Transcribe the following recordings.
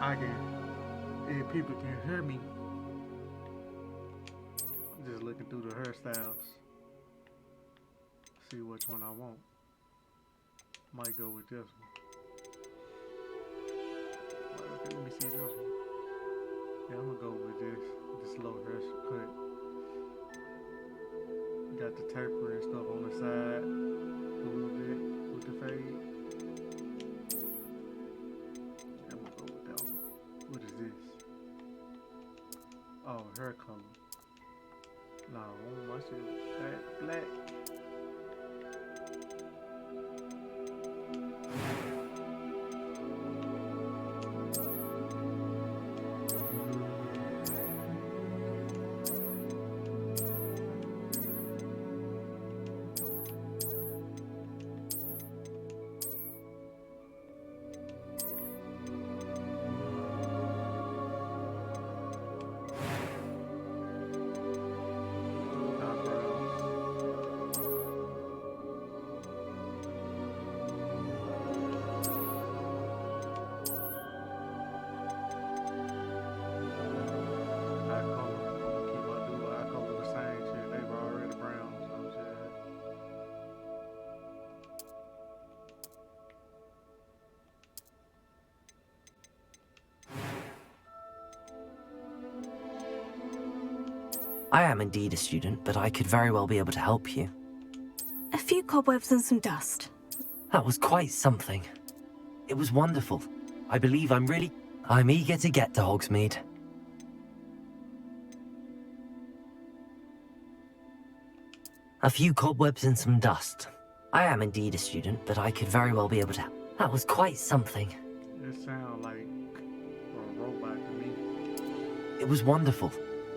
I can, if people can hear me, I'm just looking through the hairstyles, see which one I want. Might go with this one. Okay, let me see this one. Yeah, I'm gonna go with this low haircut. Got the taper and stuff on the side, a little bit with the fade. I'm gonna go with that one. What is this? Oh, hair color. No, my shit black. I am indeed a student, but I could very well be able to help you. A few cobwebs and some dust. That was quite something. It was wonderful. I believe I'm eager to get to Hogsmeade. A few cobwebs and some dust. I am indeed a student, but I could very well be able to... That was quite something. It sounds like a robot to me. It was wonderful.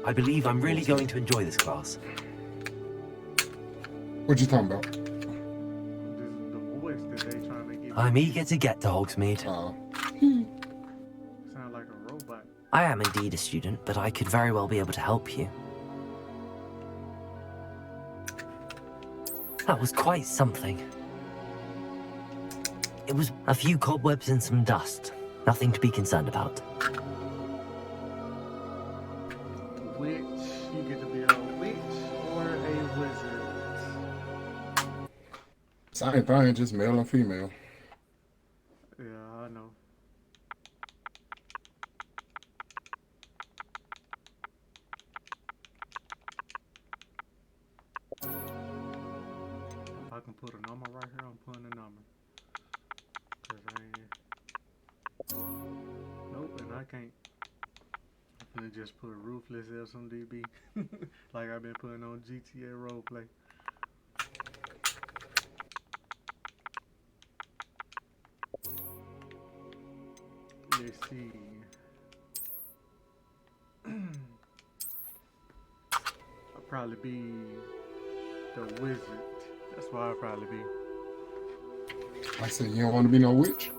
I believe I'm really going to enjoy this class. What you talking about? This is the voice that they trying to get. I'm eager to get to Hogsmeade. Sound like a robot. I am indeed a student, but I could very well be able to help you. That was quite something. It was a few cobwebs and some dust. Nothing to be concerned about. Witch, you get to be a witch or a wizard. Same thing, just male and female. Yeah, I know. If I can put a number right here, I'm putting a number. Cause I ain't... Nope, and I can't. I'm gonna just put Ruthless SMDB like I've been putting on GTA Roleplay. Let's see. I'll probably be the wizard. That's why I'll probably be. I said, you don't want to be no witch?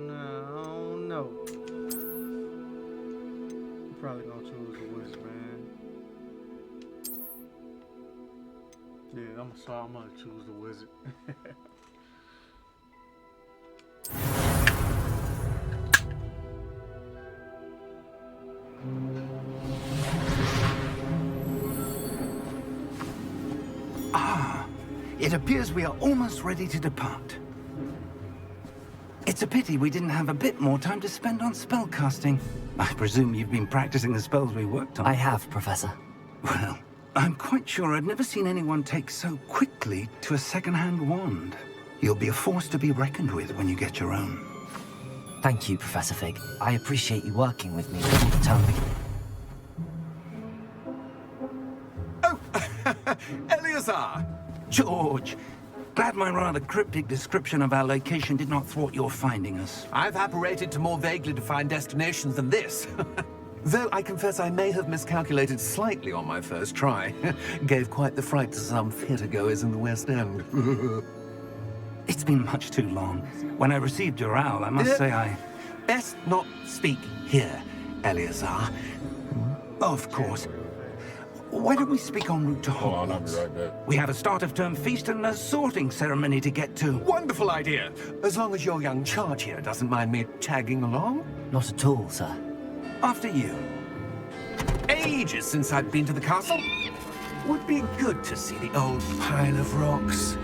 No, no. I'm probably gonna choose the wizard, man. Yeah, I'm gonna choose the wizard. It appears we are almost ready to depart. It's a pity we didn't have a bit more time to spend on spellcasting. I presume you've been practicing the spells we worked on. I have, Professor. Well, I'm quite sure I've never seen anyone take so quickly to a second-hand wand. You'll be a force to be reckoned with when you get your own. Thank you, Professor Fig. I appreciate you working with me before the term begins. Oh, Eleazar! George! Glad my rather cryptic description of our location did not thwart your finding us. I've apparated to more vaguely defined destinations than this. Though I confess I may have miscalculated slightly on my first try. Gave quite the fright to some theatre-goers in the West End. It's been much too long. When I received your owl, I must say I... Best not speak here, Eleazar. Of course. why don't we speak en route to Hold on, I'll be Hogwarts? right back. We have a start-of-term feast and a sorting ceremony to get to. Wonderful idea. As long as your young charge here doesn't mind me tagging along. Not at all, sir. After you. Ages since I've been to the castle. Would be good to see the old pile of rocks.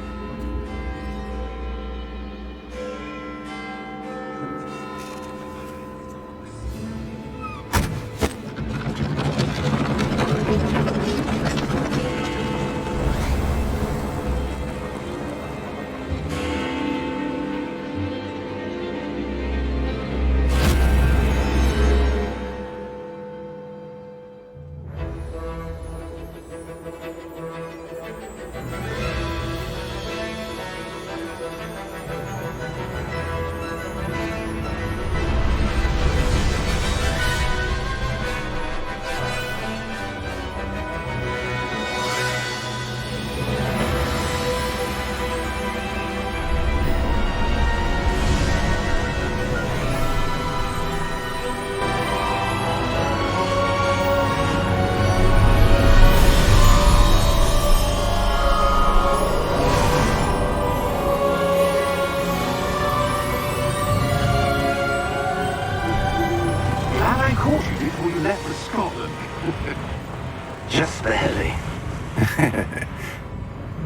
Just barely.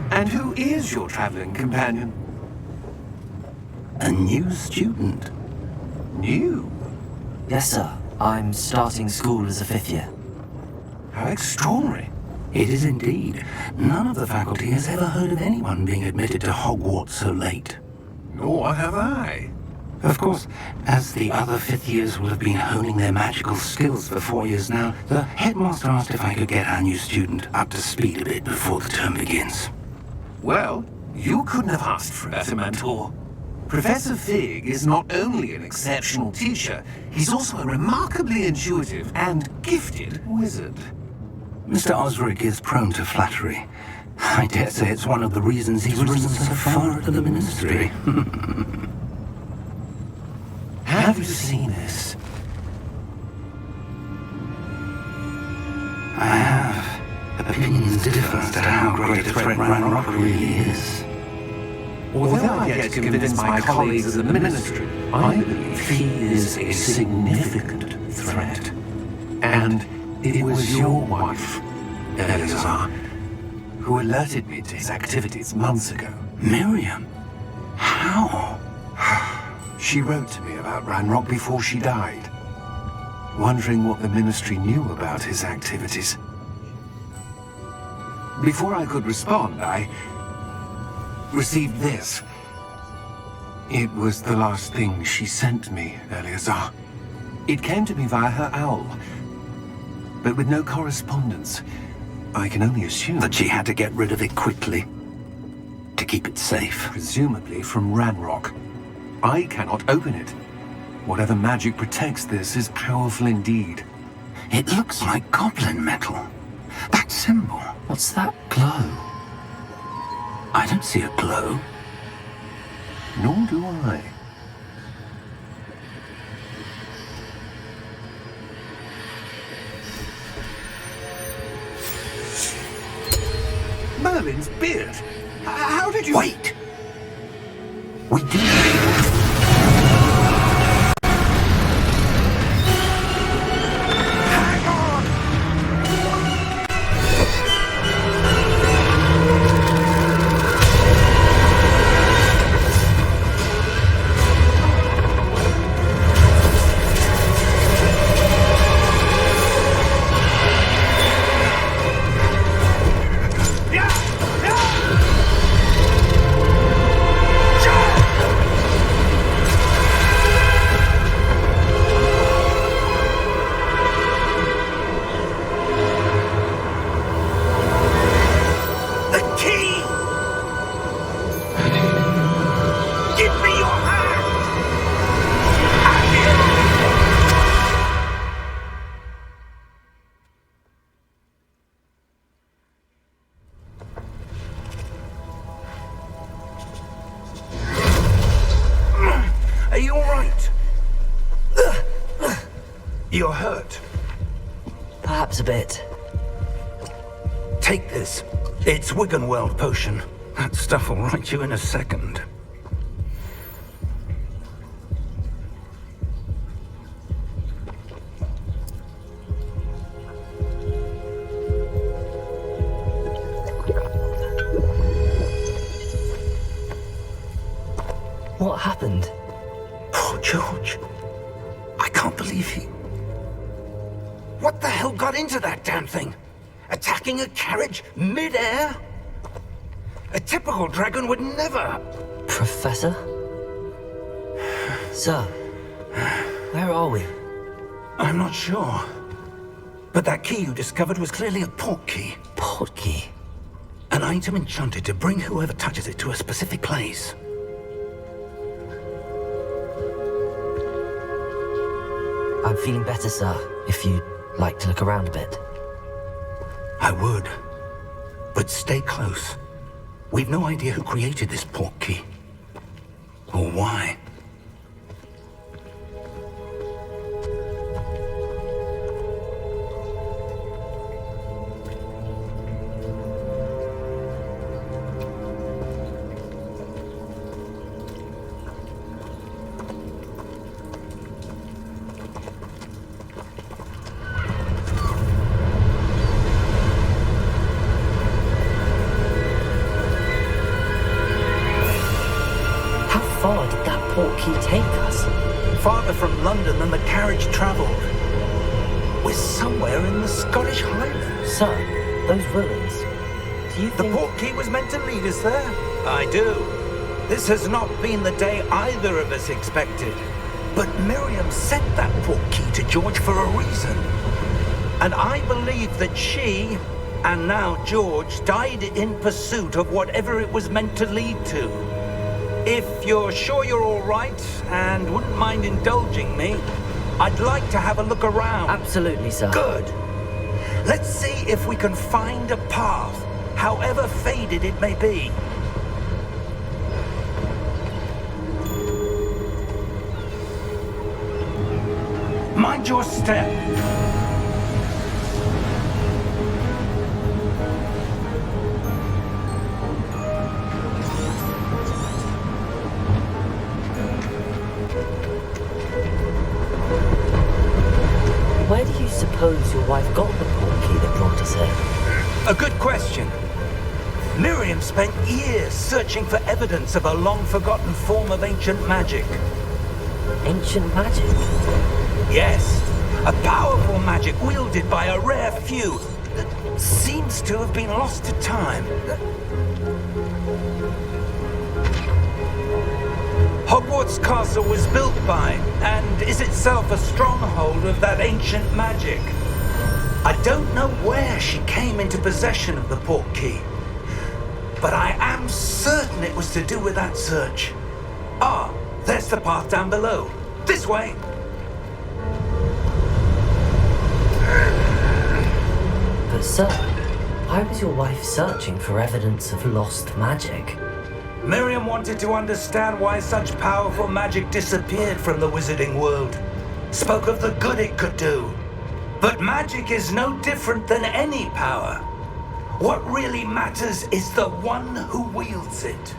And who is your traveling companion? A new student. New? Yes, sir. I'm starting school as a 5th year. How extraordinary. It is indeed. None of the faculty has ever heard of anyone being admitted to Hogwarts so late. Nor have I. Of course, as the other 5th years will have been honing their magical skills for 4 years now, the headmaster asked if I could get our new student up to speed a bit before the term begins. Well, you couldn't have asked for a better mentor. Professor Fig is not only an exceptional teacher, he's also a remarkably intuitive and gifted wizard. Mr. Osric is prone to flattery. I dare say it's one of the reasons he's risen so far into the ministry. Have you seen this? I have. Opinions differ as to how great a threat Ranrock really is. Although I've yet to convince my colleagues of the ministry, I believe he is a significant threat. And it was your wife, Eleazar, who alerted me to his activities months ago. Miriam? How? She wrote to me about Ranrock before she died, wondering what the ministry knew about his activities. Before I could respond, I received this. It was the last thing she sent me, Eleazar. It came to me via her owl, but with no correspondence. I can only assume That she had to get rid of it quickly. To keep it safe. presumably from Ranrock. I cannot open it. Whatever magic protects this is powerful indeed. It looks like goblin metal. That symbol. What's that glow? I don't see a glow. Nor do I. Merlin's beard! How did you... Wait! We do. Hang on! The key! Give me your hand! Are you all right? You're hurt. Perhaps a bit. Take this. It's Wiggenweld potion. That stuff will right you in a second. What happened? Poor George. I can't believe he... What the hell got into that damn thing? Attacking a carriage mid-air? A typical dragon would never... Professor? Sir, where are we? I'm not sure. But that key you discovered was clearly a port key. Port key? An item enchanted to bring whoever touches it to a specific place. I'm feeling better, sir, if you'd like to look around a bit. I would. But stay close. We've no idea who created this port key. Or why. How far did that port key take us? Farther from London than the carriage travelled. We're somewhere in the Scottish Highlands. Sir, those ruins. Do you The think... port key was meant to lead us there? I do. This has not been the day either of us expected. But Miriam sent that port key to George for a reason. And I believe that she, and now George, died in pursuit of whatever it was meant to lead to. If you're sure you're all right and wouldn't mind indulging me, I'd like to have a look around. Absolutely, sir. Good. Let's see if we can find a path, however faded it may be. Mind your step. Where do you suppose your wife got the port key that brought us here? A good question. Miriam spent years searching for evidence of a long-forgotten form of ancient magic. Ancient magic? Yes, a powerful magic wielded by a rare few that seems to have been lost to time. Hogwarts Castle was built by, and is itself a stronghold of that ancient magic. I don't know where she came into possession of the port key, but I am certain it was to do with that search. Ah, there's the path down below. This way. But sir, why was your wife searching for evidence of lost magic? Miriam wanted to understand why such powerful magic disappeared from the wizarding world. Spoke of the good it could do. But magic is no different than any power. What really matters is the one who wields it.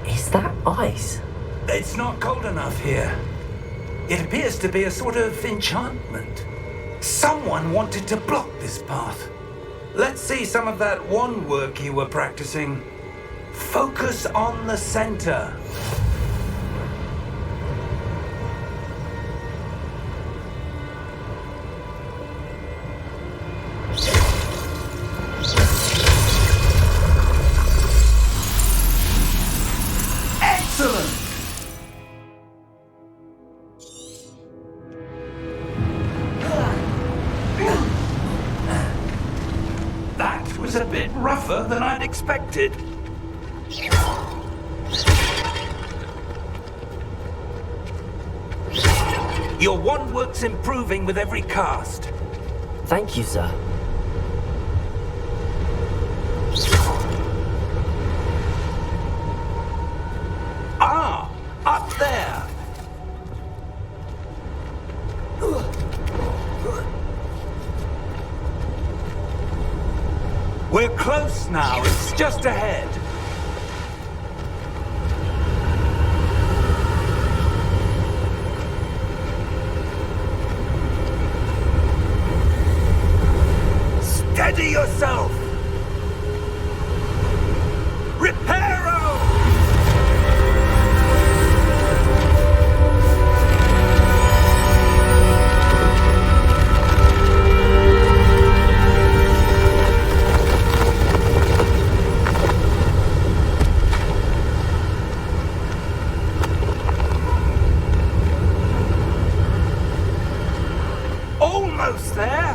Is that ice? It's not cold enough here. It appears to be a sort of enchantment. Someone wanted to block this path. Let's see some of that wand work you were practicing. Focus on the center. Excellent! That was a bit rougher than I'd expected. Your wand work's improving with every cast. Thank you, sir. Ah, up there. close now. It's just ahead. Steady yourself! Reparo! Almost there!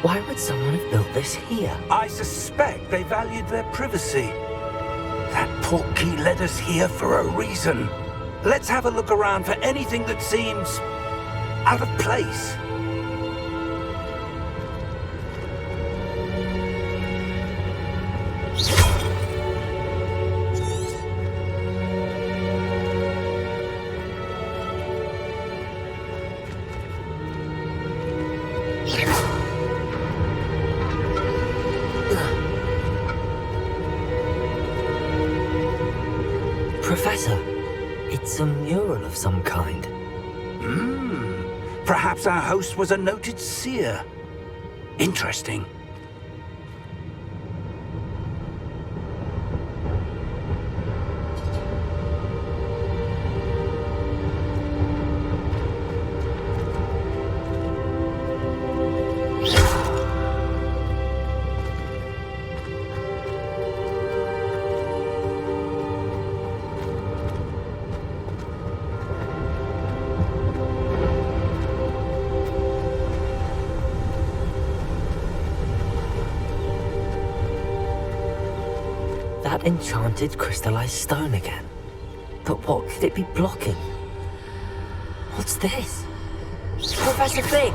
Why would someone have built this here? I suspect they valued their privacy. That portkey led us here for a reason. Let's have a look around for anything that seems out of place. Professor, it's a mural of some kind. Perhaps our host was a noted seer. Interesting. That enchanted crystallized stone again. But what could it be blocking? What's this? Professor Fig!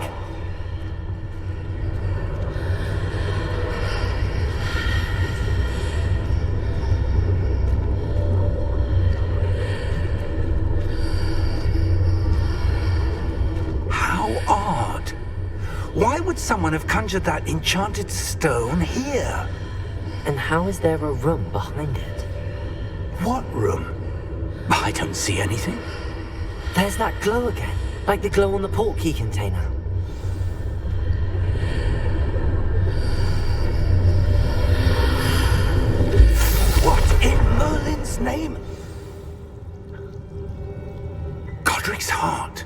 How odd. Why would someone have conjured that enchanted stone here? And how is there a room behind it? What room? I don't see anything. There's that glow again, like the glow on the portkey container. What in Merlin's name? Godric's heart.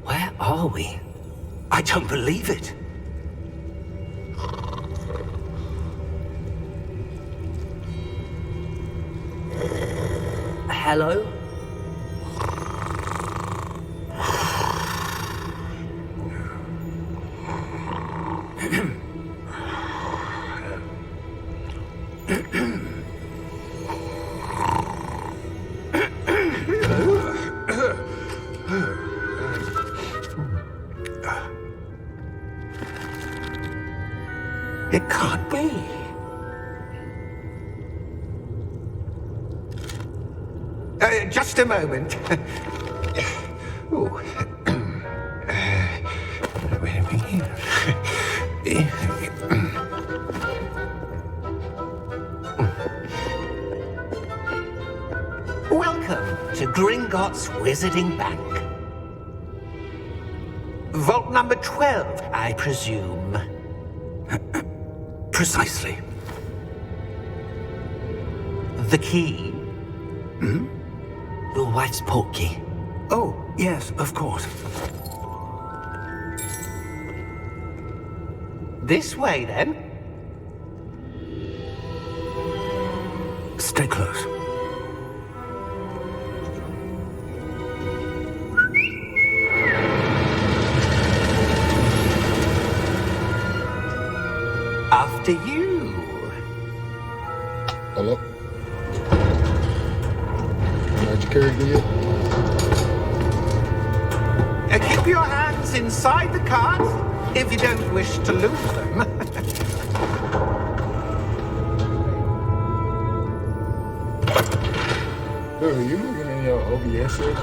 Where are we? I don't believe it. Hello? It can't be. Just a moment. Oh. Wait a minute. Welcome to Gringotts Wizarding Bank. Vault number 12, I presume. Precisely. The key? Your wife's portkey. Oh, yes, of course. This way, then. Stay close. After you. Hello? How'd you carry me yet? Keep your hands inside the cart if you don't wish to lose them. Dude, are you looking in your OBS settings?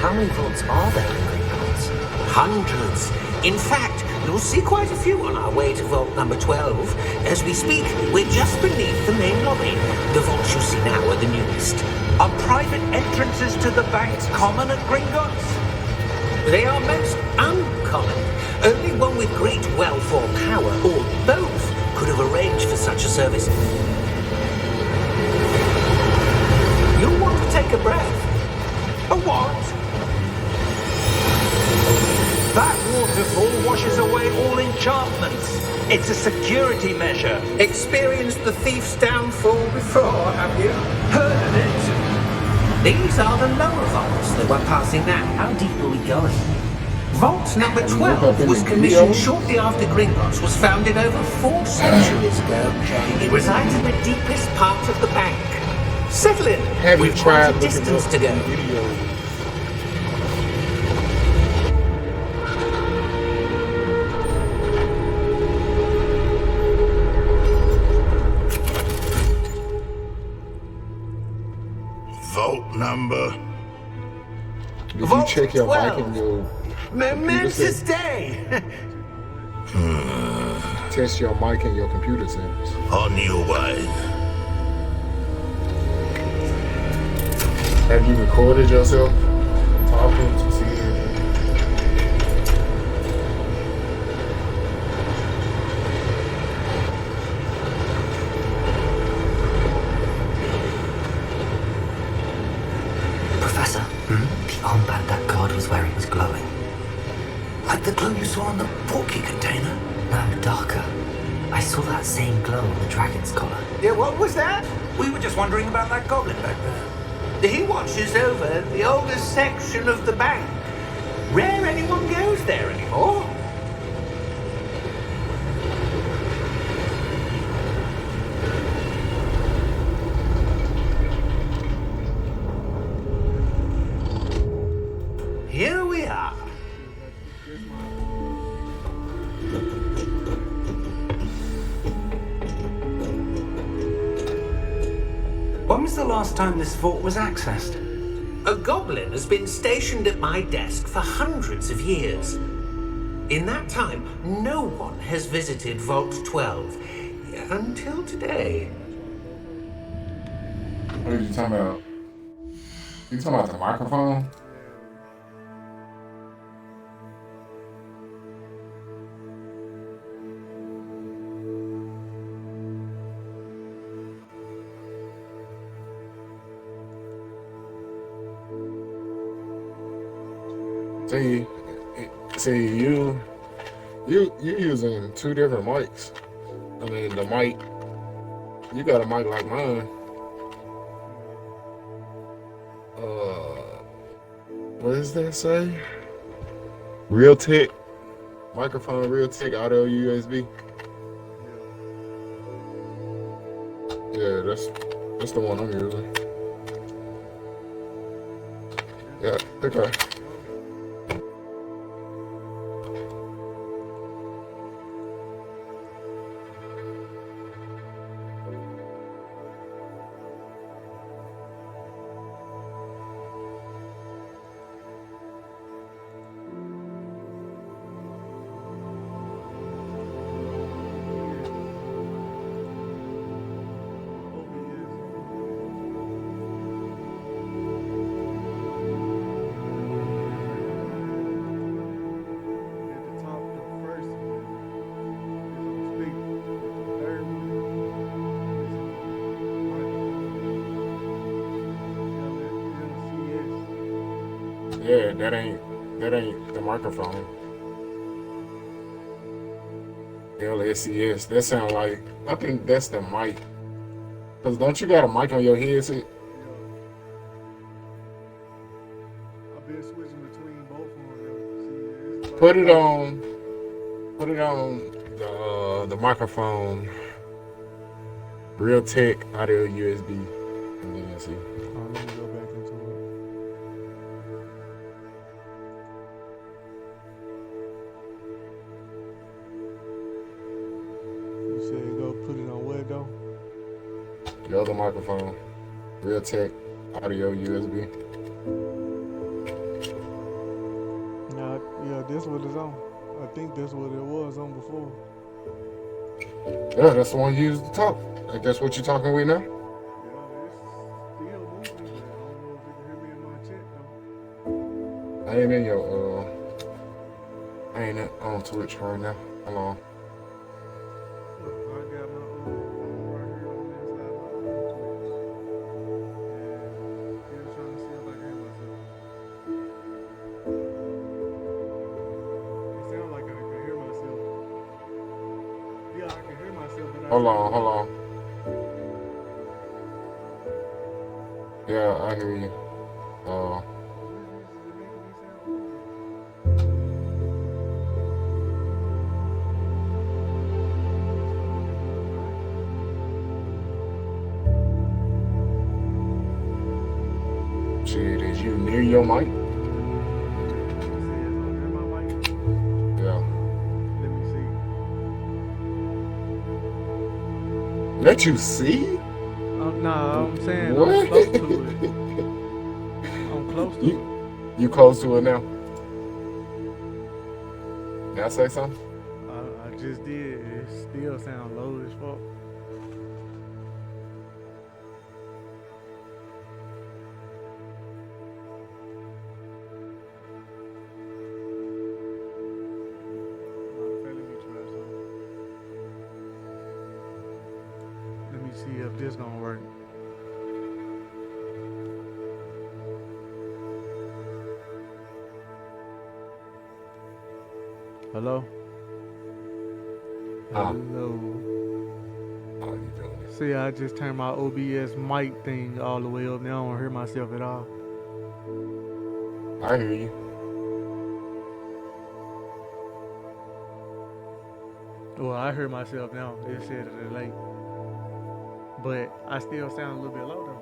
How many vaults are there in Gringotts? Hundreds. In fact, you'll see quite a few on our way to vault number 12. As we speak, we're just beneath the main lobby. The vaults you see now are the newest. Are private entrances to the banks common at Gringotts? They are most uncommon. Only one with great wealth or power, or both, could have arranged for such a service. You'll want to take a breath. A what? That waterfall washes away all enchantments. It's a security measure. Experienced the thief's downfall before, have you? Heard of it? These are the lower vaults that we're passing now. How deep are we going? Vault number 12 was commissioned shortly after Gringotts was founded over 4 centuries ago. It resides in the deepest part of the bank. Settle in. Have you We've tried quite a looking distance up to go. videos? Vault number. Did you Vault check your mic 12. and your Momentous day. test your mic and your computer settings? On your way. Have you recorded yourself talking to see anything? Professor, the armband that guard was wearing was glowing. Like the glow you saw on the portkey container? No, darker. I saw that same glow on the dragon's collar. Yeah, what was that? We were just wondering about that goblin back there. He watches over the oldest section of the bank. Rare anyone goes there anymore. Here we are. When was the last time this vault was accessed? A goblin has been stationed at my desk for hundreds of years. In that time, no one has visited Vault 12 until today. What are you talking about? You talking about the microphone? See, you using 2 different mics. I mean, the mic, you got a mic like mine. What does that say? Realtek microphone, Realtek audio USB. Yeah, that's the one I'm using. Yeah, okay. Yeah, that ain't the microphone. LSCS. That sound like, I think that's the mic. Cause don't you got a mic on your headset? I've been switching between both of them. Put it on the microphone. Realtek audio USB. And then see. Let me go back into it. You said go put it on what though? The other microphone. Realtek audio USB. Nah, yeah, this what it's on. I think that's what it was on before. Yeah, that's the one you used to talk. Like that's what you're talking with now? Yeah, it's still moving, but I don't know if you can hear me in my chat though. I ain't in your I ain't on Twitch right now. Hold on. Look, I got my phone right here on the inside of my Twitch. And still trying to see if I can hear myself. It sounds like I can hear myself. Yeah, I can hear myself, but Hold on. Yeah, I hear you. Shit, is you near your mic? Yeah. Let me see. Let you see? Nah, I'm saying What? I'm close to it. I'm close to it. You close to it now? Can I say something? I just did. It still sounds low as fuck. Let me see if this gonna work. Hello? Ah. Hello. How you doing? See, I just turned my OBS mic thing all the way up. Now I don't hear myself at all. I hear you. Well, I hear myself now. It said a delay. But I still sound a little bit low though.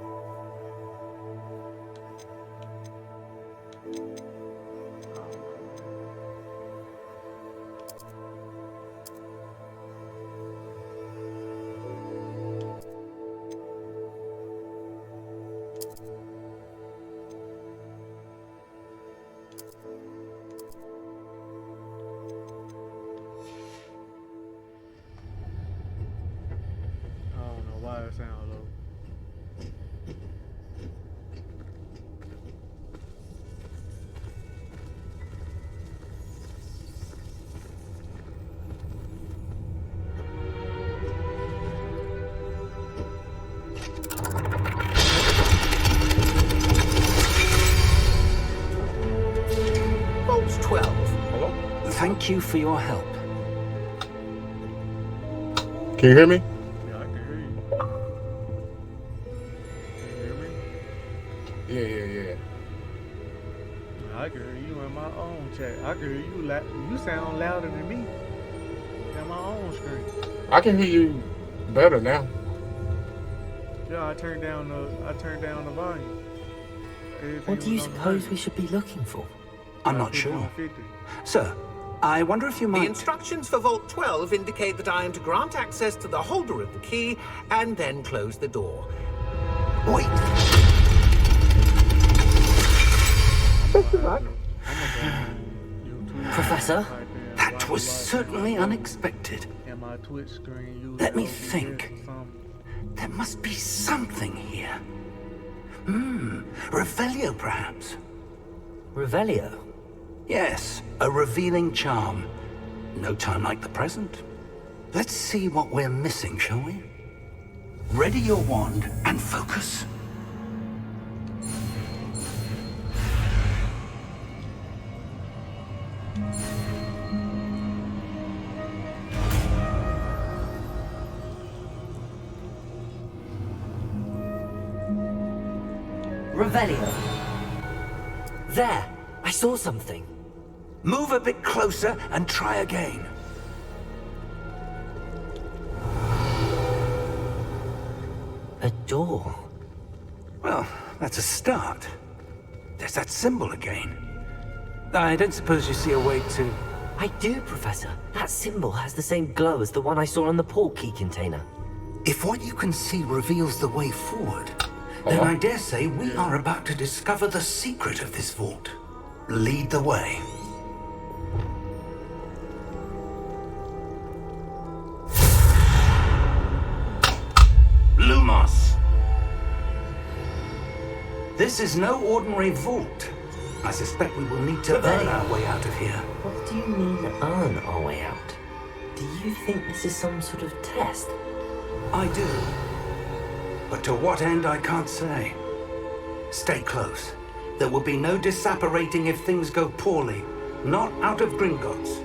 I don't know why it sounds low. Vault 12. Hello? Thank you for your help. Can you hear me? Yeah, I can hear you. Can you hear me? Yeah. I can hear you in my own chat. I can hear you. You sound louder than me. In my own screen. I can hear you better now. Yeah, I turned down the volume. Everything What do you was on suppose we should be looking for? I'm I not put it sure. on 50. Sir, I wonder if you The might... instructions for Vault 12 indicate that I am to grant access to the holder of the key and then close the door. Wait! Professor? That was certainly unexpected. And my Twitch screen used Let me OBS think. or something. There must be something here. Revelio, perhaps? Revelio? Yes, a revealing charm. No time like the present. Let's see what we're missing, shall we? Ready your wand and focus. Revelio. There! I saw something. Move a bit closer and try again. A door. Well, that's a start. There's that symbol again. I don't suppose you see a way to... I do, Professor. That symbol has the same glow as the one I saw on the port key container. If what you can see reveals the way forward, then I dare say we are about to discover the secret of this vault. Lead the way. Lumos! This is no ordinary vault. I suspect we will need to earn our way out of here. What do you mean, earn our way out? Do you think this is some sort of test? I do. But to what end, I can't say. Stay close. There will be no disapparating if things go poorly. Not out of Gringotts.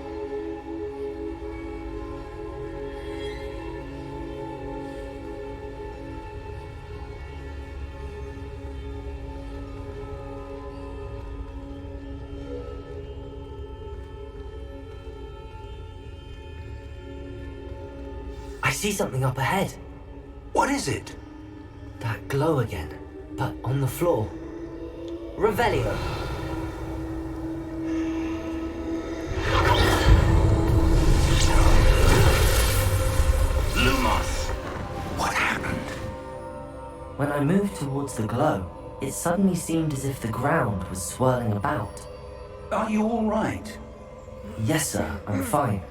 I see something up ahead. What is it? That glow again, but on the floor. Revelio. Lumos! What happened? When I moved towards the glow, it suddenly seemed as if the ground was swirling about. Are you all right? Yes, sir, I'm fine.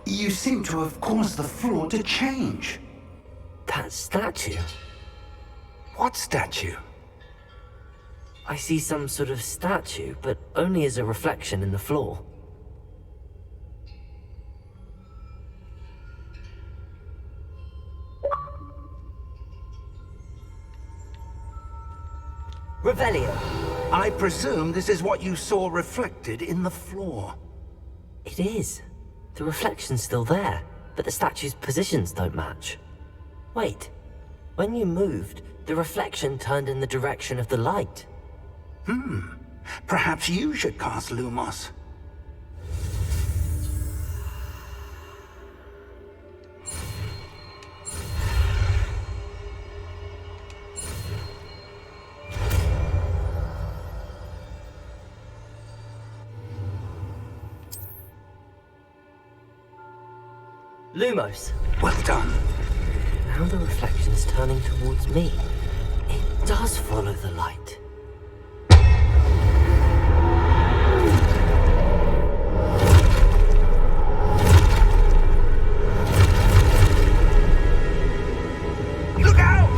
You seem to have caused the floor to change. That statue? What statue? I see some sort of statue, but only as a reflection in the floor. Revelio. I presume this is what you saw reflected in the floor. It is. The reflection's still there, but the statue's positions don't match. Wait. When you moved, the reflection turned in the direction of the light. Perhaps you should cast Lumos. Lumos. Well done. Now the reflection's turning towards me. It does follow the light. Look out!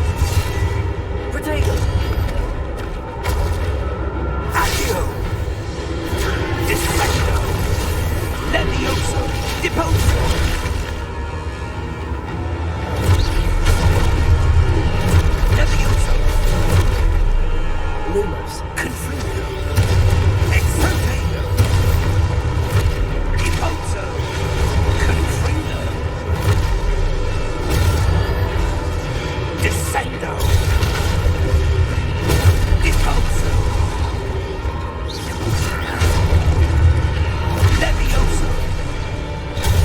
Potato! Accio! Disfecto! Levioso! Deposo! Lumos. Confringo! Exaltato! Deposo! Confringo! Descendo! Deposo! Levioso!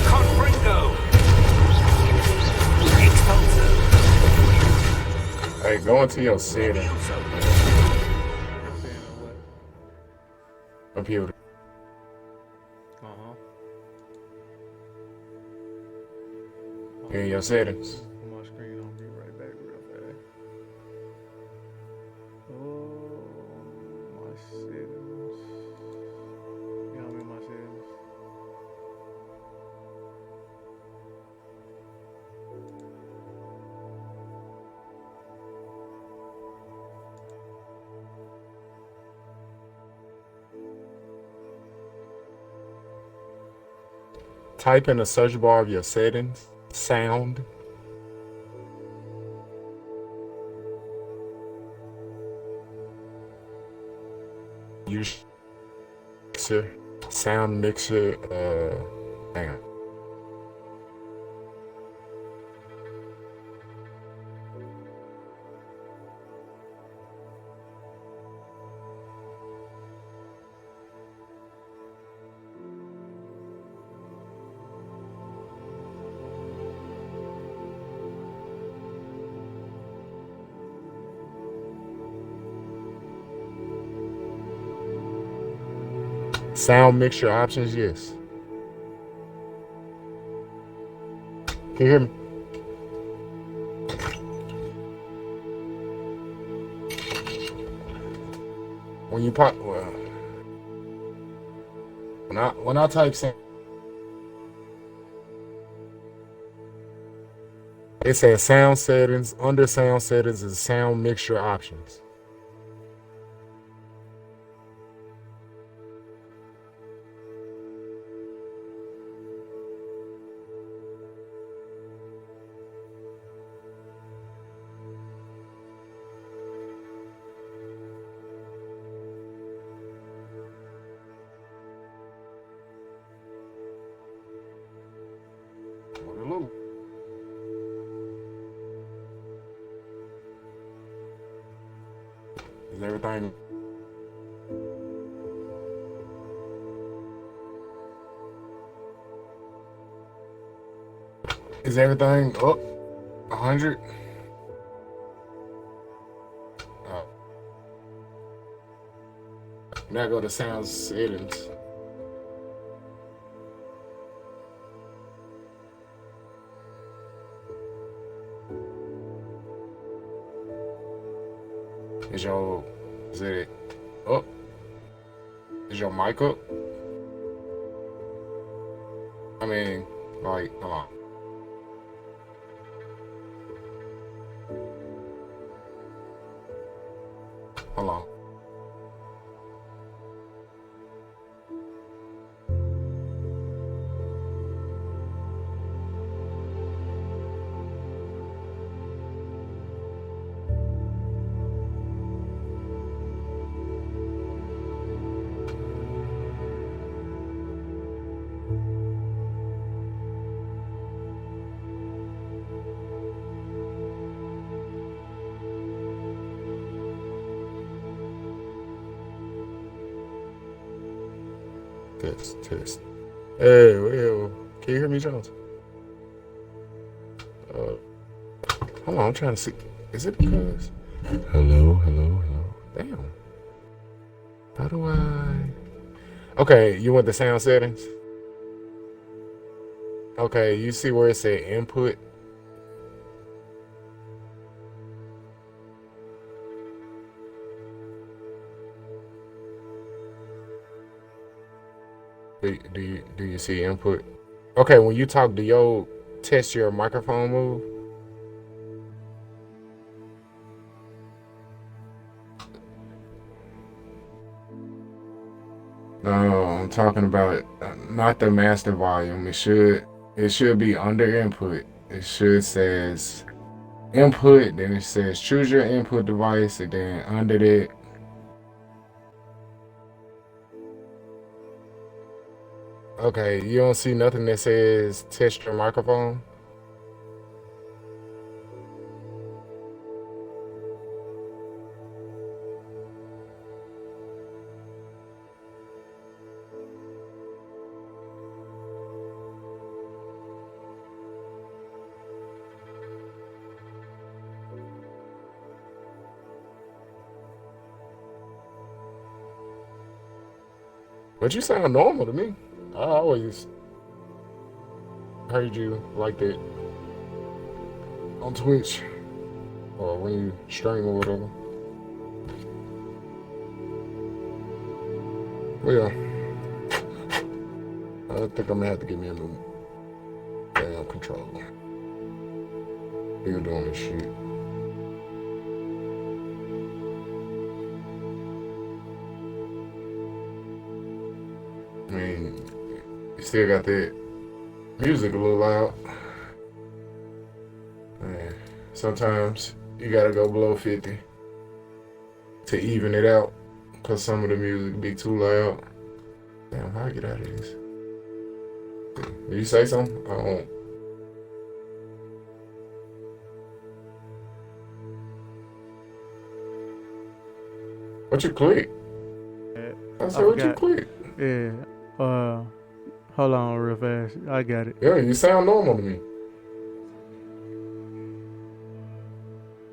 Confringo! Expulso! Hey, go into your settings. Computer. In your settings. Put my screen on, be right back real fast. Oh, my settings. Yeah, I'm in my settings. Type in the search bar of your settings, sound. Use sound mixer, hang on. Sound mixture options, yes. Can you hear me? when you pop, well, when I type sound, it says sound settings. Under sound settings is sound mixture options. Is everything? Is everything up 100? Now go to sound settings. Is it up? Is your mic up? I mean, like, hold on. Hold on. Test. Hey, well, can you hear me, Jones? Hold on, I'm trying to see. Is it because? Hello. Damn. How do I? Okay, you went to sound settings. Okay, you see where it said input? Do you see input? Okay, when you talk, do your test your microphone move? No, I'm talking about not the master volume. It should be under input. It should says input, then it says choose your input device, and then under that. Okay, you don't see nothing that says test your microphone? But you sound normal to me. I always heard you like that on Twitch or when you stream or whatever. Well, yeah. I think I'm gonna have to get me a new damn controller. You're doing this shit. I mean, you still got that music a little loud. Man, sometimes you gotta go below 50 to even it out, because some of the music be too loud. Damn, how I get out of this? Did you say something? I don't. What you click? I said, what you click? Yeah. Hold on real fast. I got it. Yeah, you sound normal to me.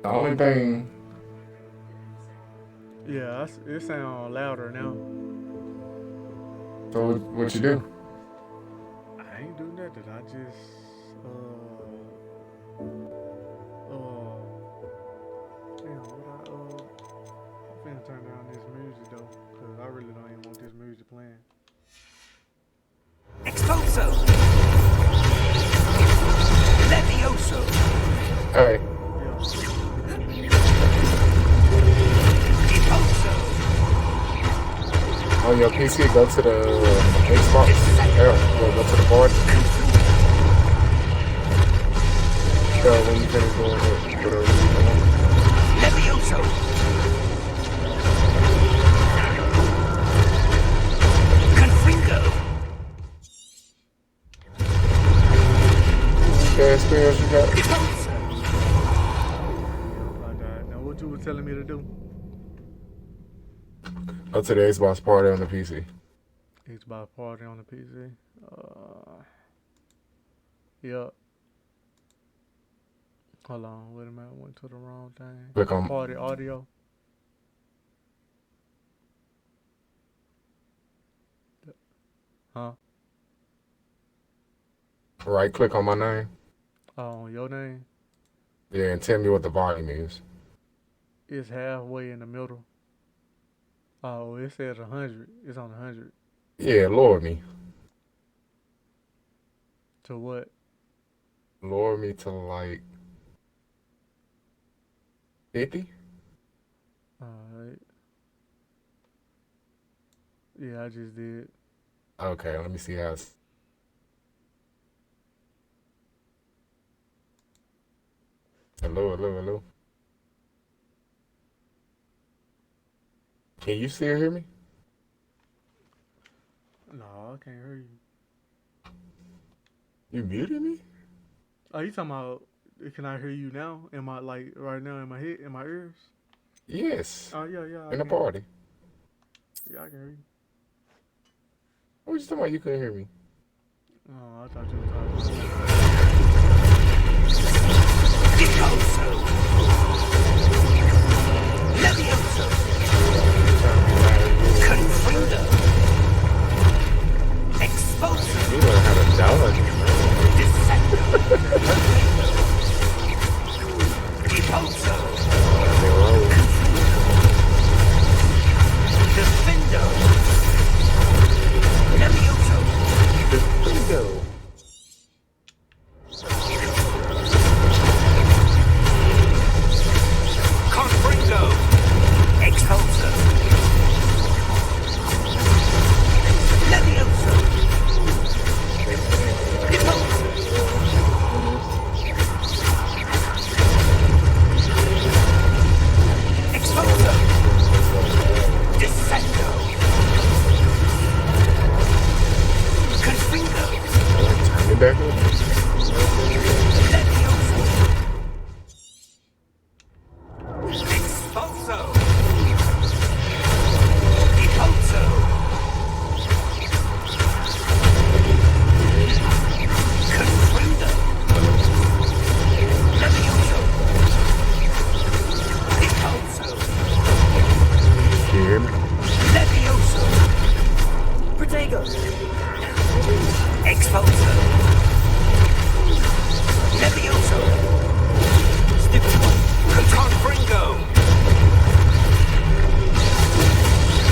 The only thing. Yeah, it sounds louder now. So what you do? I ain't do nothing. I just damn, what I finna turn down this music though, cause I really don't even want this music playing. Expulso! Levioso! Hey, Expulso! on your PC, go to the Xbox. Yeah, go to the board. Go when you finish doing it. Whatever you want. Levioso! Confringo! Okay, experience you got. Expulso! I died. Now what you were telling me to do? Go to the Xbox party on the PC. Xbox party on the PC. Yeah. Hold on, wait a minute. I went to the wrong thing. Click on Party audio. Huh? right click on my name. Oh, your name? Yeah, and tell me what the volume is. It's halfway in the middle. Oh, it says 100. It's on 100. Yeah, lower me. To what? Lower me to like 50. Alright. Yeah, I just did. Okay, let me see how it's. Hello, hello, hello. Can you still hear me? No, I can't hear you. You muted me? Oh, you talking about? Can I hear you now? Am I like right now in my head, in my ears? Yes. Oh yeah, yeah. In the party. Yeah, I can hear you. What you talking about? You couldn't hear me. Oh, I thought you were talking. Expulso! Levioso! Confringo! Expulso! You know how to dodge. Descendo! Expulso! Defendo! Levioso! Defendo! Confringo! Expulso! Levioso! Expulso! Expulso! Descendo! Confringo! Turn me back up. Levioso! Expulso! Expulso! Confringo! Levioso! Expulso! Can you hear me? Levioso! Protego! Expulso! Levioso! Stupid one! Confringo!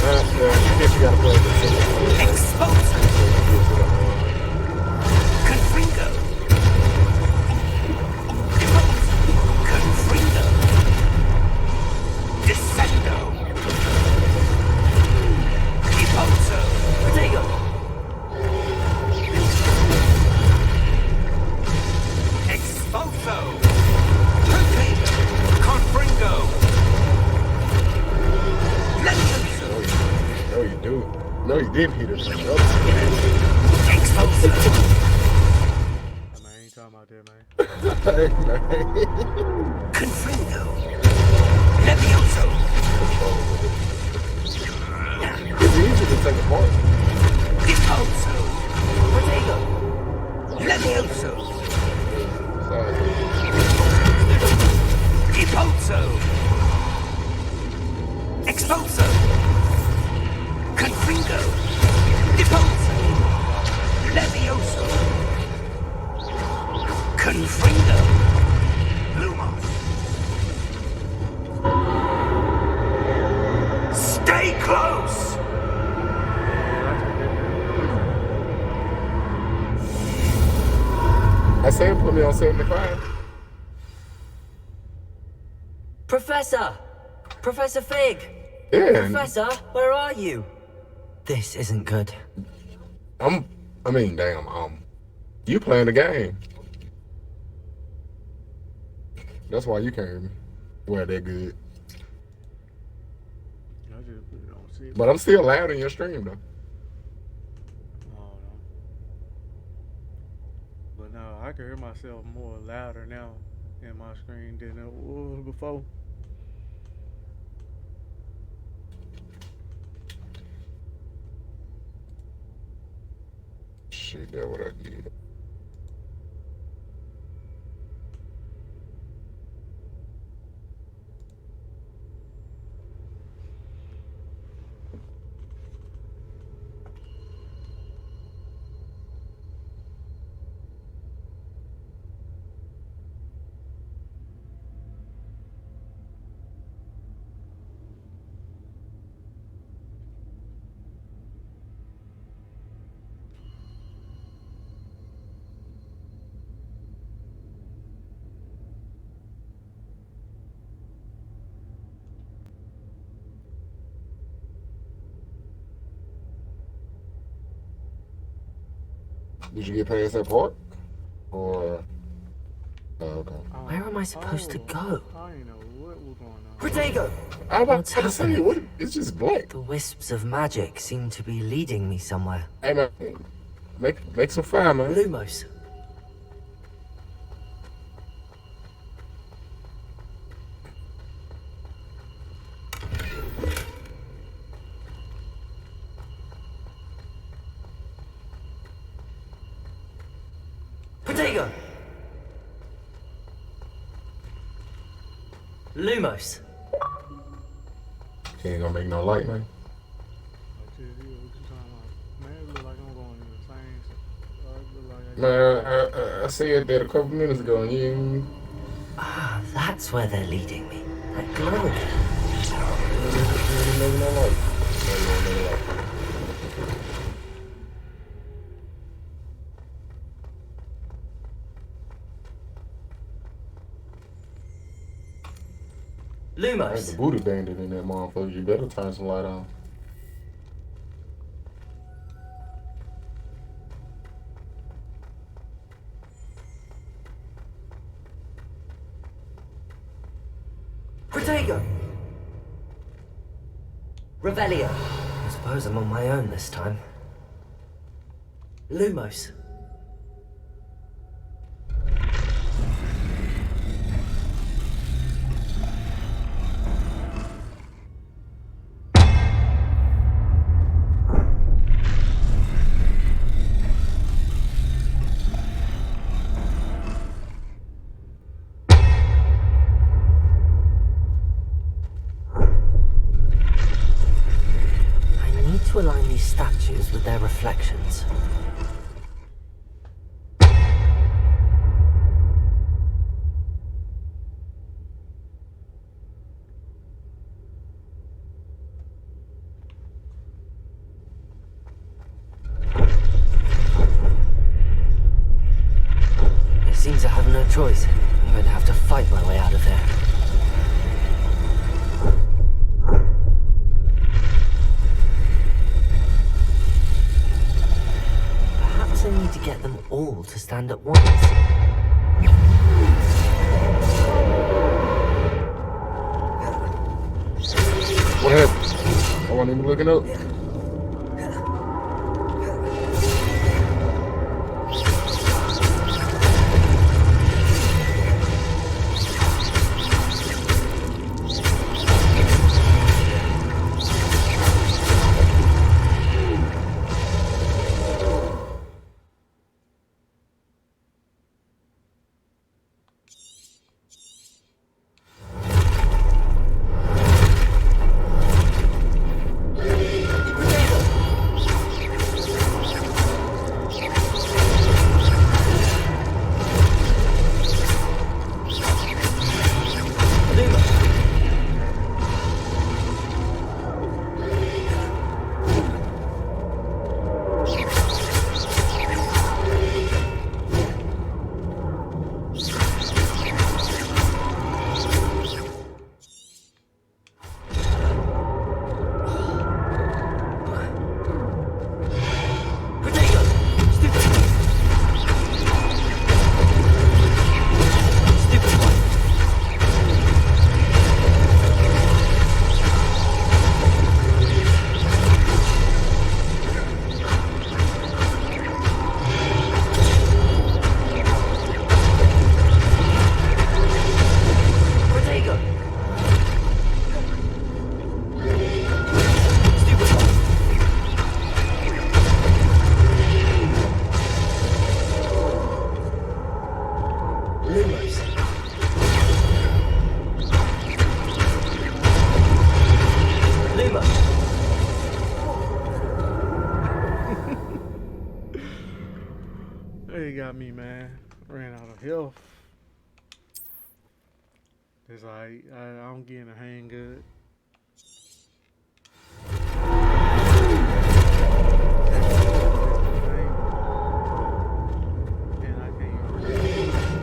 Yeah, I guess you gotta play this. Expulso! Confringo! Confringo! Descendo! Expulso! Protego! Expulso! Protego! Confringo! Levioso! No, you do. No, you didn't heat it. Expulso! Man, I ain't talking about that, man. Confringo! Levioso! It's easy to take apart. Expulso! Protego! Levioso! Sorry. Expulso! Expulso! Confringo! Expulso! Levioso! Confringo! Lumos! saying put me on 75. Professor! Professor Fig! Yeah. Professor, where are you? This isn't good. You playing the game. That's why you can't hear me. Well, they're good. I just put it on 6. But I'm still loud in your stream, though. Oh, no. But no, I can hear myself more louder now in my screen than it was before. Shit, that's what I did. Did you get past that part? Or... Oh, okay. Where am I supposed to go? I didn't know what was going on. Protego! I'm about What's to say, happening? what? It's just black. The wisps of magic seem to be leading me somewhere. Hey, man. Make some fire, man. Lumos. Protego! Lumos. He ain't gonna make no light, man. I tell you, what you talking about? Man, it look like I'm going in the same. It look like Man, I said that a couple minutes ago, and you ain't... Ah, that's where they're leading me. That glow. You ain't making no light. No, you ain't making no light. Ain't the Lumos. booty bandit in that motherfucker. You better turn some light on. Protego! Revelio. I suppose I'm on my own this time. Lumos. I need to align these statues with their reflections. It seems I have no choice. I'm going to have to fight my way out of there. Perhaps I need to get them all to stand at once. What happened? I wasn't even looking up. got me, man. Ran out of health. It's alright. I'm getting a hang good. And I can't even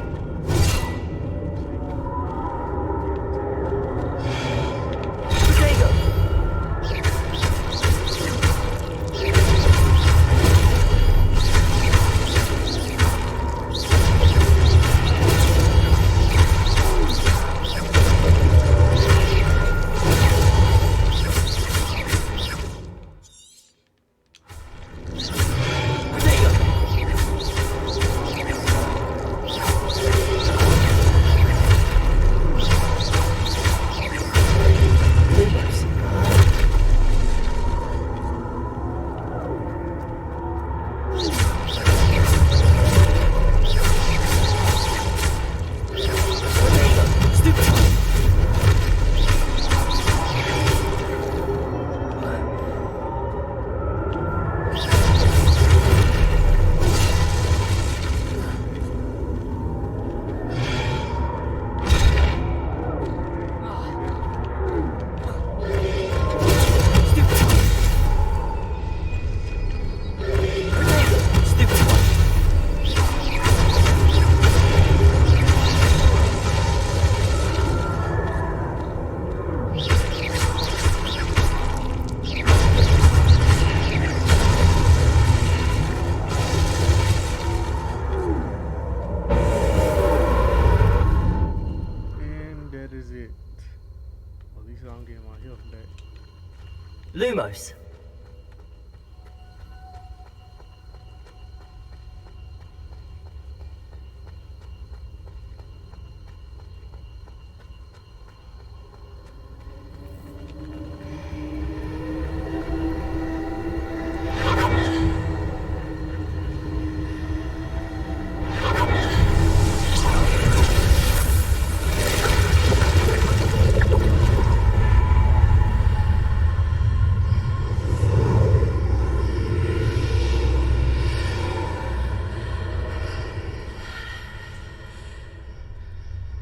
Lumos.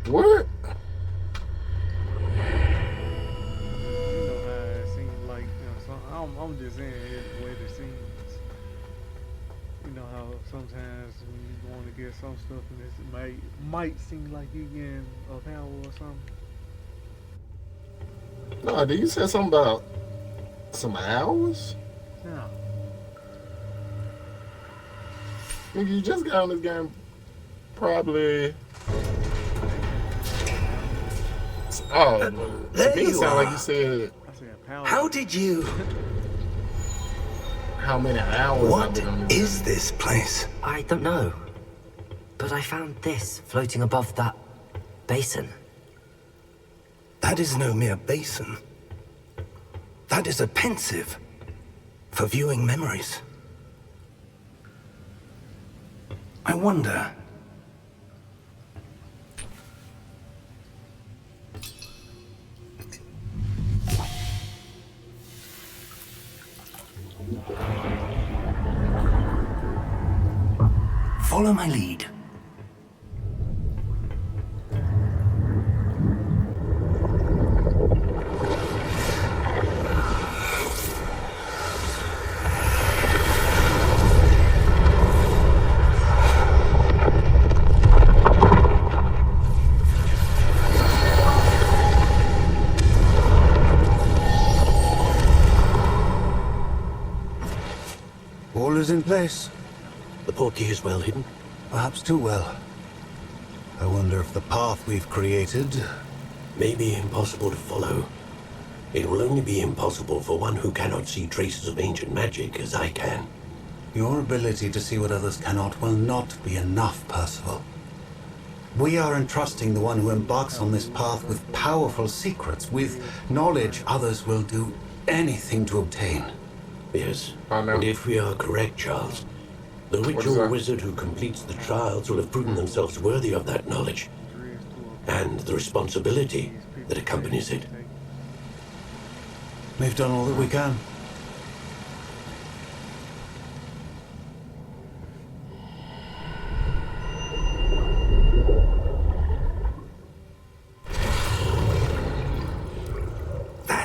What? I'm just saying it's the way it seems. You know how sometimes when you want to get some stuff and it might seem like you getting a power or something. No, did you say something about some hours? No. Nigga, you just got on this game probably. Oh, to me it sounded like you said. How did you? How many hours? What is this place? I don't know. But I found this floating above that basin. That is no mere basin. That is a pensive for viewing memories. I wonder. Follow my lead. All is in place. The portkey is well hidden. Perhaps too well. I wonder if the path we've created may be impossible to follow. It will only be impossible for one who cannot see traces of ancient magic as I can. Your ability to see what others cannot will not be enough, Percival. We are entrusting the one who embarks on this path with powerful secrets, with knowledge others will do anything to obtain. Yes, and if we are correct, Charles, the witch or wizard who completes the trials will have proven themselves worthy of that knowledge and the responsibility that accompanies it. We've done all that we can.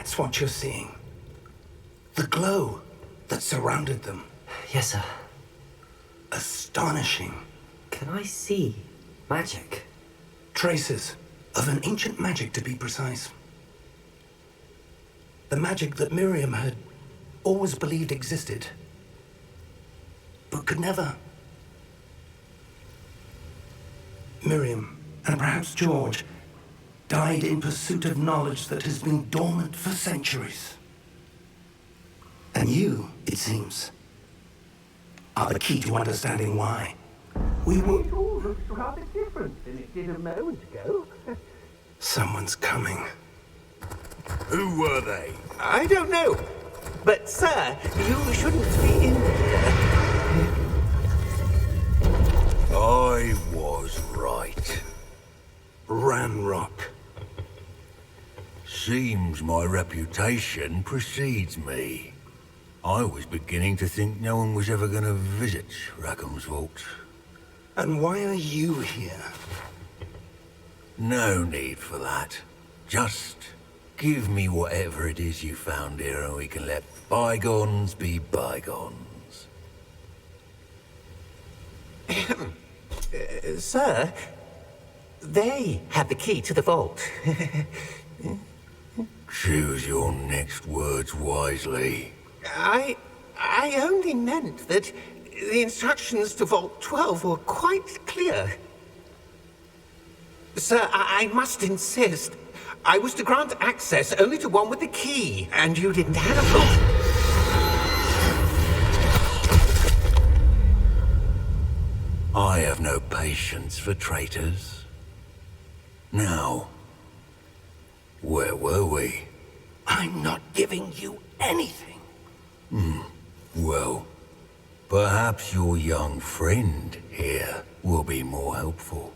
That's what you're seeing. The glow that surrounded them. Yes, sir. Astonishing. Can I see magic? Traces of an ancient magic, to be precise. The magic that Miriam had always believed existed, but could never. Miriam, and perhaps George, died in pursuit of knowledge that has been dormant for centuries. And you, it seems, are the key to understanding why. We will... It all looks rather different than it did a moment ago. Someone's coming. Who were they? I don't know. But, sir, you shouldn't be in here. I was right. Ranrock. Seems my reputation precedes me. I was beginning to think no one was ever going to visit Rackham's vault. And why are you here? No need for that. Just give me whatever it is you found here and we can let bygones be bygones. Sir, they had the key to the vault. Choose your next words wisely. I only meant that the instructions to Vault 12 were quite clear. Sir, I must insist. I was to grant access only to one with the key, and you didn't have it. I have no patience for traitors. Now, where were we? I'm not giving you anything. Well, perhaps your young friend here will be more helpful.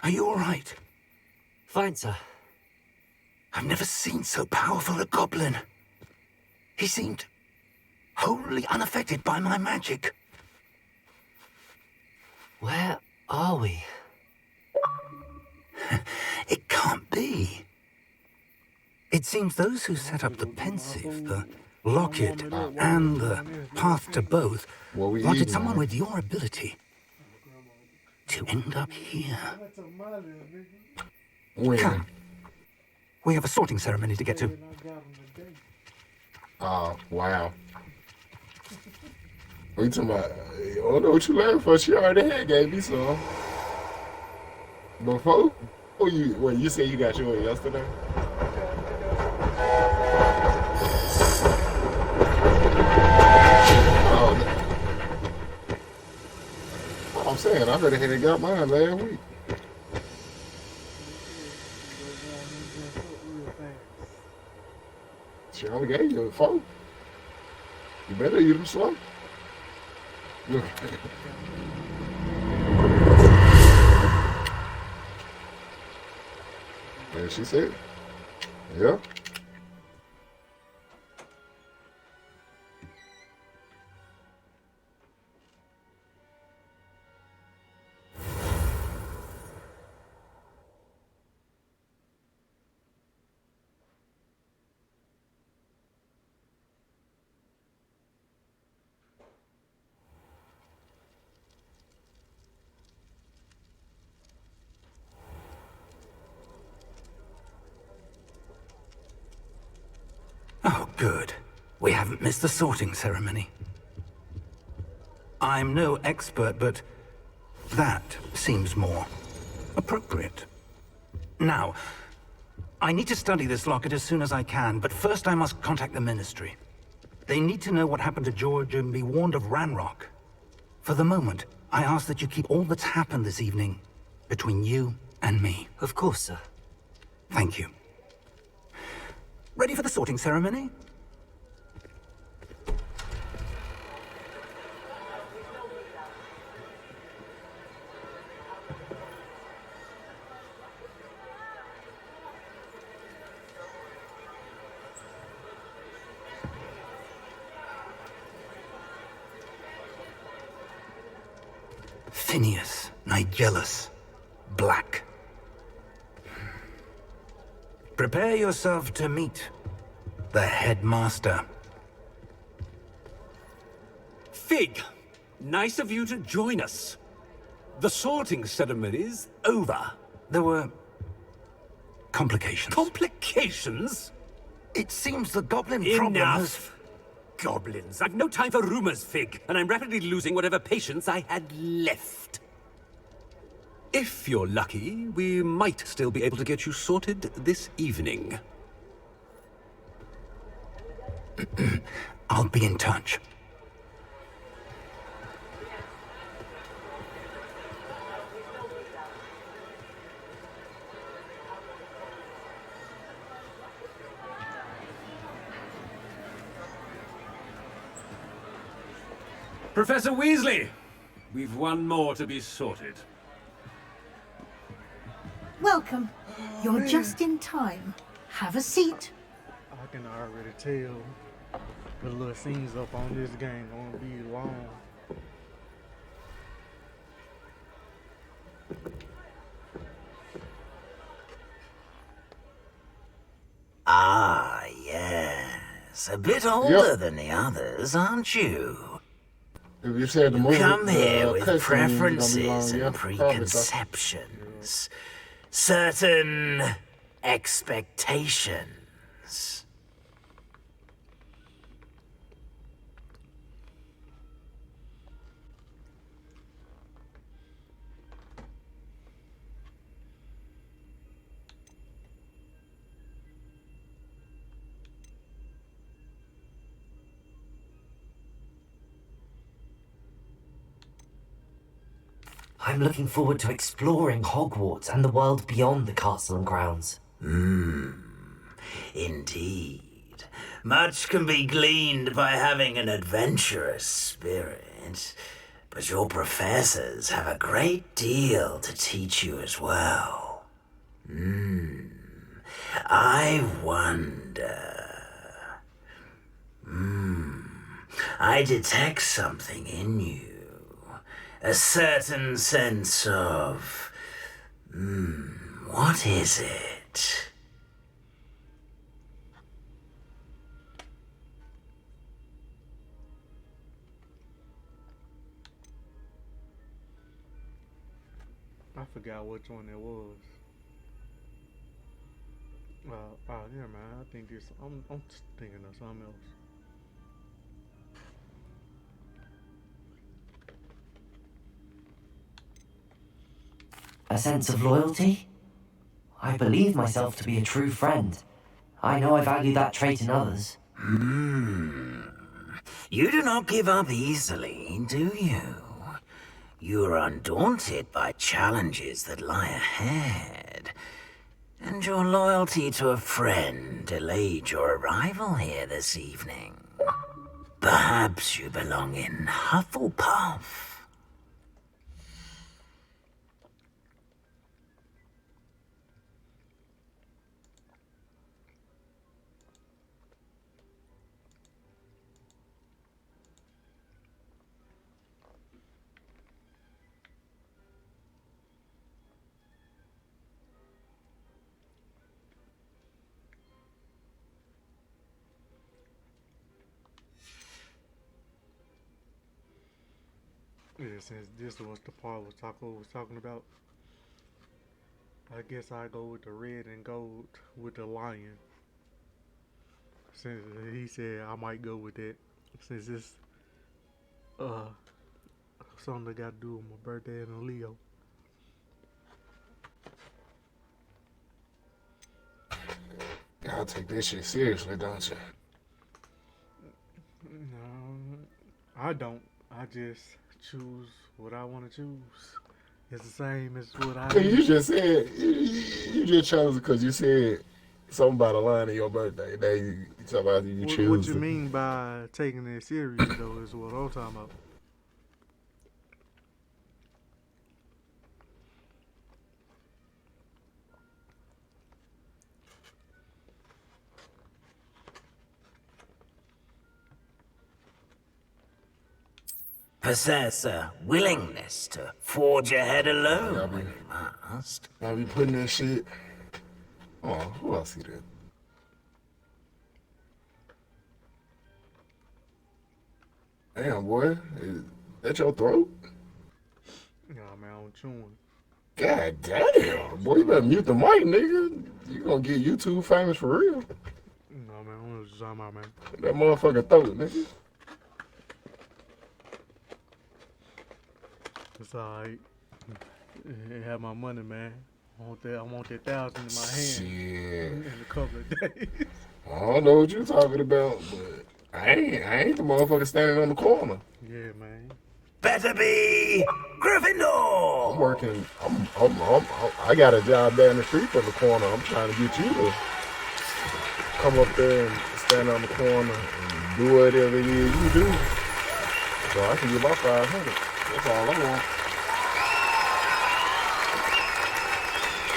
Are you all right? Fine, sir. I've never seen so powerful a goblin. He seemed wholly unaffected by my magic. Where are we? It can't be. It seems those who set up the pensive, the locket, and the path to both wanted someone with your ability to end up here. Come. We have a sorting ceremony to get to. Oh, wow. What you talking about? I don't know what you laughing for. She already had gave me some. Before? Oh, you said you got yours yesterday? I'm saying, I already had got mine last week. She only gave you 4. You better eat them slow. Yeah, she said. Yeah. Good. We haven't missed the sorting ceremony. I'm no expert, but that seems more appropriate. Now, I need to study this locket as soon as I can, but first I must contact the Ministry. They need to know what happened to George and be warned of Ranrock. For the moment, I ask that you keep all that's happened this evening between you and me. Of course, sir. Thank you. Ready for the sorting ceremony? Phineas, Nigellus, Black. Prepare yourself to meet the headmaster. Fig, nice of you to join us. The sorting ceremony's over. There were complications. Complications? It seems the goblin problem has... Enough! Goblins. I've no time for rumors, Fig, and I'm rapidly losing whatever patience I had left. If you're lucky, we might still be able to get you sorted this evening. I'll be in touch. Professor Weasley, we've one more to be sorted. Welcome. You're just in time. Have a seat. I can already tell the little scenes up on this game won't be long. Ah, yes. A bit older than the others, aren't you? If you said the movie, Come here with cutscene is gonna be long, preferences yeah, and probably so. preconceptions. Certain expectations. I'm looking forward to exploring Hogwarts and the world beyond the castle and grounds. Indeed. Much can be gleaned by having an adventurous spirit, but your professors have a great deal to teach you as well. I wonder... I detect something in you. A certain sense of... what is it? I forgot which one it was. Oh, never mind. I think this. I'm thinking of something else. A sense of loyalty? I believe myself to be a true friend. I know I value that trait in others. You do not give up easily, do you? You are undaunted by challenges that lie ahead. And your loyalty to a friend delayed your arrival here this evening. Perhaps you belong in Hufflepuff. Yeah, since this was the part Taco was talking about, I guess I go with the red and gold with the lion. since he said I might go with that since it's something that got to do with my birthday and a Leo. Y'all take this shit seriously, don't you? No, I don't. I just choose what I want to choose. It's the same as what I. You just said you just chose it because you said something about a line in your birthday. Now you talk about you choose. What you mean by taking it serious though is what I'm talking about. Possess a willingness to forge ahead alone when you must. I be putting that shit. Oh, who else see that? Damn, boy. Is that your throat? Nah, man, I'm chewing. God damn. Boy, you better mute the mic, nigga. You gonna get YouTube famous for real. Nah, man, I'm just talking about, man. That motherfucking throat, nigga. It's alright. Have my money, man. I want that 1,000 in my hand in a couple of days. I don't know what you're talking about, but I ain't the motherfucker standing on the corner. Yeah, man. Better be Gryffindor. I'm working. I got a job down the street from the corner. I'm trying to get you to come up there and stand on the corner and do whatever it is you do. So I can get my 500. That's all I want.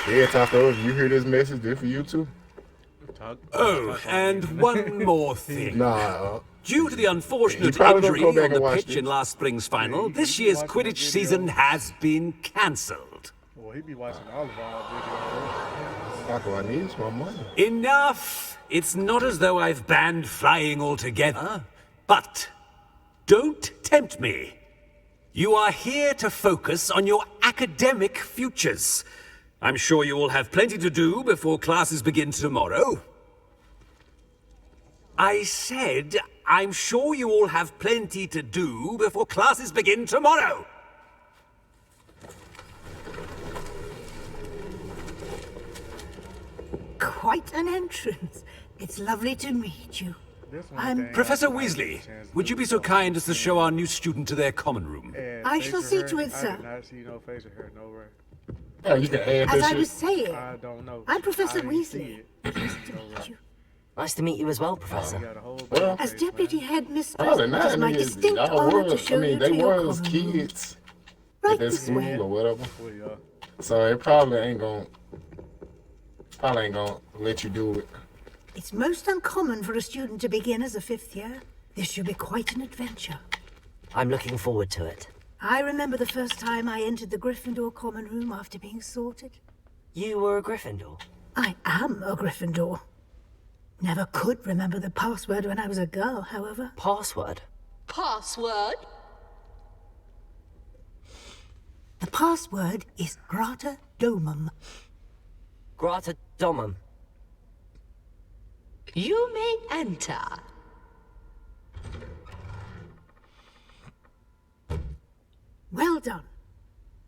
Yeah, Taco, if you hear this message, this for you too. Oh, and one more thing. Nah. Due to the unfortunate injury on the pitch in last spring's final, this year's Quidditch season has been cancelled. Well, he be watching all of our videos. Taco, I need my money. Enough! It's not as though I've banned flying altogether. But don't tempt me. You are here to focus on your academic futures. I'm sure you all have plenty to do before classes begin tomorrow. I said, I'm sure you all have plenty to do before classes begin tomorrow. Quite an entrance. It's lovely to meet you. Professor Weasley, would you be so kind as to show our new student to their common room? I shall see to it, sir. I did not see no facial hair nowhere. Oh, you can add As I was saying, I don't know. I'm Professor Weasley. Nice to meet you. Nice to meet you as well, Professor. As Deputy Headmistress, Other it than is that, my niggas, distinct y'all honor to was, show you they to your was common room. kids Right at that this school way. or whatever. So it probably ain't gonna let you do it. It's most uncommon for a student to begin as a 5th year. This should be quite an adventure. I'm looking forward to it. I remember the first time I entered the Gryffindor common room after being sorted. You were a Gryffindor? I am a Gryffindor. Never could remember the password when I was a girl, however. Password? Password? The password is Grata Domum. Grata Domum. You may enter. Well done.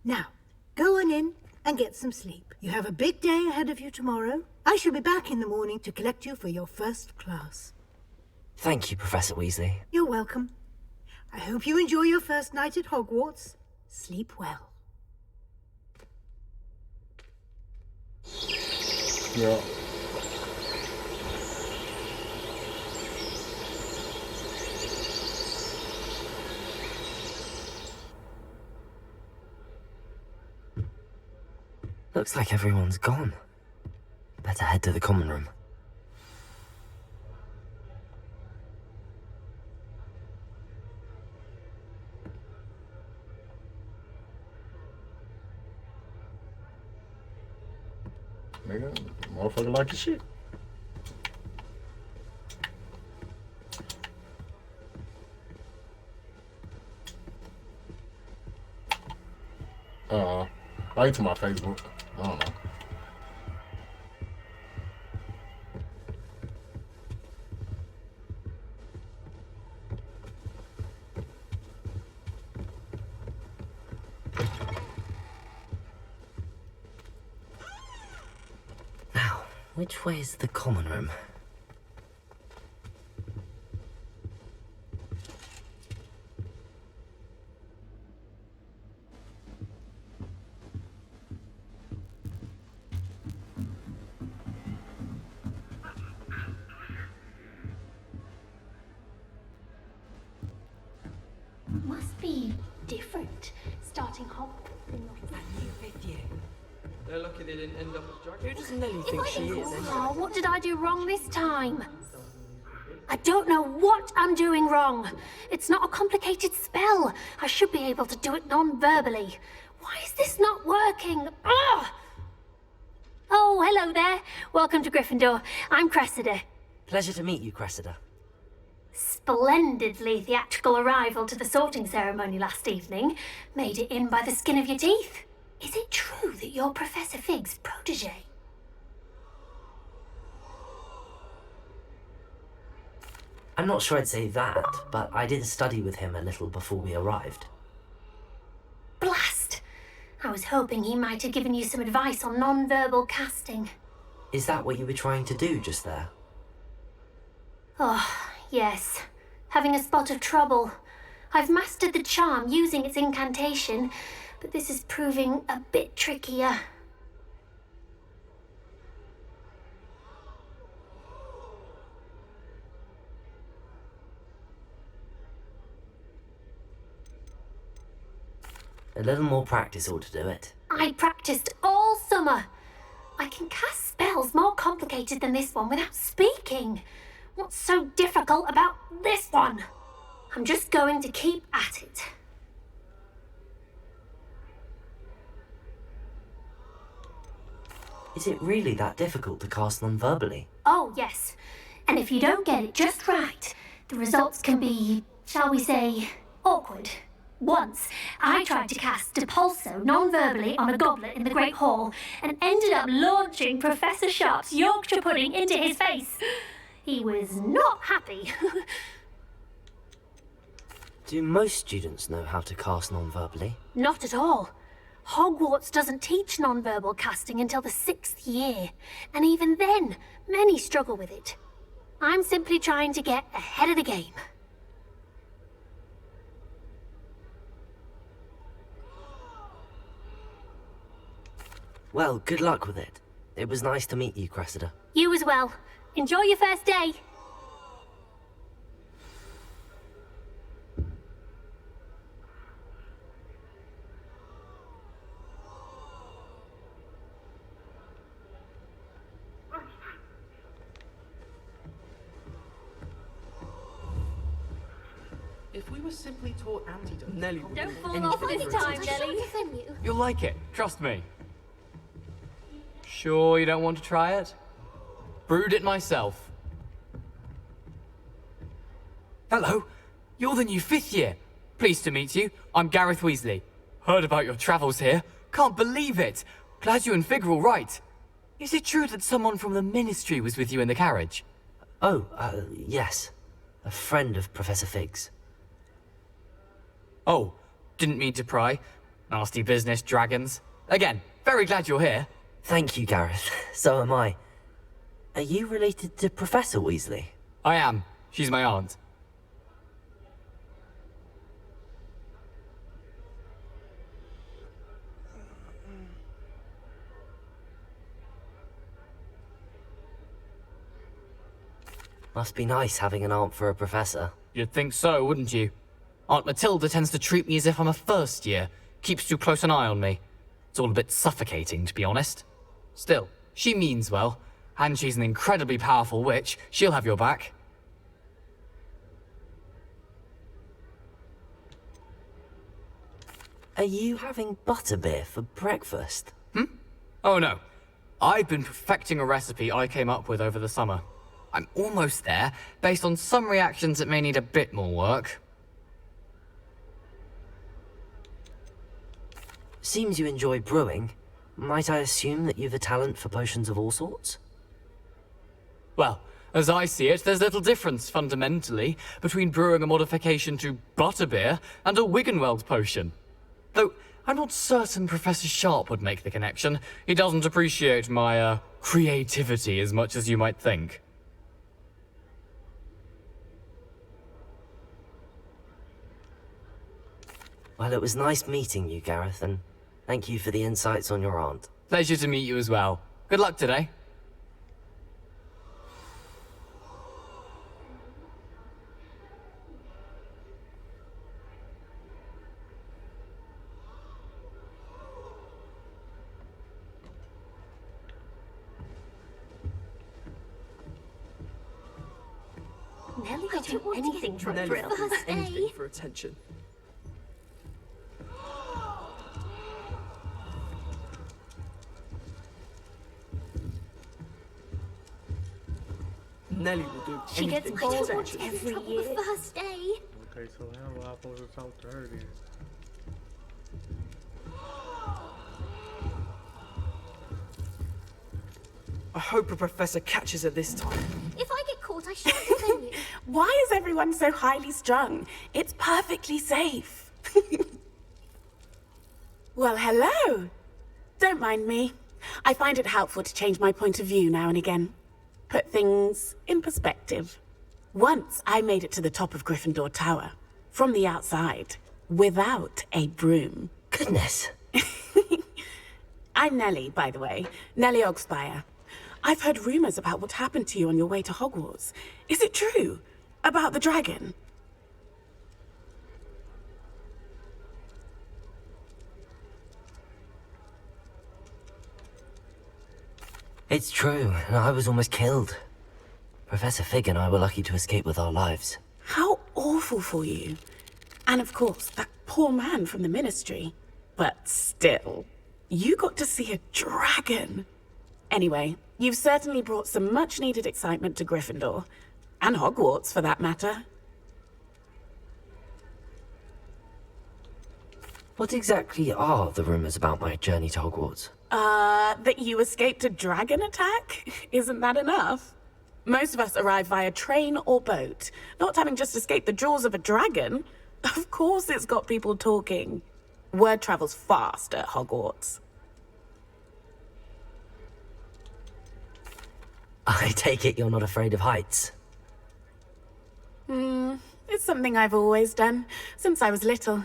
Now, go on in and get some sleep. You have a big day ahead of you tomorrow. I shall be back in the morning to collect you for your first class. Thank you, Professor Weasley. You're welcome. I hope you enjoy your first night at Hogwarts. Sleep well. Yeah. Looks like everyone's gone. Better head to the common room. Nigga, motherfucker like your shit. Like to my Facebook. I don't know. Which way is the common room? Must be different, starting Hogwarts in your They're lucky they didn't end up as dragons. Who does Nelly think she is? Oh, what did I do wrong this time? I don't know what I'm doing wrong. It's not a complicated spell. I should be able to do it non-verbally. Why is this not working? Ugh! Oh, hello there. Welcome to Gryffindor. I'm Cressida. Pleasure to meet you, Cressida. Splendidly theatrical arrival to the sorting ceremony last evening. Made it in by the skin of your teeth. Is it true that you're Professor Fig's protege? I'm not sure I'd say that, but I did study with him a little before we arrived. Blast! I was hoping he might have given you some advice on non-verbal casting. Is that what you were trying to do just there? Oh, yes. Having a spot of trouble. I've mastered the charm using its incantation, but this is proving a bit trickier. A little more practice ought to do it. I practiced all summer. I can cast spells more complicated than this one without speaking. What's so difficult about this one? I'm just going to keep at it. Is it really that difficult to cast non-verbally? Oh, yes. And if you don't get it just right, the results can be, shall we say, awkward. Once, I tried to cast Depulso non-verbally on a goblet in the Great Hall and ended up launching Professor Sharp's Yorkshire pudding into his face. He was not happy. Do most students know how to cast non-verbally? Not at all. Hogwarts doesn't teach non-verbal casting until the 6th year, and even then, many struggle with it. I'm simply trying to get ahead of the game. Well, good luck with it. It was nice to meet you, Cressida. You as well. Enjoy your first day. If we were simply taught antidotes... Nelly... Don't fall off this time, Nelly. You'll like it, trust me. Sure you don't want to try it? Brewed it myself. Hello, you're the new 5th year. Pleased to meet you. I'm Gareth Weasley. Heard about your travels here. Can't believe it. Glad you and Fig are all right. Is it true that someone from the Ministry was with you in the carriage? Oh, yes. A friend of Professor Fig's. Oh, didn't mean to pry. Nasty business, dragons. Again, very glad you're here. Thank you, Gareth. So am I. Are you related to Professor Weasley? I am. She's my aunt. Must be nice having an aunt for a professor. You'd think so, wouldn't you? Aunt Matilda tends to treat me as if I'm a first year. Keeps too close an eye on me. It's all a bit suffocating, to be honest. Still, she means well, and she's an incredibly powerful witch. She'll have your back. Are you having butterbeer for breakfast? Oh no. I've been perfecting a recipe I came up with over the summer. I'm almost there, based on some reactions that may need a bit more work. Seems you enjoy brewing. Might I assume that you've a talent for potions of all sorts? Well, as I see it, there's little difference, fundamentally, between brewing a modification to butterbeer and a Wiggenweld potion. Though, I'm not certain Professor Sharp would make the connection. He doesn't appreciate my, creativity as much as you might think. Well, it was nice meeting you, Gareth, and thank you for the insights on your aunt. Pleasure to meet you as well. Good luck today. Nelly will do anything for a Nelly thrill. will do anything for attention. Nelly will do She gets anything for bored attention. every year. First day. Okay, so how am I supposed to talk to her then? I hope a professor catches her this time. If I get caught, I shan't defend you. Why is everyone so highly strung? It's perfectly safe. Well, hello. Don't mind me. I find it helpful to change my point of view now and again. Put things in perspective. Once I made it to the top of Gryffindor Tower, from the outside, without a broom. Goodness. I'm Nellie, by the way. Nellie Ogspire. I've heard rumors about what happened to you on your way to Hogwarts. Is it true? About the dragon? It's true, and I was almost killed. Professor Fig and I were lucky to escape with our lives. How awful for you. And of course, that poor man from the Ministry. But still, you got to see a dragon. Anyway, you've certainly brought some much-needed excitement to Gryffindor. And Hogwarts, for that matter. What exactly are the rumors about my journey to Hogwarts? That you escaped a dragon attack? Isn't that enough? Most of us arrive via train or boat, not having just escaped the jaws of a dragon. Of course it's got people talking. Word travels fast at Hogwarts. I take it you're not afraid of heights. It's something I've always done, since I was little.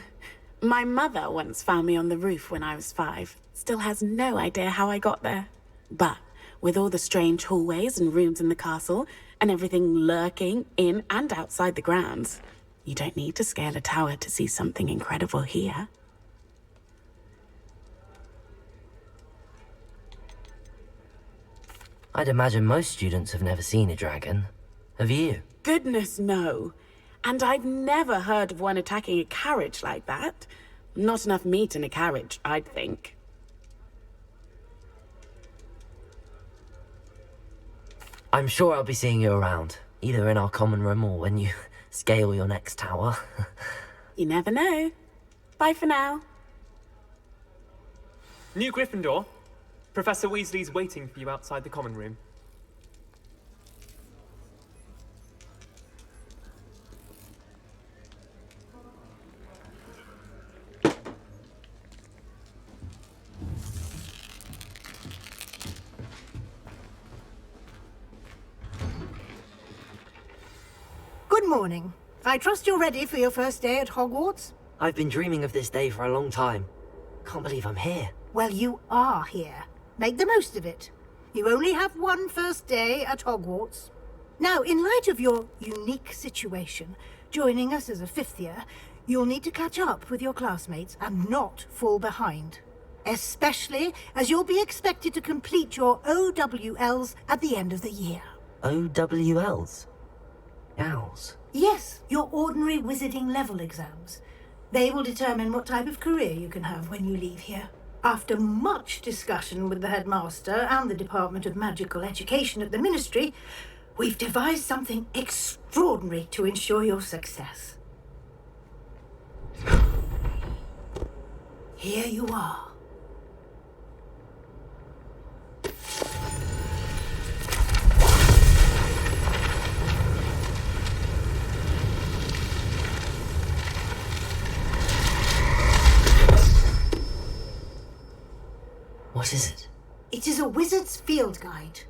My mother once found me on the roof when I was 5. Still has no idea how I got there. But with all the strange hallways and rooms in the castle, and everything lurking in and outside the grounds, you don't need to scale a tower to see something incredible here. I'd imagine most students have never seen a dragon. Have you? Goodness, no. And I've never heard of one attacking a carriage like that. Not enough meat in a carriage, I'd think. I'm sure I'll be seeing you around, either in our common room or when you scale your next tower. You never know. Bye for now. New Gryffindor. Professor Weasley's waiting for you outside the common room. Good morning. I trust you're ready for your first day at Hogwarts? I've been dreaming of this day for a long time. Can't believe I'm here. Well, you are here. Make the most of it. You only have one first day at Hogwarts. Now, in light of your unique situation, joining us as a 5th year, you'll need to catch up with your classmates and not fall behind. Especially as you'll be expected to complete your OWLs at the end of the year. OWLs? Owls? Yes, your ordinary wizarding level exams. They will determine what type of career you can have when you leave here. After much discussion with the headmaster and the Department of Magical Education at the Ministry, we've devised something extraordinary to ensure your success. Here you are. What is it? It is a wizard's field guide.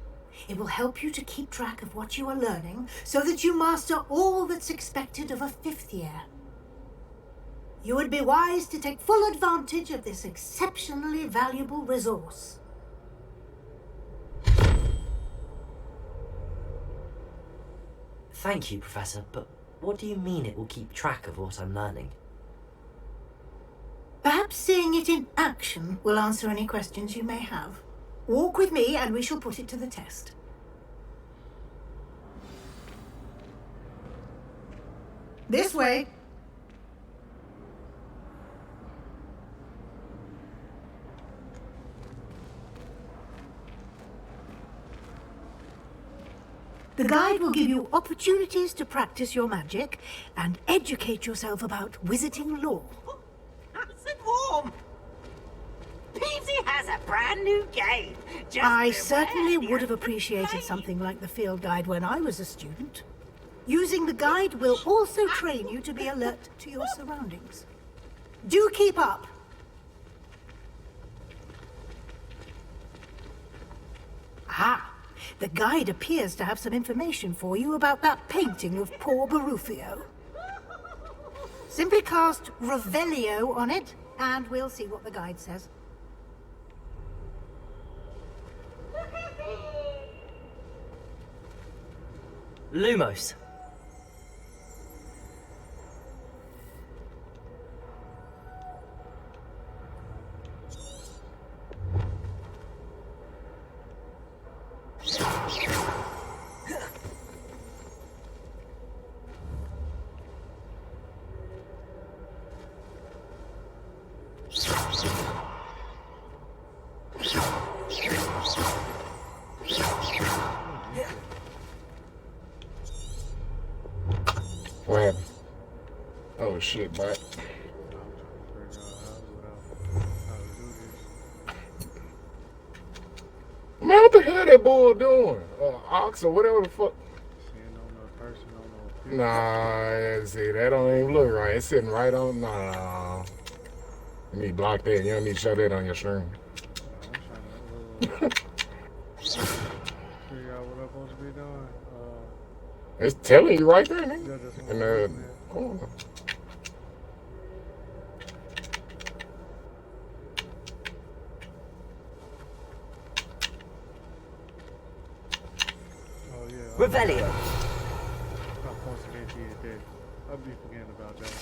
It will help you to keep track of what you are learning so that you master all that's expected of a 5th year. You would be wise to take full advantage of this exceptionally valuable resource. Thank you, Professor, but what do you mean it will keep track of what I'm learning? Perhaps seeing it in action will answer any questions you may have. Walk with me and we shall put it to the test. This way. The guide will give you opportunities to practice your magic and educate yourself about wizarding lore. Nice and warm. Peavesy has a brand new game. Just I beware certainly the would have appreciated something like the field guide when I was a student. Using the guide will also train you to be alert to your surroundings. Do keep up. Ah, the guide appears to have some information for you about that painting of poor Barufio. Simply cast Revelio on it, and we'll see what the guide says. Lumos. What happened? Oh shit, bot. Man, what the hell that bull doing? Ox or whatever the fuck. Nah, see, that don't even look right. It's sitting right on. Nah. You need to block that. You don't need to show that on your stream. Figure out what I'm supposed to be doing. It's telling you right there, man. Yeah, In the corner. Revelio. I'll be forgetting about that.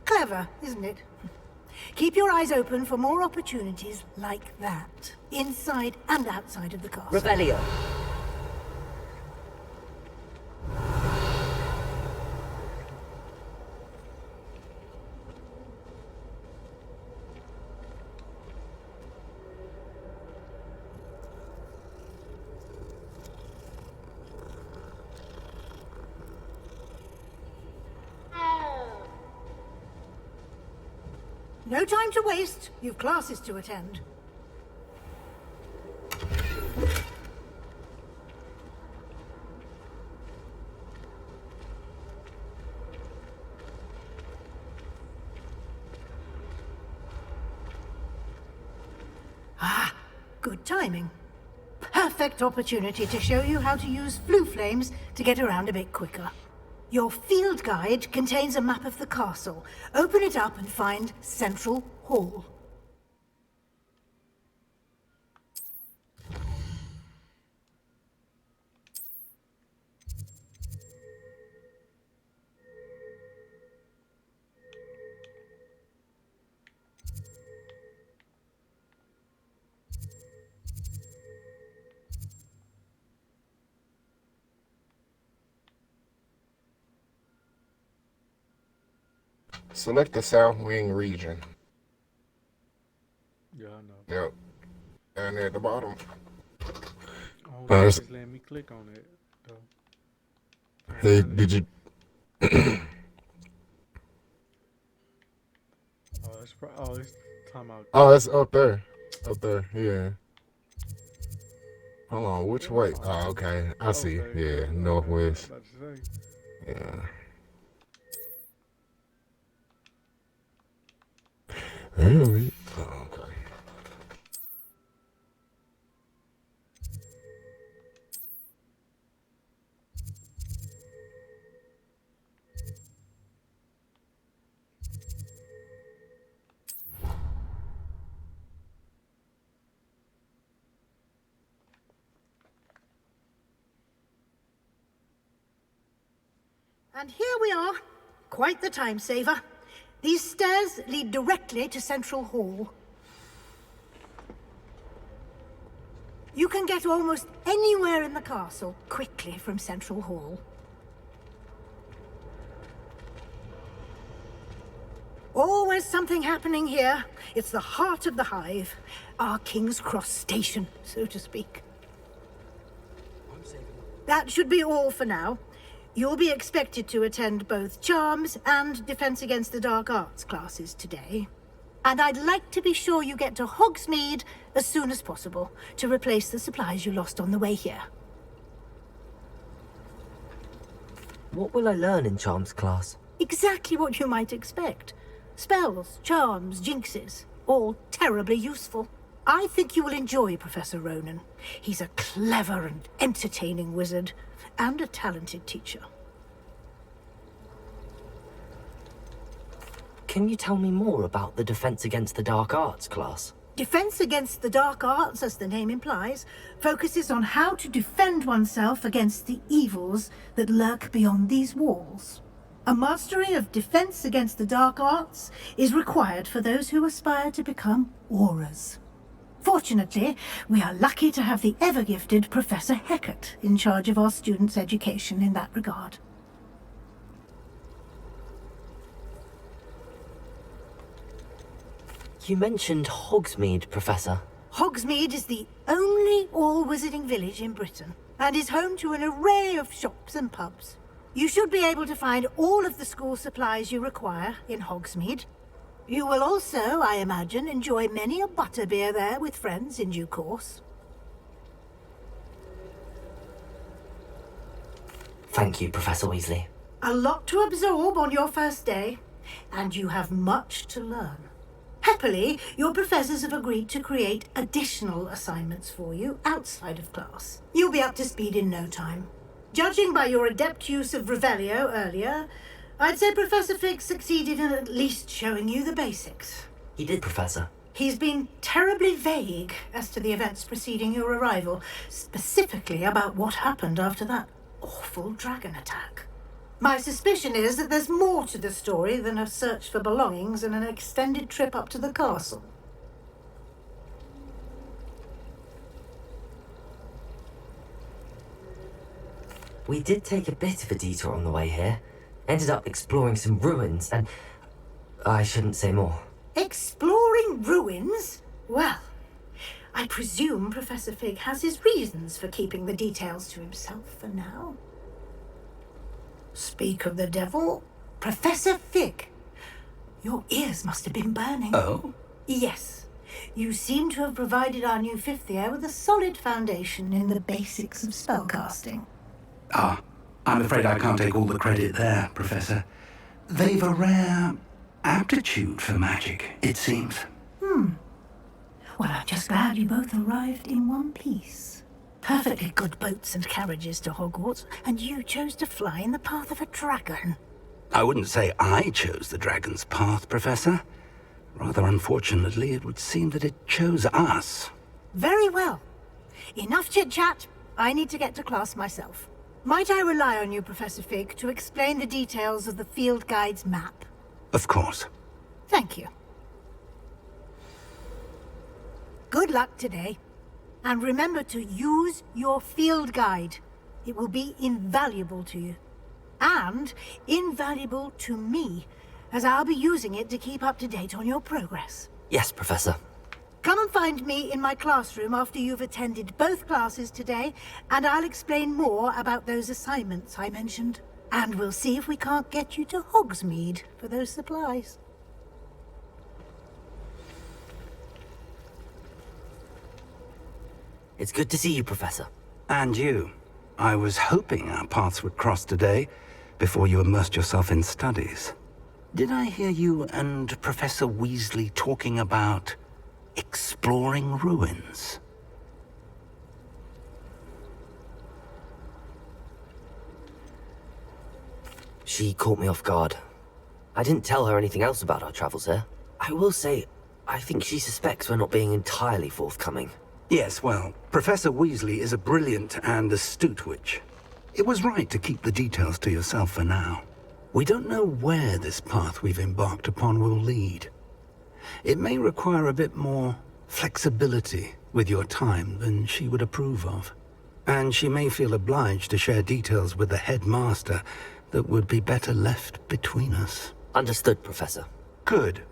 Clever, isn't it? Keep your eyes open for more opportunities like that, inside and outside of the castle. Revelio. No time to waste. You've classes to attend. Ah, good timing. Perfect opportunity to show you how to use flue flames to get around a bit quicker. Your field guide contains a map of the castle. Open it up and find Central Hall. Select the South Wing region. Yeah, I know. Yep. And at the bottom. Oh, Nice. just let me click on it. Though. Hey, did you? It's time out. Oh, it's up there. Up there, yeah. Hold on, which way? Oh, okay. I see. Yeah, northwest. Yeah. Really? Oh, okay. And here we are. Quite the time saver. These stairs lead directly to Central Hall. You can get almost anywhere in the castle quickly from Central Hall. Always something happening here. It's the heart of the hive. Our King's Cross station, so to speak. That should be all for now. You'll be expected to attend both Charms and Defense Against the Dark Arts classes today. And I'd like to be sure you get to Hogsmeade as soon as possible to replace the supplies you lost on the way here. What will I learn in Charms class? Exactly what you might expect. Spells, charms, jinxes, all terribly useful. I think you will enjoy Professor Ronan. He's a clever and entertaining wizard, and a talented teacher. Can you tell me more about the Defense Against the Dark Arts class? Defense Against the Dark Arts, as the name implies, focuses on how to defend oneself against the evils that lurk beyond these walls. A mastery of Defense Against the Dark Arts is required for those who aspire to become Aurors. Fortunately, we are lucky to have the ever-gifted Professor Heckert in charge of our students' education in that regard. You mentioned Hogsmeade, Professor. Hogsmeade is the only all-wizarding village in Britain, and is home to an array of shops and pubs. You should be able to find all of the school supplies you require in Hogsmeade. You will also, I imagine, enjoy many a butterbeer there with friends in due course. Thank you, Professor Weasley. A lot to absorb on your first day, and you have much to learn. Happily, your professors have agreed to create additional assignments for you outside of class. You'll be up to speed in no time. Judging by your adept use of Revelio earlier, I'd say Professor Fig succeeded in at least showing you the basics. He did, Professor. He's been terribly vague as to the events preceding your arrival, specifically about what happened after that awful dragon attack. My suspicion is that there's more to the story than a search for belongings and an extended trip up to the castle. We did take a bit of a detour on the way here. Ended up exploring some ruins, and I shouldn't say more. Exploring ruins? Well, I presume Professor Fig has his reasons for keeping the details to himself for now. Speak of the devil, Professor Fig. Your ears must have been burning. Oh? Yes. You seem to have provided our new fifth year with a solid foundation in the basics of spellcasting. Ah, I'm afraid I can't take all the credit there, Professor. They've a rare aptitude for magic, it seems. Well, I'm just glad you both arrived in one piece. Perfectly good boats and carriages to Hogwarts, and you chose to fly in the path of a dragon. I wouldn't say I chose the dragon's path, Professor. Rather unfortunately, it would seem that it chose us. Very well. Enough chit-chat. I need to get to class myself. Might I rely on you, Professor Fig, to explain the details of the field guide's map? Of course. Thank you. Good luck today. And remember to use your field guide. It will be invaluable to you. And invaluable to me, as I'll be using it to keep up to date on your progress. Yes, Professor. Come and find me in my classroom after you've attended both classes today, and I'll explain more about those assignments I mentioned. And we'll see if we can't get you to Hogsmeade for those supplies. It's good to see you, Professor. And you. I was hoping our paths would cross today, before you immersed yourself in studies. Did I hear you and Professor Weasley talking about exploring ruins? She caught me off guard. I didn't tell her anything else about our travels here. I will say, I think she suspects we're not being entirely forthcoming. Yes, well, Professor Weasley is a brilliant and astute witch. It was right to keep the details to yourself for now. We don't know where this path we've embarked upon will lead. It may require a bit more flexibility with your time than she would approve of. And she may feel obliged to share details with the headmaster that would be better left between us. Understood, Professor. Good.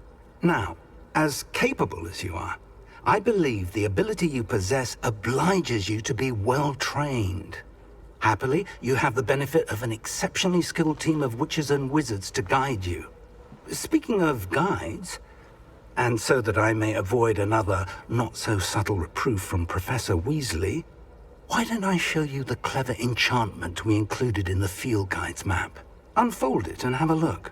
Now, as capable as you are, I believe the ability you possess obliges you to be well-trained. Happily, you have the benefit of an exceptionally skilled team of witches and wizards to guide you. Speaking of guides, and so that I may avoid another not-so-subtle reproof from Professor Weasley, why don't I show you the clever enchantment we included in the field guide's map? Unfold it and have a look.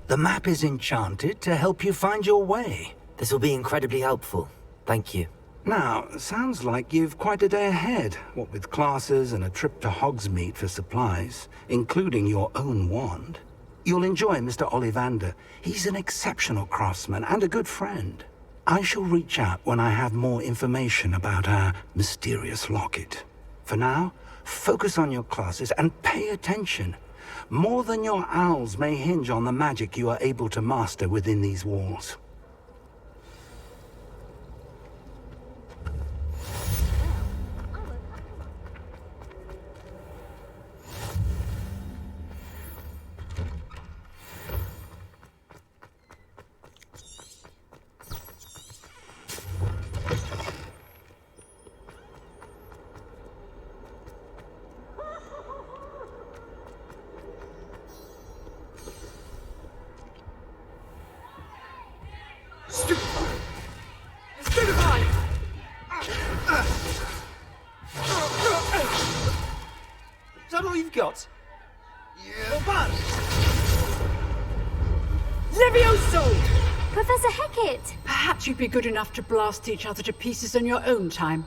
The map is enchanted to help you find your way. This will be incredibly helpful. Thank you. Now, sounds like you've quite a day ahead, what with classes and a trip to Hogsmeade for supplies, including your own wand. You'll enjoy Mr. Ollivander. He's an exceptional craftsman and a good friend. I shall reach out when I have more information about our mysterious locket. For now, focus on your classes and pay attention. More than your owls may hinge on the magic you are able to master within these walls. Is that all you've got? Yeah. Levioso! Professor Hecat! Perhaps you'd be good enough to blast each other to pieces in your own time.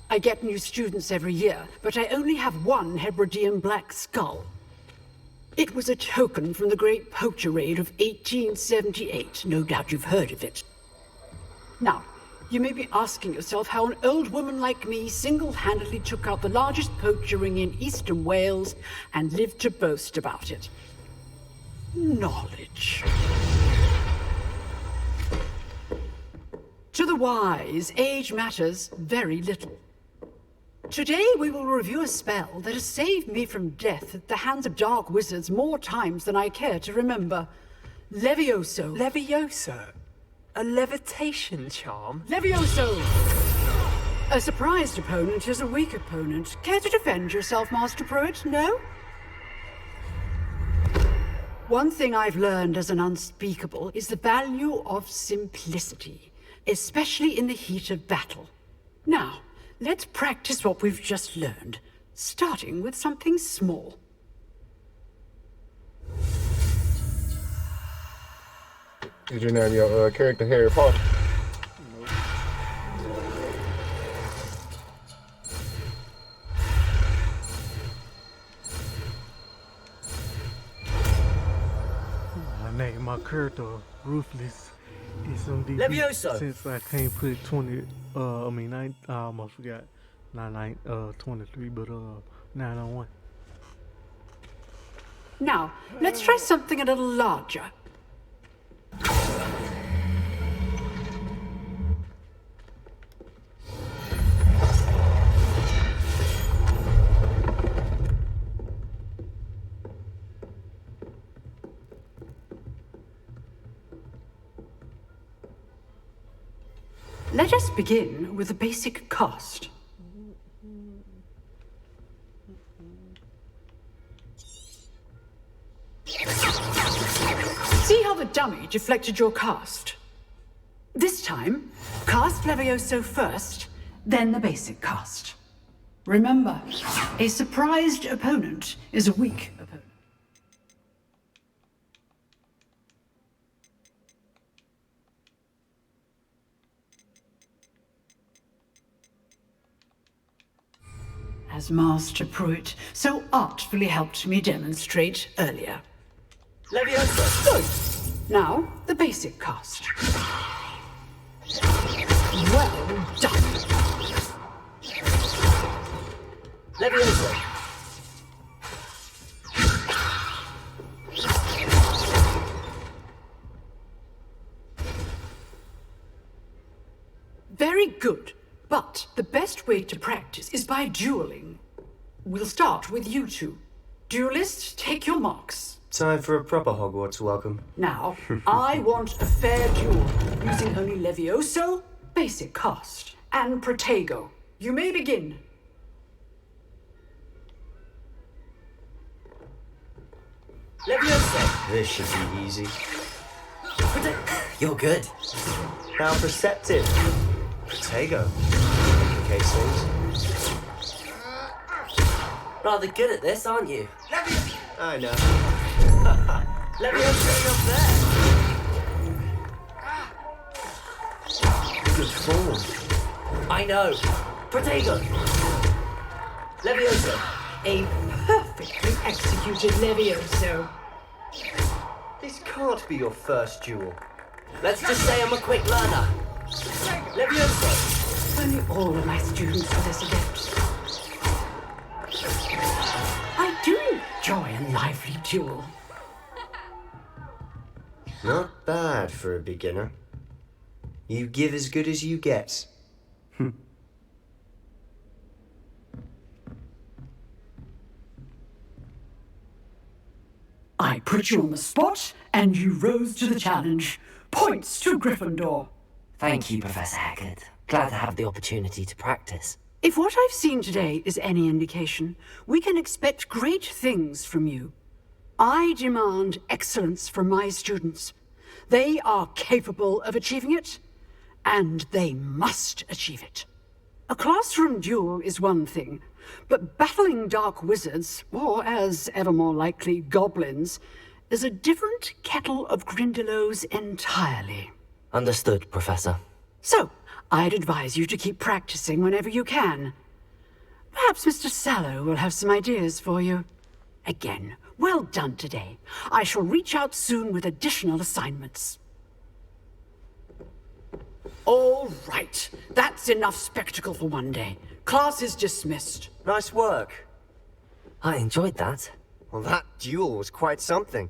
I get new students every year, but I only have one Hebridean black skull. It was a token from the Great Poacher Raid of 1878. No doubt you've heard of it. Now, you may be asking yourself how an old woman like me single-handedly took out the largest poacher ring in eastern Wales and lived to boast about it. Knowledge. To the wise, age matters very little. Today we will review a spell that has saved me from death at the hands of dark wizards more times than I care to remember. Levioso. Levioso? A levitation charm? Levioso! A surprised opponent is a weak opponent. Care to defend yourself, Master Pruitt? No? One thing I've learned as an unspeakable is the value of simplicity, especially in the heat of battle. Now, let's practice what we've just learned, starting with something small. Did you name your character Harry Potter? I named my character Ruthless. It's on DB Levioso. Since I can't put 20. I almost forgot. Not 23, but 901. Now, let's try something a little larger. Let us begin with the basic cast. See how the dummy deflected your cast? This time, cast Levioso first, then the basic cast. Remember, a surprised opponent is a weak opponent. As Master Pruitt so artfully helped me demonstrate earlier. Leviosa! Good. Now, the basic cast. Well done. Leviosa! Very good. But the best way to practice is by dueling. We'll start with you two. Duelists, take your marks. Time for a proper Hogwarts welcome. Now, I want a fair duel, using only Levioso, basic cast, and Protego. You may begin. Leviosa! This should be easy. You're good. How perceptive. Protego. Case things. Rather good at this, aren't you? I know. Leviosa up there! Good form. I know. Protego! Leviosa! A perfectly executed Levioso. This can't be your first duel. Let's just say I'm a quick learner. Leviosa! Only all of my students are this adept. I do enjoy a lively duel. Not bad for a beginner. You give as good as you get. I put you on the spot, and you rose to the challenge. Points to Gryffindor. Thank you, Professor Hackett. Glad to have the opportunity to practice. If what I've seen today is any indication, we can expect great things from you. I demand excellence from my students. They are capable of achieving it, and they must achieve it. A classroom duel is one thing, but battling dark wizards, or as ever more likely, goblins, is a different kettle of Grindylows entirely. Understood, Professor. So, I'd advise you to keep practicing whenever you can. Perhaps Mr. Sallow will have some ideas for you. Again, well done today. I shall reach out soon with additional assignments. All right, that's enough spectacle for one day. Class is dismissed. Nice work. I enjoyed that. Well, that duel was quite something.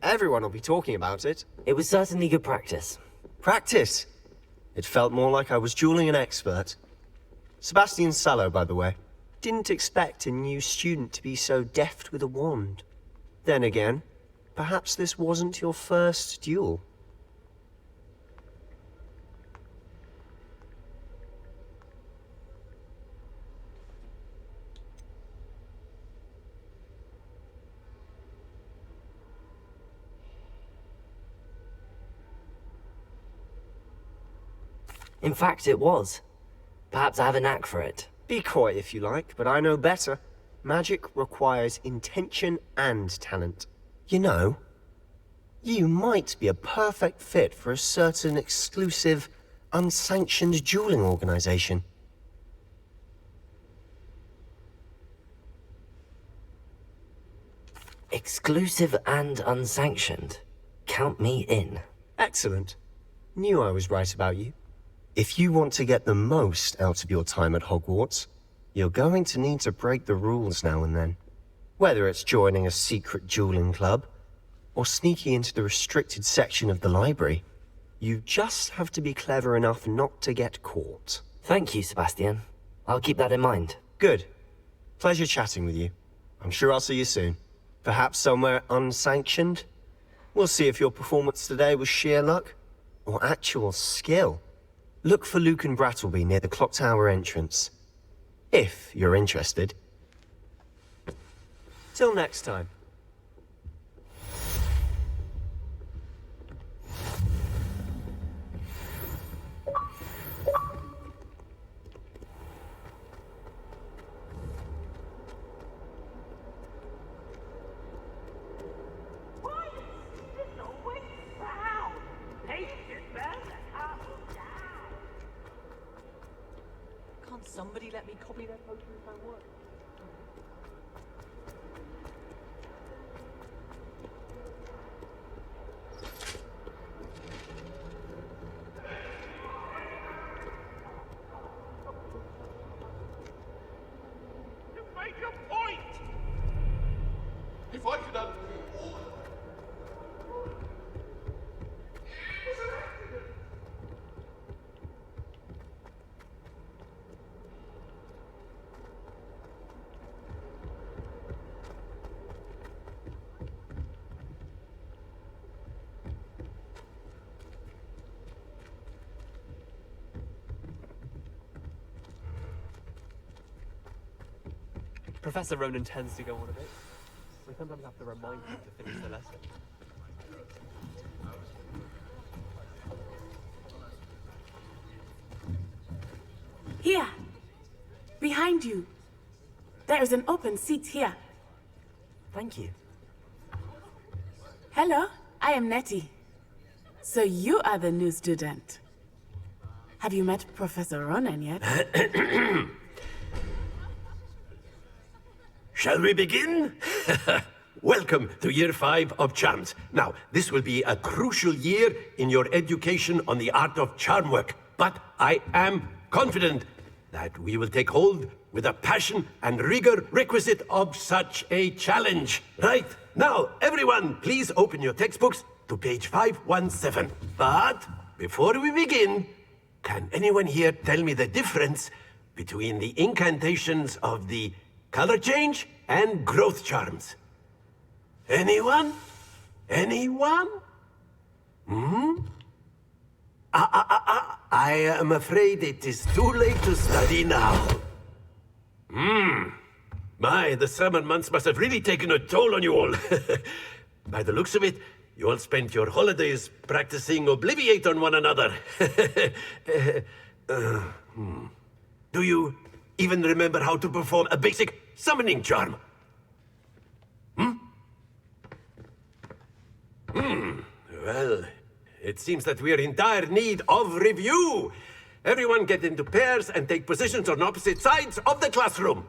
Everyone will be talking about it. It was certainly good practice. Practice? It felt more like I was dueling an expert. Sebastian Sallow, by the way. Didn't expect a new student to be so deft with a wand. Then again, perhaps this wasn't your first duel. In fact, it was. Perhaps I have a knack for it. Be coy if you like, but I know better. Magic requires intention and talent. You know, you might be a perfect fit for a certain exclusive, unsanctioned dueling organization. Exclusive and unsanctioned. Count me in. Excellent. Knew I was right about you. If you want to get the most out of your time at Hogwarts, you're going to need to break the rules now and then. Whether it's joining a secret dueling club, or sneaking into the restricted section of the library, you just have to be clever enough not to get caught. Thank you, Sebastian. I'll keep that in mind. Good. Pleasure chatting with you. I'm sure I'll see you soon. Perhaps somewhere unsanctioned? We'll see if your performance today was sheer luck, or actual skill. Look for Luke and Brattleby near the clock tower entrance. If you're interested. Till next time. Can't somebody let me copy their potion if I work? Make a point! If I could undo all Professor Ronan tends to go on a bit. We sometimes have to remind him to finish the lesson. Here. Behind you. There is an open seat here. Thank you. Hello, I am Nettie. So you are the new student. Have you met Professor Ronan yet? Shall we begin? Welcome to Year 5 of Charms. Now, this will be a crucial year in your education on the art of charm work, but I am confident that we will take hold with the passion and rigor requisite of such a challenge. Right, now, everyone, please open your textbooks to page 517. But before we begin, can anyone here tell me the difference between the incantations of the color change and growth charms? Anyone? Anyone? I am afraid it is too late to study now. My, the summer months must have really taken a toll on you all. By the looks of it, you all spent your holidays practicing Obliviate on one another. Do you even remember how to perform a basic summoning charm? Well, it seems that we are in dire need of review. Everyone get into pairs and take positions on opposite sides of the classroom.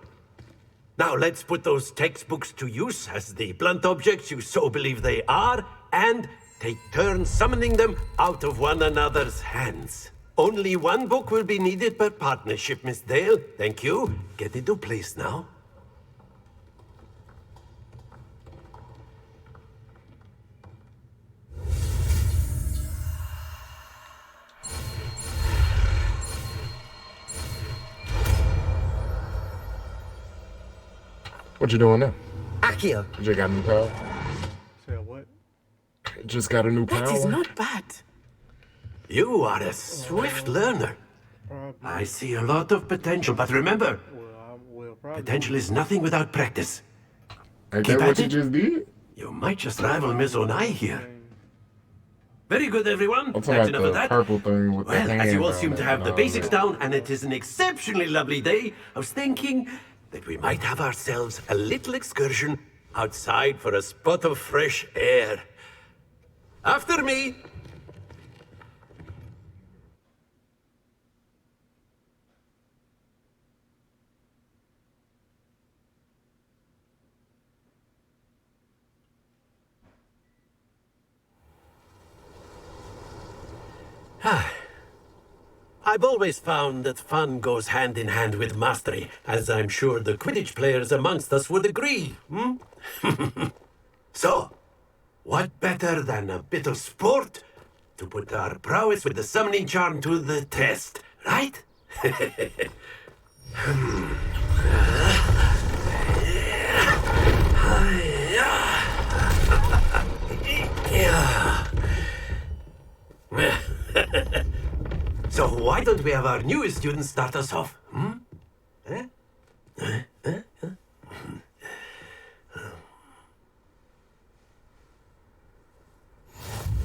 Now let's put those textbooks to use as the blunt objects you so believe they are, and take turns summoning them out of one another's hands. Only one book will be needed per partnership, Miss Dale. Thank you. Get into place now. What you doing now? Accio. You just got a new power? Said what? Just got a new power? That is not bad. You are a swift learner. I see a lot of potential, but remember, potential is nothing without practice. Ain't Keep that at what you it. just did? You might just rival Miss Onai here. Very good, everyone. I'm That's talking enough about of the that. purple thing with the Well, hand as you all down seem to there have and the all basics that. down, and it is an exceptionally lovely day, I was thinking that we might have ourselves a little excursion outside for a spot of fresh air. After me. I've always found that fun goes hand in hand with mastery, as I'm sure the Quidditch players amongst us would agree. So, what better than a bit of sport to put our prowess with the summoning charm to the test, right? So why don't we have our newest student start us off?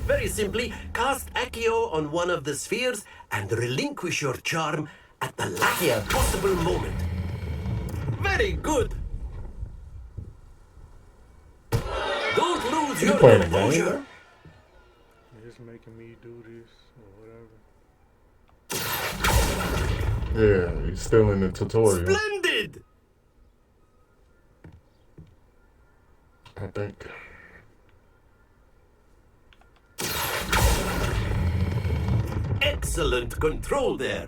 Very simply, cast Accio on one of the spheres and relinquish your charm at the last possible moment. Very good. Don't lose your composure. It's making me do this or whatever. Yeah, he's still in the tutorial. Splendid! I think. Excellent control there.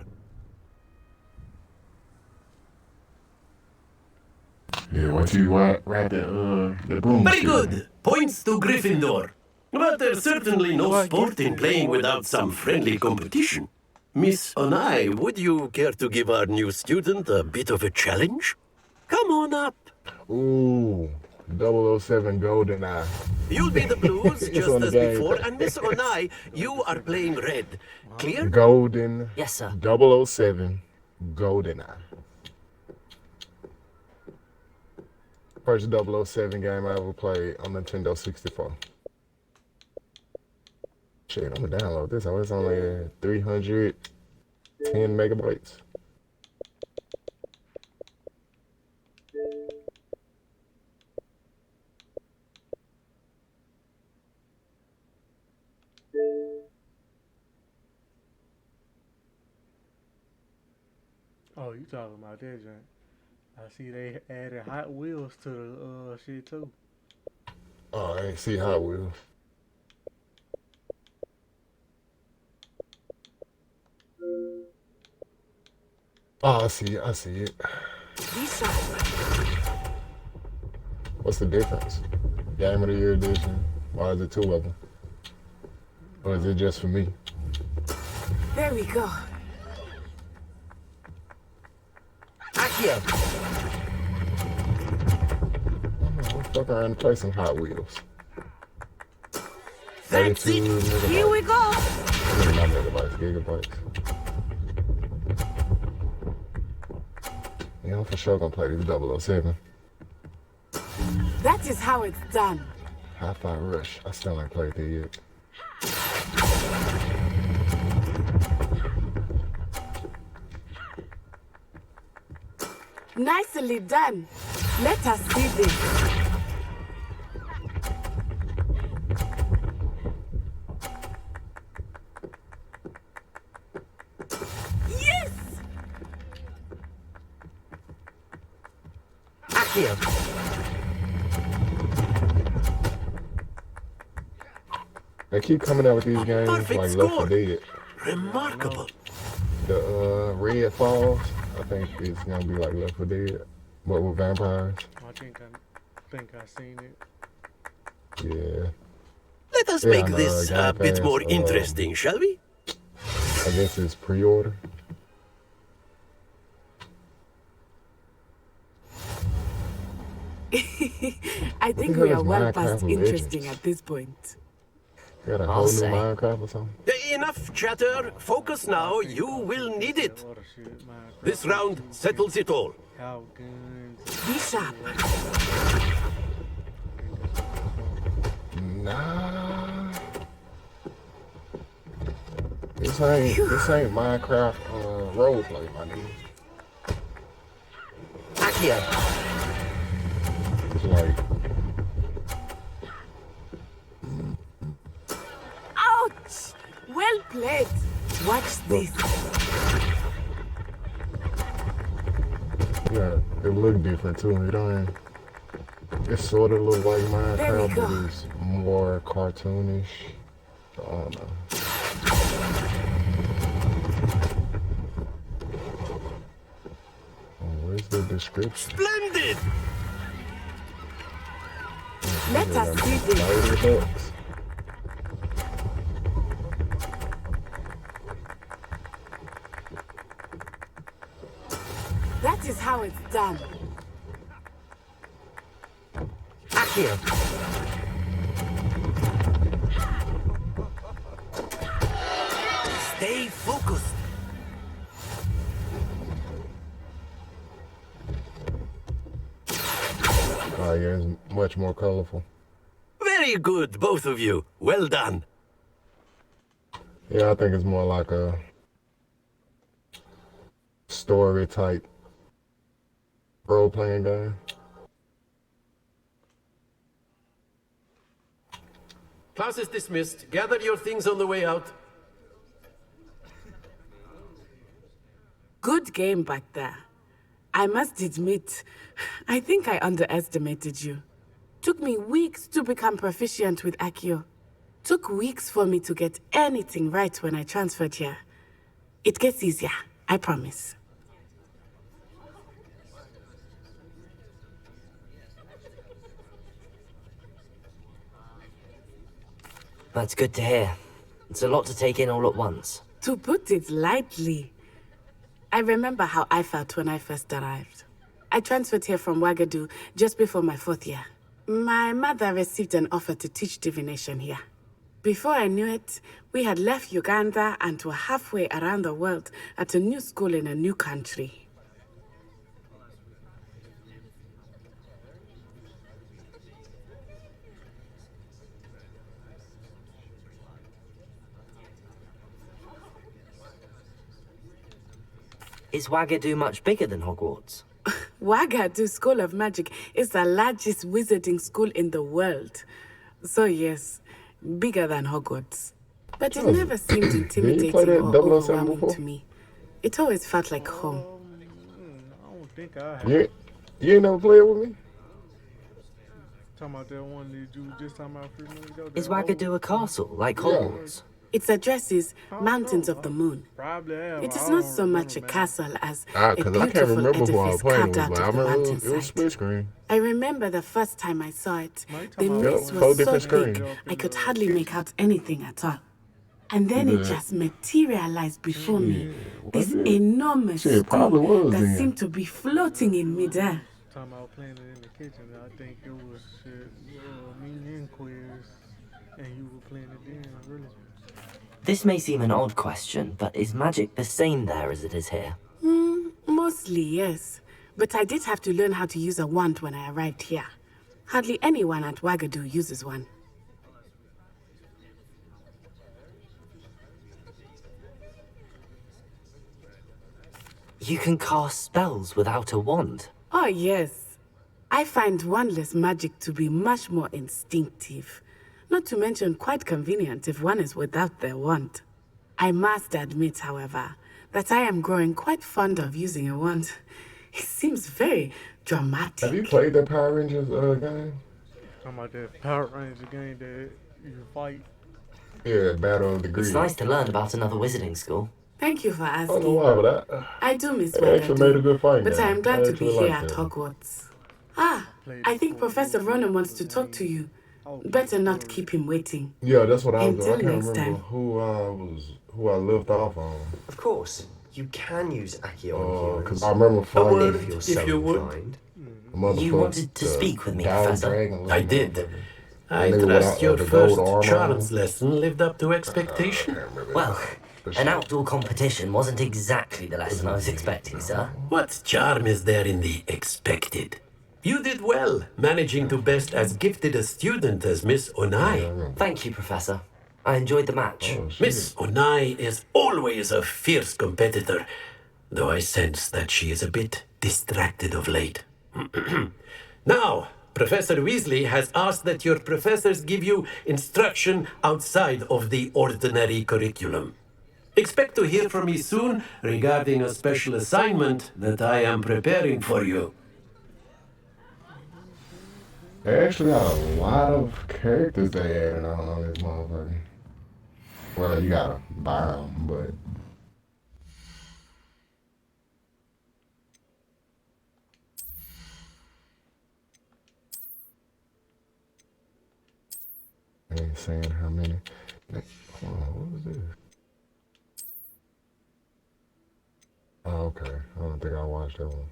Yeah, once you ride the broom. Very good. Points to Gryffindor. But there's certainly no sport in playing without some friendly competition. Miss Onai, would you care to give our new student a bit of a challenge? Come on up. Ooh, 007 GoldenEye. You'll be the blues just as before, and Miss Onai, you are playing red. Clear? Golden. Yes, sir. 007 GoldenEye. First 007 game I ever played on Nintendo 64. Shit, I'm gonna download this. Oh, it's only 310 megabytes. Oh, you talking about that joint? I see they added Hot Wheels to the shit too. Oh, I ain't see Hot Wheels. Oh, I see it. I see it. What's the difference? Game of the Year edition. Why is it two of them? Or is it just for me? There we go. Accio! I'm fuck around and play some Hot Wheels. That's it. Here we go. Not megabytes, gigabytes. Yeah, I'm for sure gonna play this 007. That is how it's done. Hi-Fi Rush. I still ain't played that yet. Nicely done. Let us see this. Yes! Accio! They keep coming out with these games Perfect like score. Left 4 Dead. Remarkable. The Red Falls, I think it's gonna be like Left 4 Dead, but with vampires. I think I seen it. Yeah. Let us Yeah, make on, this Game a bit Pass, more interesting, shall we? I guess it's pre-order. I think hell we are is well Minecraft past Legends? interesting at this point. Got a I'll whole new say. Minecraft or something? Enough chatter. Focus now. You will need it. This round settles it all. Cow guns. Be sharp. Nah. This ain't Minecraft roleplay, my nigga. Accio! It's like Ouch! Well played. Watch this. yeah, it look different too. It don't. It sort of look like Minecraft, but it's more cartoonish. I don't know. Oh, where's the description? Splendid! Let us see this. $30. That is how it's done. Accio! Stay focused. much more colorful. Very good, both of you. Well done. Yeah, I think it's more like a story type role-playing game. Class is dismissed. Gather your things on the way out. Good game back there. I must admit, I think I underestimated you. Took me weeks to become proficient with Accio. Took weeks for me to get anything right when I transferred here. It gets easier, I promise. That's good to hear. It's a lot to take in all at once. To put it lightly, I remember how I felt when I first arrived. I transferred here from Wagadu just before my 4th year. My mother received an offer to teach divination here. Before I knew it, we had left Uganda and were halfway around the world at a new school in a new country. Is Wagadu much bigger than Hogwarts? Wagadu School of Magic is the largest wizarding school in the world. So yes, bigger than Hogwarts. But it never seemed intimidating or overwhelming to me. It always felt like home. I don't think I have. You ain't never played with me? Talking about that one that you just talking about for me though. Is Wagadu a castle, like Hogwarts? Its address is Mountains of the Moon. Probably have. It is not so much a castle as a Because I can't beautiful remember who I was edifice playing carved with, out but I of the remember it was mountainside. split screen. I remember the first time I saw it. The Yep, mist 4 was so different big, screens. I could hardly make out anything at all. And then it Yeah. just materialized before me. This it? enormous Shit, it probably school was that then. seemed to be floating in midair. Talking about playing it in the kitchen. I think it was shit, me and Quiz, and you were playing it then, really. This may seem an odd question, but is magic the same there as it is here? Mostly, yes. But I did have to learn how to use a wand when I arrived here. Hardly anyone at Wagadu uses one. You can cast spells without a wand. Oh, yes. I find wandless magic to be much more instinctive. Not to mention quite convenient if one is without their wand. I must admit, however, that I am growing quite fond of using a wand. It seems very dramatic. Have you played the Power Rangers game? Talking about that Power Ranger game that you fight. Yeah, Battle of the Greed. It's nice to learn about another wizarding school. Thank you for I asking. don't know why, but I do miss they actually Wagadu, made a good fight but game. I am glad I to be actually here liked at it. Hogwarts. Ah, I think Professor Ronan wants to talk to you. Better not keep him waiting. Yeah, that's what I was doing. I Until can't next remember time. who I left off on. Of course, you can use Accio on humans. Because I remember finding if you're so you would. inclined. You wanted to speak with me, Professor? I did. I nigga trust without your the gold first armor charms lesson lived up to expectation. Well, an outdoor competition wasn't exactly the lesson I was expecting, sir. What charm is there in the expected? You did well, managing to best as gifted a student as Miss Onai. Thank you, Professor. I enjoyed the match. Miss Onai is always a fierce competitor, though I sense that she is a bit distracted of late. Now, Professor Weasley has asked that your professors give you instruction outside of the ordinary curriculum. Expect to hear from me soon regarding a special assignment that I am preparing for you. They actually got a lot of characters they added on this motherfucker. Well, you gotta buy them, but. I ain't saying how many. Hold on, what was this? Oh, okay. I don't think I watched that one.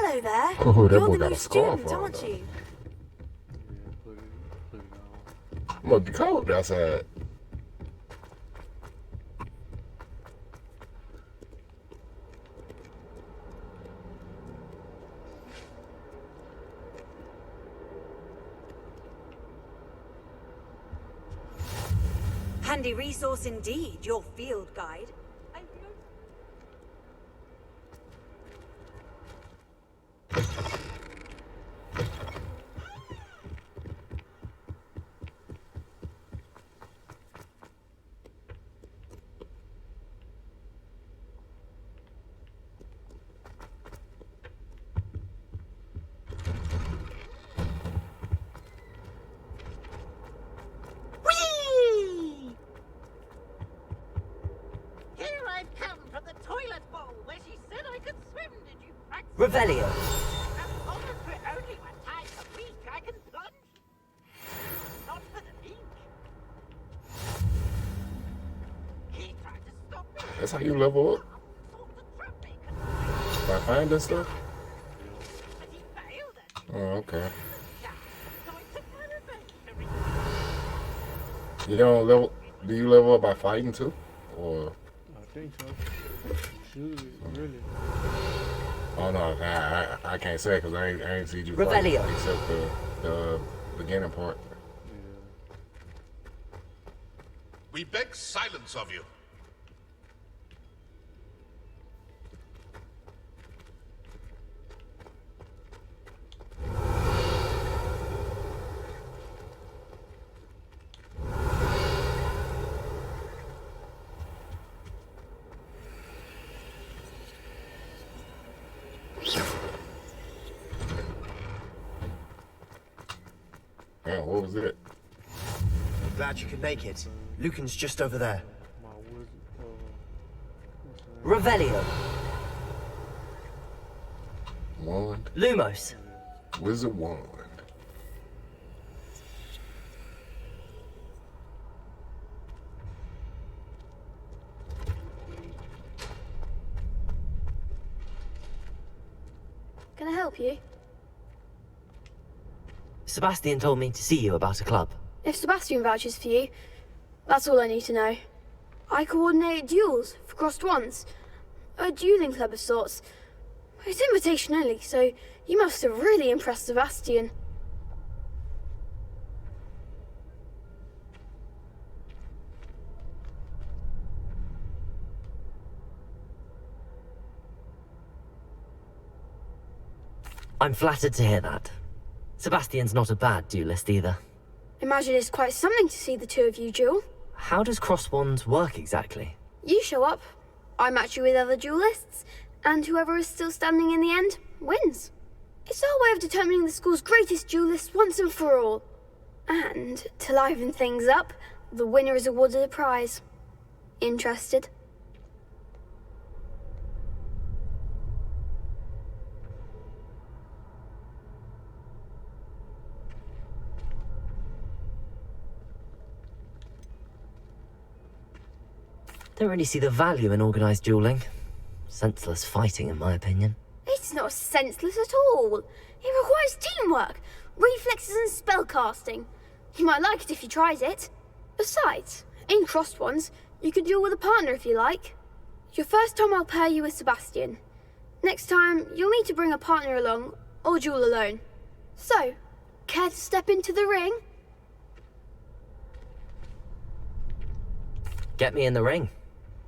Hello there. Oh, that You're boy the got new a scarf student, on, aren't though. you? It must be cold outside. Handy resource indeed, your field guide. Whee! Here I've come from the toilet bowl where she said I could swim. Did you practice? Revelio. As long as we're only one time a week, I can plunge. Not for the beach. He tried to stop me. That's how you level up? By finding stuff? Oh, okay. You don't level? Do you level up by fighting too, or? I think so. You should, really. Oh no, I can't say because I ain't seen you fight Revelio. except the beginning part. We beg silence of you. Man, what was it? Glad you could make it. Lucan's just over there. Revelio. Wand? Lumos. Wizard wand. Can I help you? Sebastian told me to see you about a club. If Sebastian vouches for you, that's all I need to know. I coordinate duels for crossed wands. A dueling club of sorts. It's invitation only, so you must have really impressed Sebastian. I'm flattered to hear that. Sebastian's not a bad duelist either. Imagine it's quite something to see the two of you duel. How does cross wands work exactly? You show up, I match you with other duelists, and whoever is still standing in the end wins. It's our way of determining the school's greatest duelist once and for all. And, to liven things up, the winner is awarded a prize. Interested? Don't really see the value in organised dueling. Senseless fighting, in my opinion. It's not senseless at all. It requires teamwork, reflexes and spellcasting. You might like it if you tried it. Besides, in crossed ones, you could duel with a partner if you like. Your first time I'll pair you with Sebastian. Next time, you'll need to bring a partner along, or duel alone. So, care to step into the ring? Get me in the ring.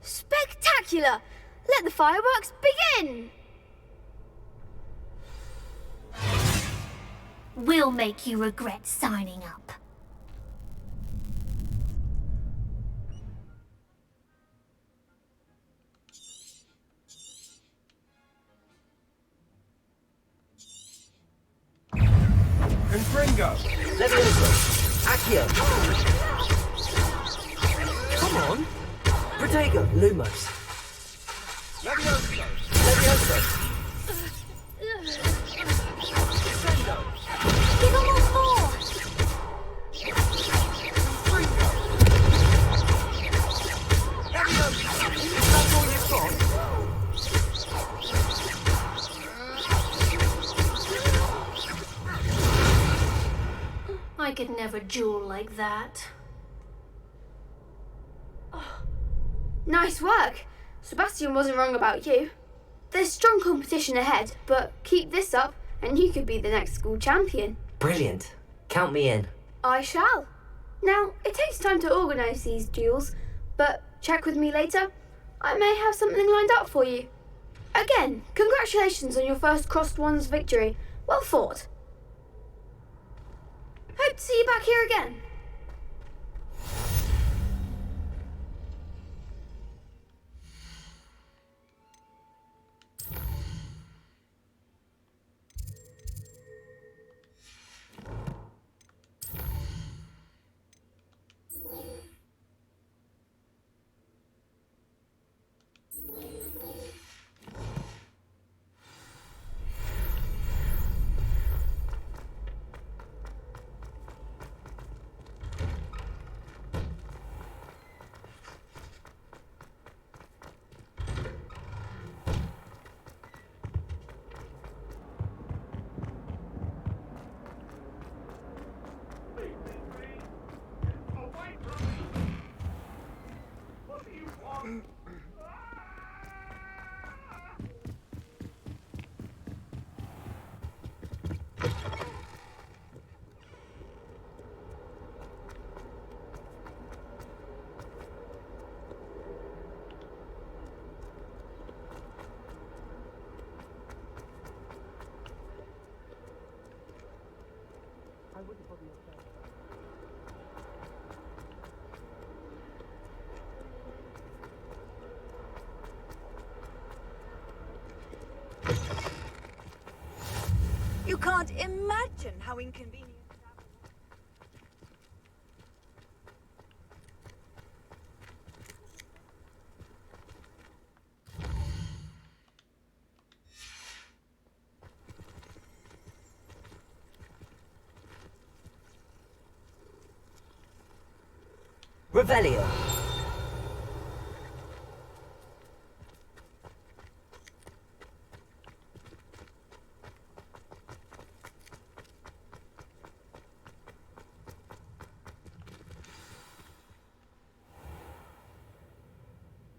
Spectacular! Let the fireworks begin! We'll make you regret signing up. Confringo! Levioso! Accio! Come on! Protego! Lumos! Levioso! Levioso! Give them all four! That's all you've got? could never duel like that. Nice work. Sebastian wasn't wrong about you. There's strong competition ahead, but keep this up and you could be the next school champion. Brilliant. Count me in. I shall. Now, it takes time to organise these duels, but check with me later. I may have something lined up for you. Again, congratulations on your first Crossed Ones victory. Well fought. Hope to see you back here again. You can't imagine how inconvenient. Revelio.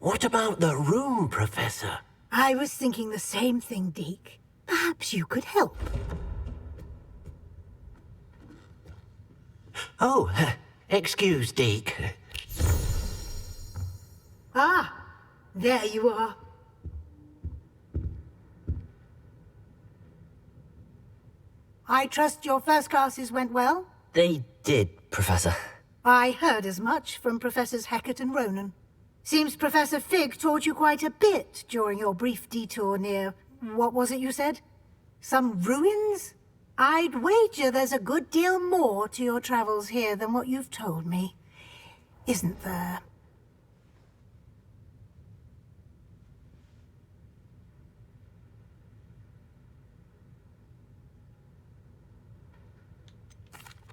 What about the room, Professor? I was thinking the same thing, Deke. Perhaps you could help. Oh, excuse, Deke. Ah, there you are. I trust your first classes went well? They did, Professor. I heard as much from Professors Hecat and Ronan. Seems Professor Fig taught you quite a bit during your brief detour near... what was it you said? Some ruins? I'd wager there's a good deal more to your travels here than what you've told me. Isn't there?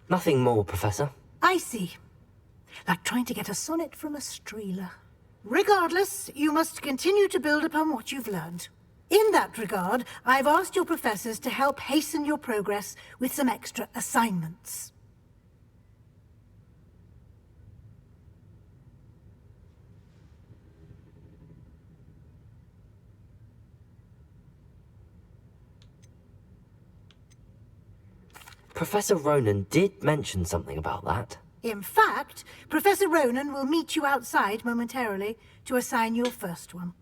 Nothing more, Professor. I see. Like trying to get a sonnet from a streeler. Regardless, you must continue to build upon what you've learned. In that regard, I've asked your professors to help hasten your progress with some extra assignments. Professor Ronan did mention something about that. In fact, Professor Ronan will meet you outside momentarily to assign your first one.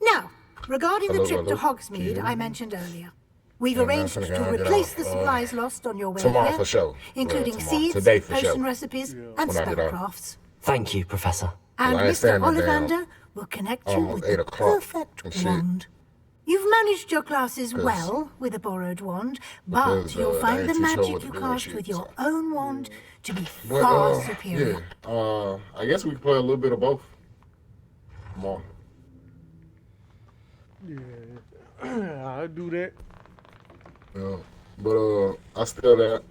Now, regarding the trip to Hogsmeade I mentioned earlier, we've arranged to replace the supplies lost on your way tomorrow here, for sure. including Tomorrow. seeds, Today for potion sure. recipes, and When I get out. spellcrafts. Thank you, Professor. And Well, I ain't Mr. standing down. Ollivander will connect you Almost with 8 the o'clock perfect and shit. wand. You've managed your classes 'Cause- well with a borrowed wand, but because, you'll I find ain't the too sure magic what to you do with cast shit, with your so. own wand to be But, far superior. yeah. I guess we can play a little bit of both. Come on. Yeah, I'll do that. Yeah. But I still that.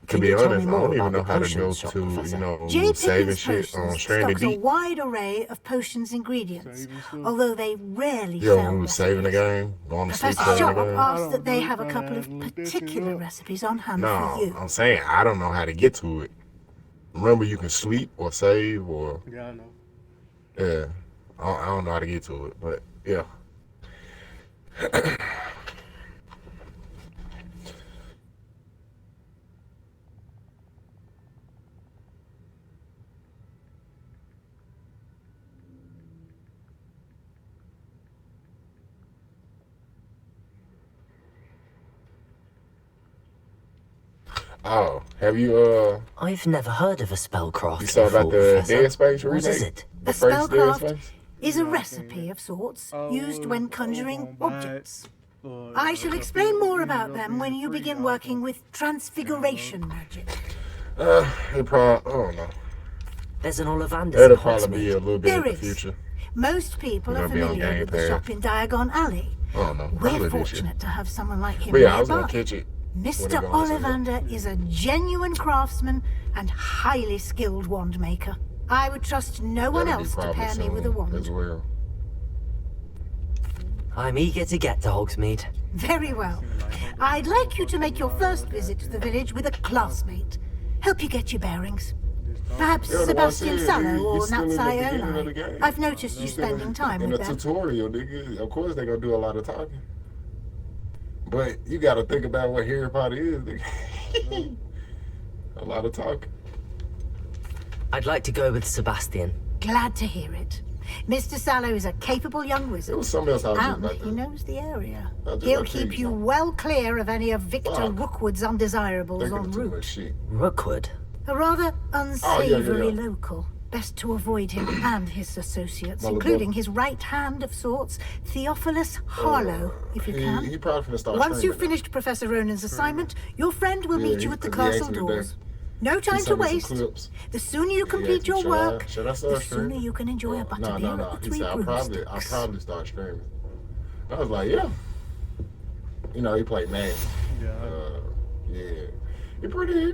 To be honest, I don't even know how to go to, you know, J. saving Pickens shit on Potions Stranded stocks a Deep. wide array of potions ingredients, although they rarely Yo, sell when we was saving the game, going to sleep Professor saving the Sharp game. asked that they have a couple of particular recipes on hand for No, you. I'm saying I don't know how to get to it. Remember, you can sleep or save or. Yeah, I know. Yeah, I don't know how to get to it, but yeah. Oh, have you I've never heard of a spellcraft you saw about before, the Professor. Dead Space What remake? is it? The A first Dead spellcraft Space? is a recipe of sorts used when conjuring objects. I shall explain more about them when you begin working with transfiguration magic. It probably, I don't know. There's an Ollivanders That'll in probably be Hogsmeade. a little bit in There the is. future. Most people It's are gonna be on familiar Game with the Pass. shop in Diagon Alley. I don't know. We're Probably this year. fortunate to have someone like him But yeah, I was nearby. gonna catch it. when it Mr. goes in there. Ollivander is a genuine craftsman and highly skilled wand maker. I would trust no one That'll be else to probably pair me with a soon wand. as well. I'm eager to get to Hogsmeade. Very well. I'd like you to make your first visit to the village with a classmate. Help you get your bearings. Perhaps Yeah, the one Sebastian said, Sallow he's or still in the Natsai beginning of the Onai. game. I've noticed you spending time In with the them. tutorial, nigga, of course they're gonna do a lot of talking. But you gotta think about what Harry Potter is, nigga. A lot of talking. I'd like to go with Sebastian. Glad to hear it. Mr. Sallow is a capable young wizard. It was something else I was just And about he to. knows the area. I was just He'll about to tell keep you you something. well clear of any of Victor Fuck. Rookwood's undesirables Thinking en of too much route. shit. Rookwood? A rather yeah. unsavory local. Best to avoid him and his associates, Well, including his right hand of sorts, Theophilus Harlow, if you can. He probably finna start Once you've streaming. finished Professor Ronan's assignment, your friend will Yeah, meet you at the 'cause he asked castle me today. doors. No He time to sent me some waste. clips. The sooner you He complete asked your me, work, should I the start sooner streaming? you can enjoy a No, butterbeer no, at no. the He Three said I'll Broomsticks. probably start streaming. I was like, yeah. You know, he played Madden. Yeah. He pretty.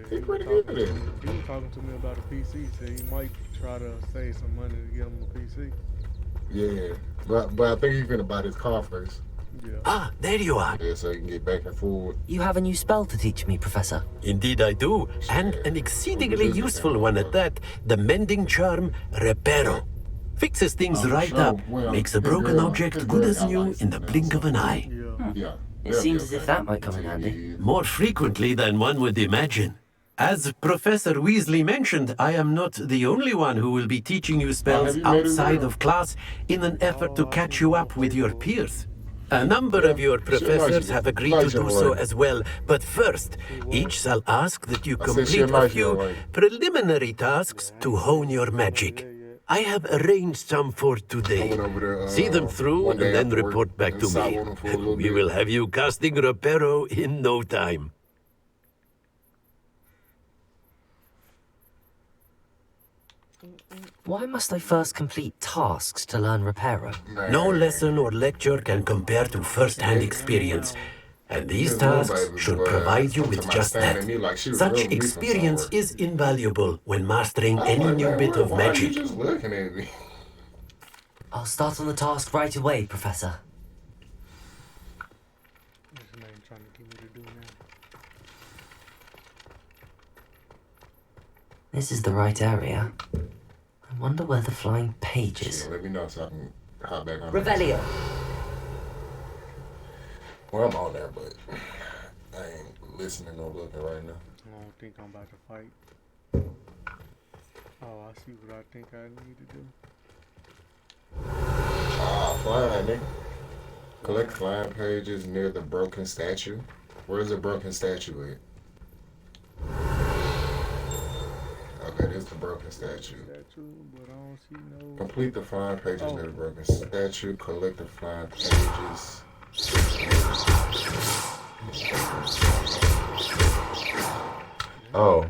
He pretty good at it. He was talking to me about a PC, so he might try to save some money to get him a PC. Yeah, but I think he's gonna buy this car first. Yeah. Ah, there you are. Yeah, so he can get back and forward. You have a new spell to teach me, Professor. Indeed I do, and an exceedingly useful one at that. The mending charm, Reparo. Fixes things right up, makes a broken object good as new in the blink of an eye. Yeah. It seems as if that might come in handy. More frequently than one would imagine. As Professor Weasley mentioned, I am not the only one who will be teaching you spells outside of class in an effort to catch you up with your peers. A number of your professors have agreed to do so as well, but first, each shall ask that you complete a few preliminary tasks to hone your magic. I have arranged some for today. See them through and then report back to me. We will have you casting Reparo in no time. Why must I first complete tasks to learn Reparo? No lesson or lecture can compare to first-hand experience, and these tasks should provide you with just that. Such experience is invaluable when mastering any new bit of magic. Just looking at me. I'll start on the task right away, Professor. What's his name trying to get me to do now? This is the right area. I wonder where the flying page is. Let me know so I can hop back on. Revelio. Well, I'm on there, but I ain't listening or looking right now. I don't think I'm about to fight. Oh, I see what I think I need to do. Flying, nigga. Collect flying pages near the broken statue. Where's the broken statue at? Okay, this is the broken statue. But I don't see no. Complete the flying pages near the broken statue. Collect the flying pages. Oh.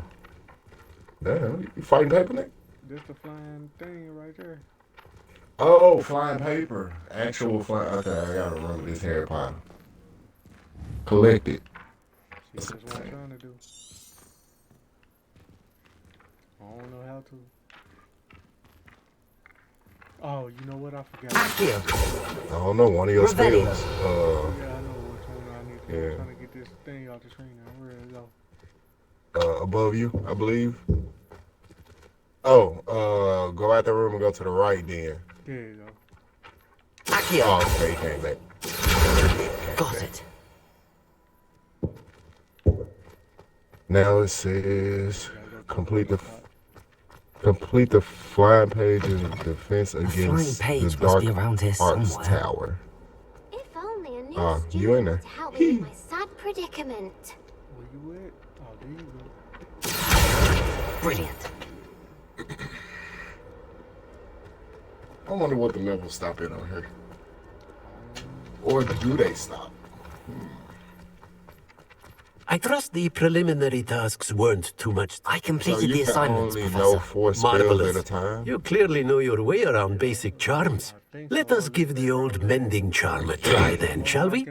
Damn, you fighting paper, nigga? This the flying thing right there. Oh, flying paper. Actual flying. Okay, I gotta remember this Harry Potter. collected. See, that's what I'm trying to do. I don't know how to. Oh, you know what? I forgot. I don't know, one of your spells. Yeah, I know which one I need to do. Yeah. I'm trying to get this thing out the screen now. Where did it go? Above you, I believe. Oh, go out the room and go to the right then. There you go. Oh, okay, he came back. Got it. Now it says complete the flying page in defense against page the must dark be around here arts somewhere. tower. If only a new You in there? to help me with my sad predicament. Where you at? Oh, there you go. Brilliant. I wonder what the levels stop at on here. Or do they stop? I trust the preliminary tasks weren't too much. I So completed you the can assignments, only Professor. know 4 spells Marvelous. at a time? You clearly know your way around basic charms. Let us give the old mending charm a try then, shall we?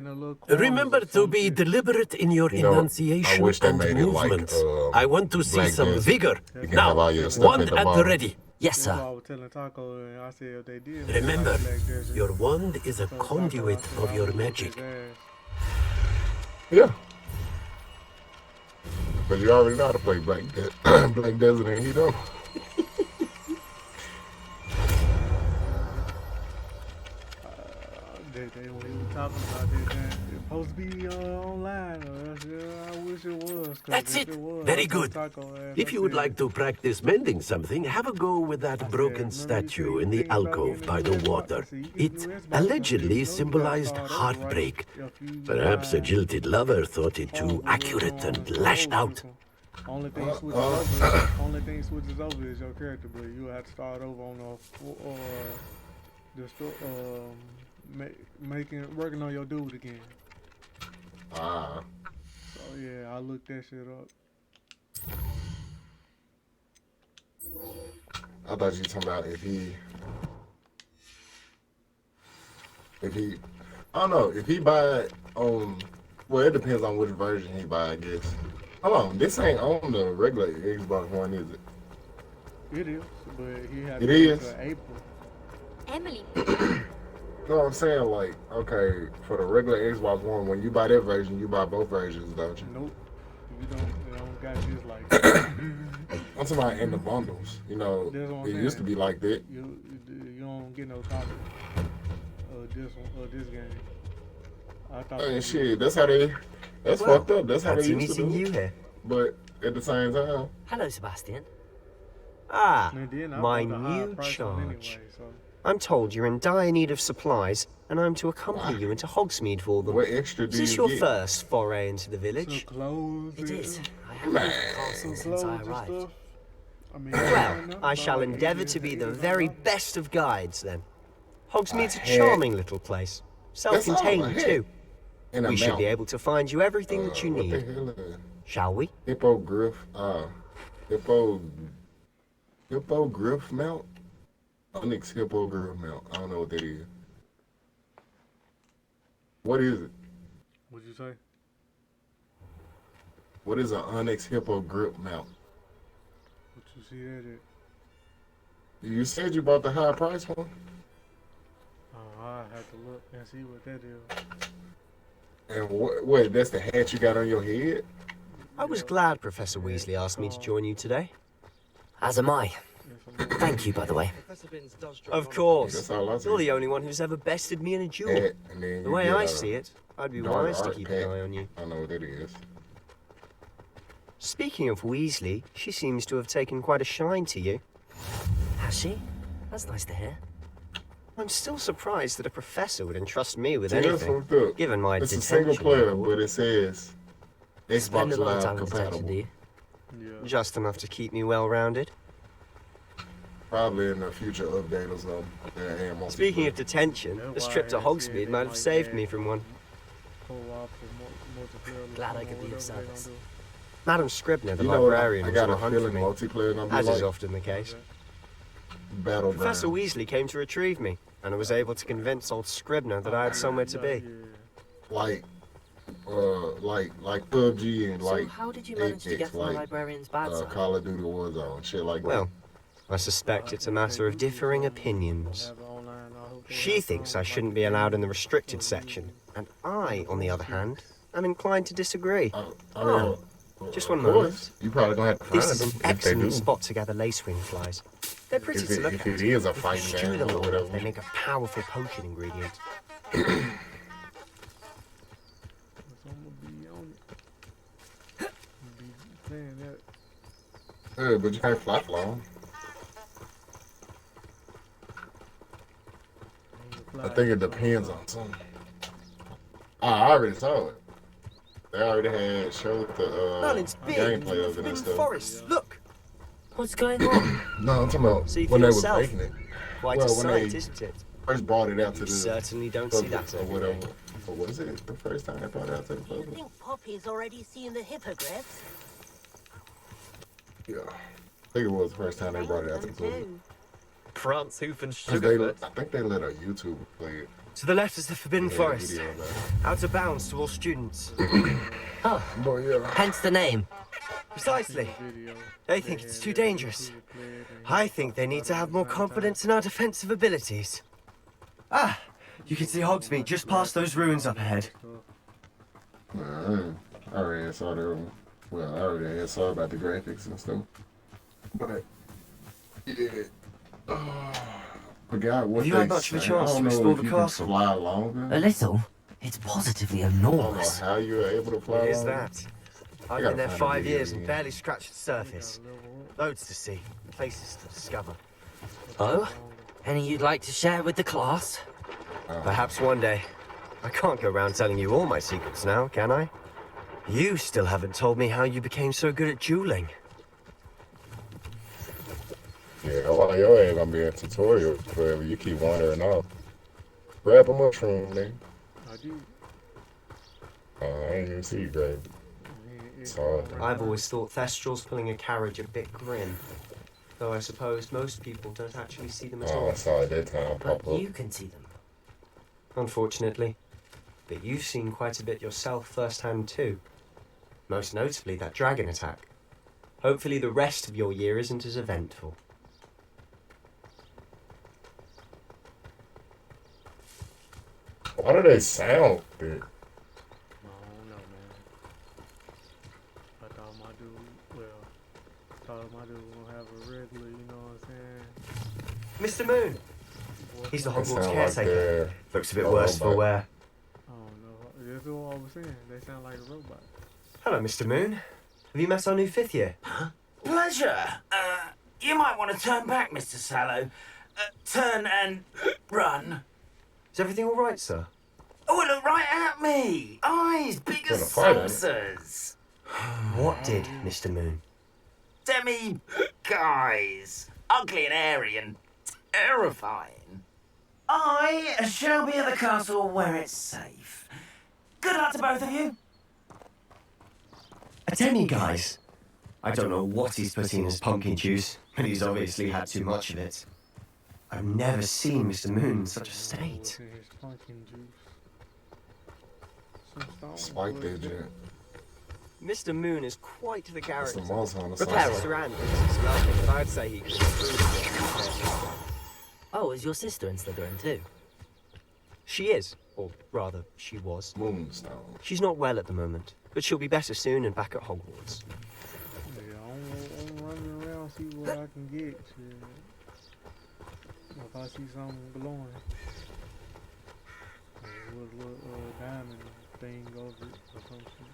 Remember to be deliberate in your You know, enunciation I wish they and made it like, movements. I want to see Black some Desert. vigor. You can Now, have all your stuff wand at the at the bottom. ready. Yes, That's why I sir. was telling Taco, and I said if they did. Remember, Black Desert. your wand is a So Taco, conduit I said, of I your would whoop magic. his ass. Yeah. But you already know how to play Black Desert and he don't. They when we were talking about this, man, it's supposed to be online. I wish it was. 'Cause That's if it. was, Very I told good. Taco ass, If I you would said, like to practice mending something, have a go with that broken statue in the alcove by the water. It allegedly symbolized heartbreak. Perhaps a jilted lover thought it too accurate and lashed out. Only thing switches over is your character, but you have to start over on working on your dude again. Ah. So yeah, I looked that shit up. I thought you were talking about if he, I don't know, if he buy it on, well, it depends on which version he buy, I guess. Hold on, this ain't on the regular Xbox One, is it? It is, but he had It to wait is? till April. Emily. No, I'm saying like, okay, for the regular Xbox One, when you buy that version, you buy both versions, don't you? Nope. You don't got this like that. I'm talking about in the bundles. You know, That's what I'm it used to saying. be like that. You don't get no copy of this game. I thought Hey, shit, that's how they. That's Well, fucked up. That's how they fancy used to do meeting it. you here. But at the same time, Hello, Sebastian. Ah, And then I my bought the higher new price one charge. anyway, so. I'm told you're in dire need of supplies, and I'm to accompany you into Hogsmeade for them. what extra do Is this you your get? first foray into the village? Clothes. It is. I haven't Man. left the castle since I arrived. I mean, Well, I shall endeavour to be the very best of guides then. Hogsmeade's a heck. charming little place, That's all a self-contained heck. too. In a We should be mountain. able to find you everything that you What the need. hell is that? Shall we? Hippogriff mount? Onyx hippogriff mount. I don't know what that is. What is it? What'd you say? What is an Onyx hippogriff mount? What you see that at? You said you bought the high price one? Oh, I have to look and see what that is. And what, that's the hat you got on your head? I was glad Professor Weasley asked me to join you today. As am I. Thank you, by the way. Of course. That's all I see. You're the only one who's ever bested me in a duel. Hat, and then The you way get I a see it, I'd be dark wise to art keep pack. an eye on you. I know what that is. Speaking of Weasley, she seems to have taken quite a shine to you. Has she? That's nice to hear. I'm still surprised that a professor would entrust me with See, that's anything, fucked up. given my It's a detention. single player, record. but it says Spend Xbox a long Live time in detention, compatible. do you? Yeah. Just enough to keep me well-rounded. Probably in a future update or something. Yeah, and Speaking of detention, this trip to Hogsmeade might have saved me from one. Glad I could be of service. Madam Scribner, the You know what, librarian, I was got on a a hunt for feeling me, multiplayer gonna be as is like often the case. Battleground. Professor Weasley came to retrieve me, and I was able to convince old Scribner that I had somewhere to be. Like like PUBG and So like how did you manage to Apex, get on the like librarian's bad side? Call of Duty Warzone, shit like Well, I suspect it's a matter of differing opinions. She thinks I shouldn't be allowed in the restricted section, and I, on the other hand, am inclined to disagree. Just one moment. You probably gonna have to find This is them an if they excellent do. spot to gather lacewing flies. They're pretty to look If at. it is a If you fighting stew game them or long whatever. enough, they make a powerful potion ingredient. Yeah, but you can't fly long. I think it depends on something. I already saw it. They already had showed the Merlin's big gameplay of it in and the stuff. forest. Look. What's going on? No, I'm talking about See for when they was yourself. making it. Quite Well, a when sight, they isn't it? first brought it out to You the certainly don't see public that or every whatever. day. Or was it the first time they brought it out to the I public? think Poppy's already seen the hippogriffs. Yeah. I think it was the first time they brought it out to the public. Prance, hoof, and 'Cause they, sugarfoot. I think they let a YouTuber play it. To the left is the Forbidden They had a Forest. video of that. Out of bounds to all students. Oh, But yeah. hence the name. Precisely. They think it's too dangerous. I think they need to have more confidence in our defensive abilities. Ah, you can see Hogsmeade just past those ruins up ahead. I already saw I already saw about the graphics and stuff. But yeah. Forgot what Have you they had much of a say. chance I don't to know explore if the you can castle? fly longer. A little. It's positively I don't know enormous. how you're able to fly It is longer. that. I I've gotta been there find a 5 video years and again. barely scratched the surface. Loads to see, places to discover. Oh? Any you'd like to share with the class? Perhaps one day. I can't go around telling you all my secrets now, can I? You still haven't told me how you became so good at dueling. Yeah, well, your ain't gonna be a tutorial forever. You keep wandering off. Grab a mushroom, nigga. I do. I ain't even see you grab it. It's hard. I've always thought Thestrals pulling a carriage a bit grim. Though I suppose most people don't actually see them at Oh, all. I saw it that time pop up. You can see them. Unfortunately. But you've seen quite a bit yourself firsthand too. Most notably that dragon attack. Hopefully the rest of your year isn't as eventful. Why do they sound big? I don't know, man. I thought my dude, thought my dude was gonna have a regular, you know what I'm saying? Mr. Moon! He's the They Hogwarts sound like caretaker. they're Looks a bit a worse for robot. wear. I don't know. That's what I was saying. They sound like a robot. Hello, Mr. Moon. Have you met our new 5th year? Pleasure. You might want to turn back, Mr. Sallow. Turn and run. Is everything all right, sir? Oh, look right at me. Eyes big Got a as fight, ain't it? saucers. What did, Mr. Moon? Demi guys. Ugly and airy and terrifying. I shall be at the castle where it's safe. Good luck to both of you. A demi, guys. I don't know what he's put in his pumpkin juice, but he's obviously had too much of it. I've never seen Mr. Moon in such a state. Spike that jet. Mr. Moon is quite the character. the most on the Repairer. side. Mr. Anders is nothing, but I'd say he could improve. Oh, is your sister in Slytherin too? She is, or rather, she was. Moonstone. She's not well at the moment, but she'll be better soon and back at Hogwarts. Yeah, I'm running around, see what I can get. Shit. If I see something glowing, a little diamond thing over it or some shit.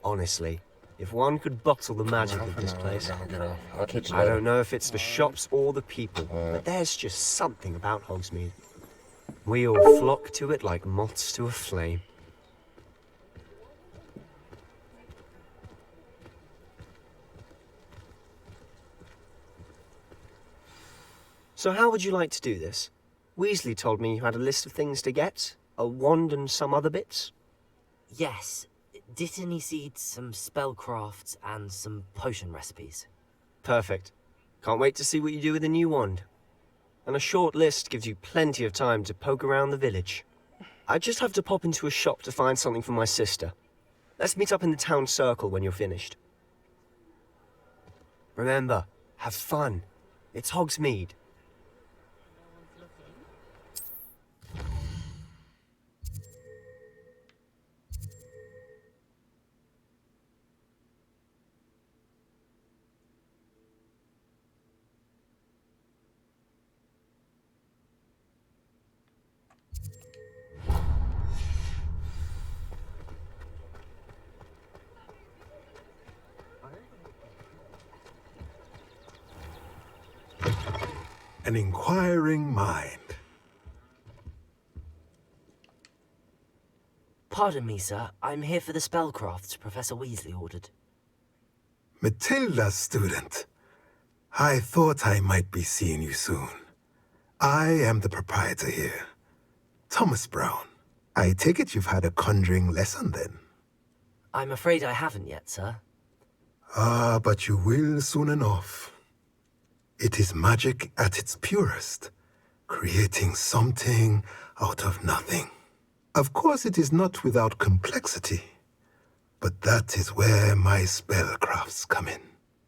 Honestly, if one could bottle the magic of this place, I'll catch you I later. don't know if it's the shops or the people, but there's just something about Hogsmeade. We all flock to it like moths to a flame. So how would you like to do this? Weasley told me you had a list of things to get, a wand and some other bits. Yes. Dittany seeds, some spellcrafts, and some potion recipes. Perfect. Can't wait to see what you do with the new wand. And a short list gives you plenty of time to poke around the village. I just have to pop into a shop to find something for my sister. Let's meet up in the town circle when you're finished. Remember, have fun. It's Hogsmeade. An inquiring mind. Pardon me, sir. I'm here for the spellcrafts Professor Weasley ordered. Matilda's student. I thought I might be seeing you soon. I am the proprietor here, Thomas Brown. I take it you've had a conjuring lesson then? I'm afraid I haven't yet, sir. Ah, but you will soon enough. It is magic at its purest, creating something out of nothing. Of course, it is not without complexity, but that is where my spellcrafts come in.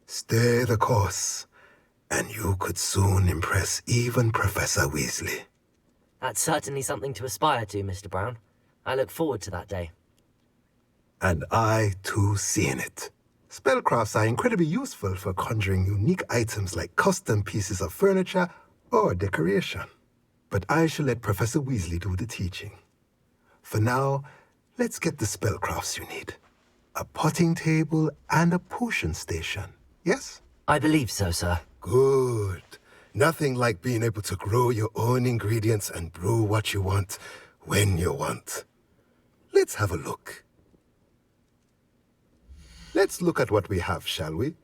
Stay the course, and you could soon impress even Professor Weasley. That's certainly something to aspire to, Mr. Brown. I look forward to that day. And I, too, seeing it. Spellcrafts are incredibly useful for conjuring unique items like custom pieces of furniture or decoration. But I shall let Professor Weasley do the teaching. For now, let's get the spellcrafts you need. A potting table and a potion station, yes? I believe so, sir. Good. Nothing like being able to grow your own ingredients and brew what you want, when you want. Let's have a look. Let's look at what we have, shall we?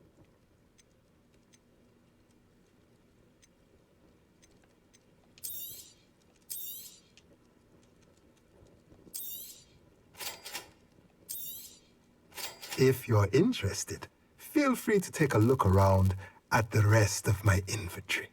If you're interested, feel free to take a look around at the rest of my inventory.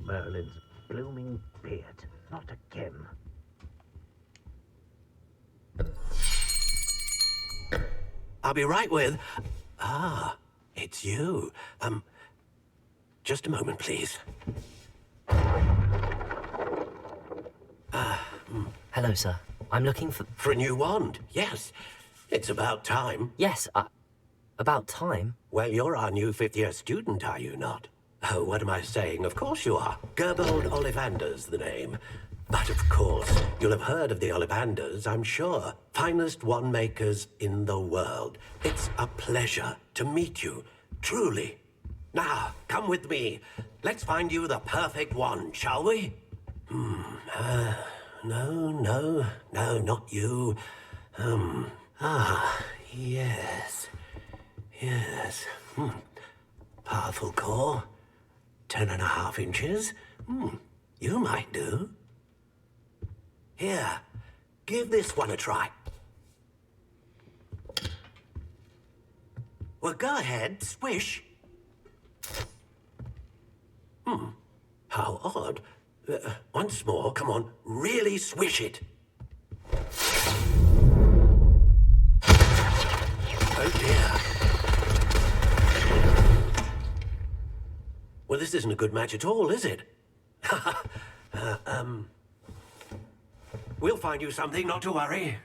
Merlin's blooming beard. Not again. I'll be right with... Ah, it's you. Just a moment, please. Hello, sir. I'm looking for... For a new wand, yes. It's about time. Yes, about time? Well, you're our new fifth-year student, are you not? Oh, what am I saying? Of course you are. Gerbold Ollivander's the name. But of course, you'll have heard of the Ollivanders, I'm sure. Finest wand makers in the world. It's a pleasure to meet you, truly. Now, come with me. Let's find you the perfect wand, shall we? No, not you. Yes. Powerful core. 10.5 inches. You might do. Here, give this one a try. Well, go ahead, swish. How odd. Once more, come on, really swish it. Oh dear. Well, this isn't a good match at all, is it? We'll find you something, not to worry.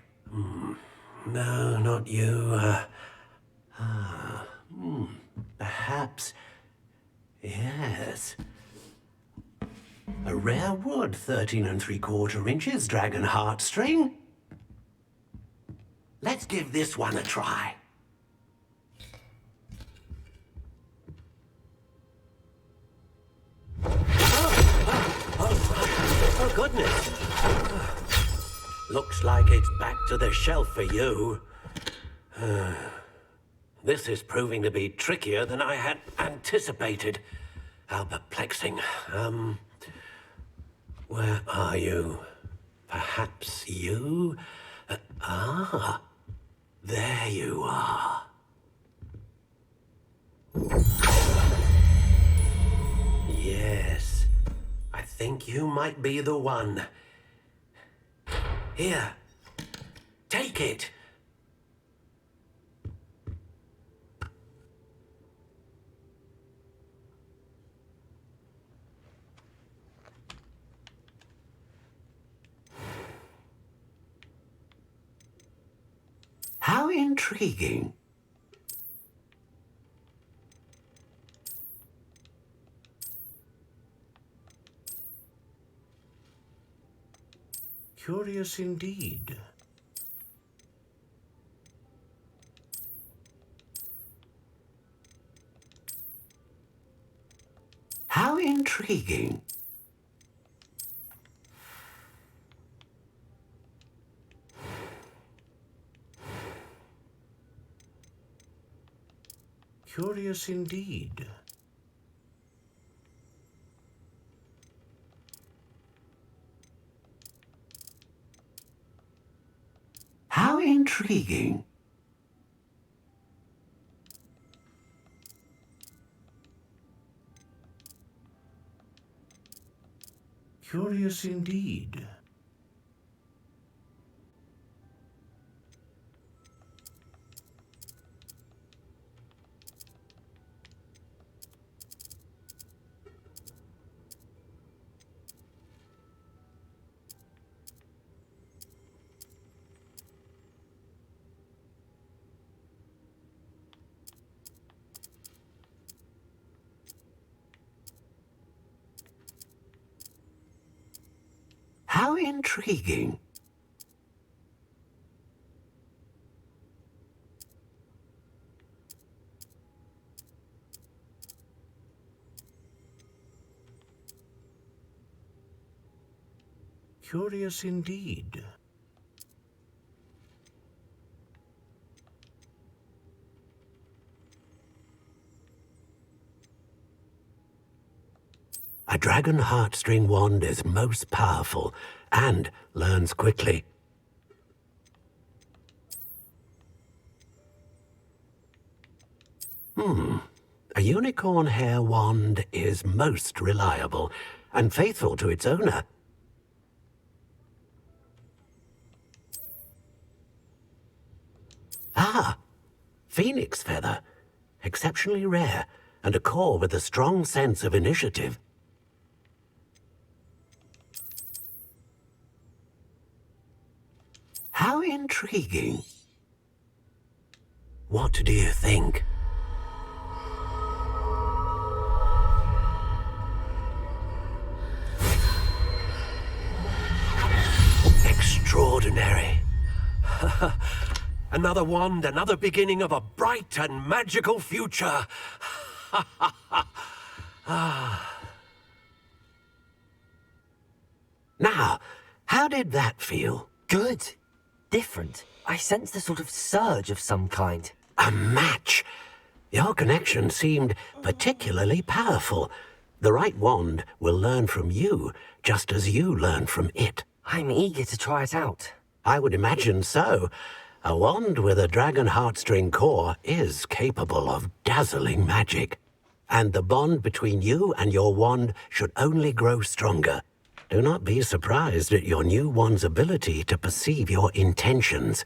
No, not you. Perhaps. Yes. A rare wood, 13 3/4 inches, dragon heartstring. Let's give this one a try. Oh, goodness. Looks like it's back to the shelf for you. This is proving to be trickier than I had anticipated. How perplexing. Where are you? Perhaps you? There you are. Yes, I think you might be the one. Here, take it. How intriguing. Curious indeed. How intriguing. Curious indeed. How intriguing. Curious indeed. How intriguing. Curious indeed. A dragon heartstring wand is most powerful and learns quickly. A unicorn hair wand is most reliable and faithful to its owner. Phoenix feather. Exceptionally rare, and a core with a strong sense of initiative. How intriguing. What do you think? Extraordinary. Another wand, another beginning of a bright and magical future. Now, how did that feel? Good. Different. I sensed a sort of surge of some kind. A match. Your connection seemed particularly powerful. The right wand will learn from you, just as you learn from it. I'm eager to try it out. I would imagine so. A wand with a dragon heartstring core is capable of dazzling magic. And the bond between you and your wand should only grow stronger. Do not be surprised at your new wand's ability to perceive your intentions,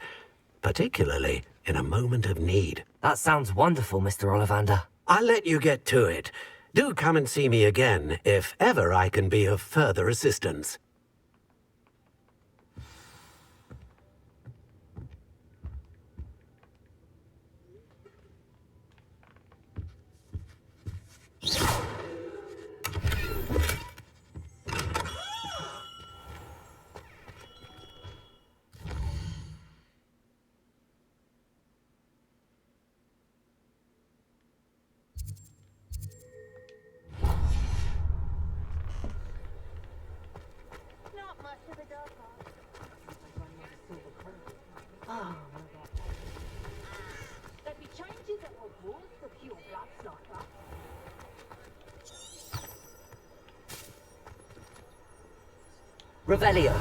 particularly in a moment of need. That sounds wonderful, Mr. Ollivander. I'll let you get to it. Do come and see me again if ever I can be of further assistance. Revelio.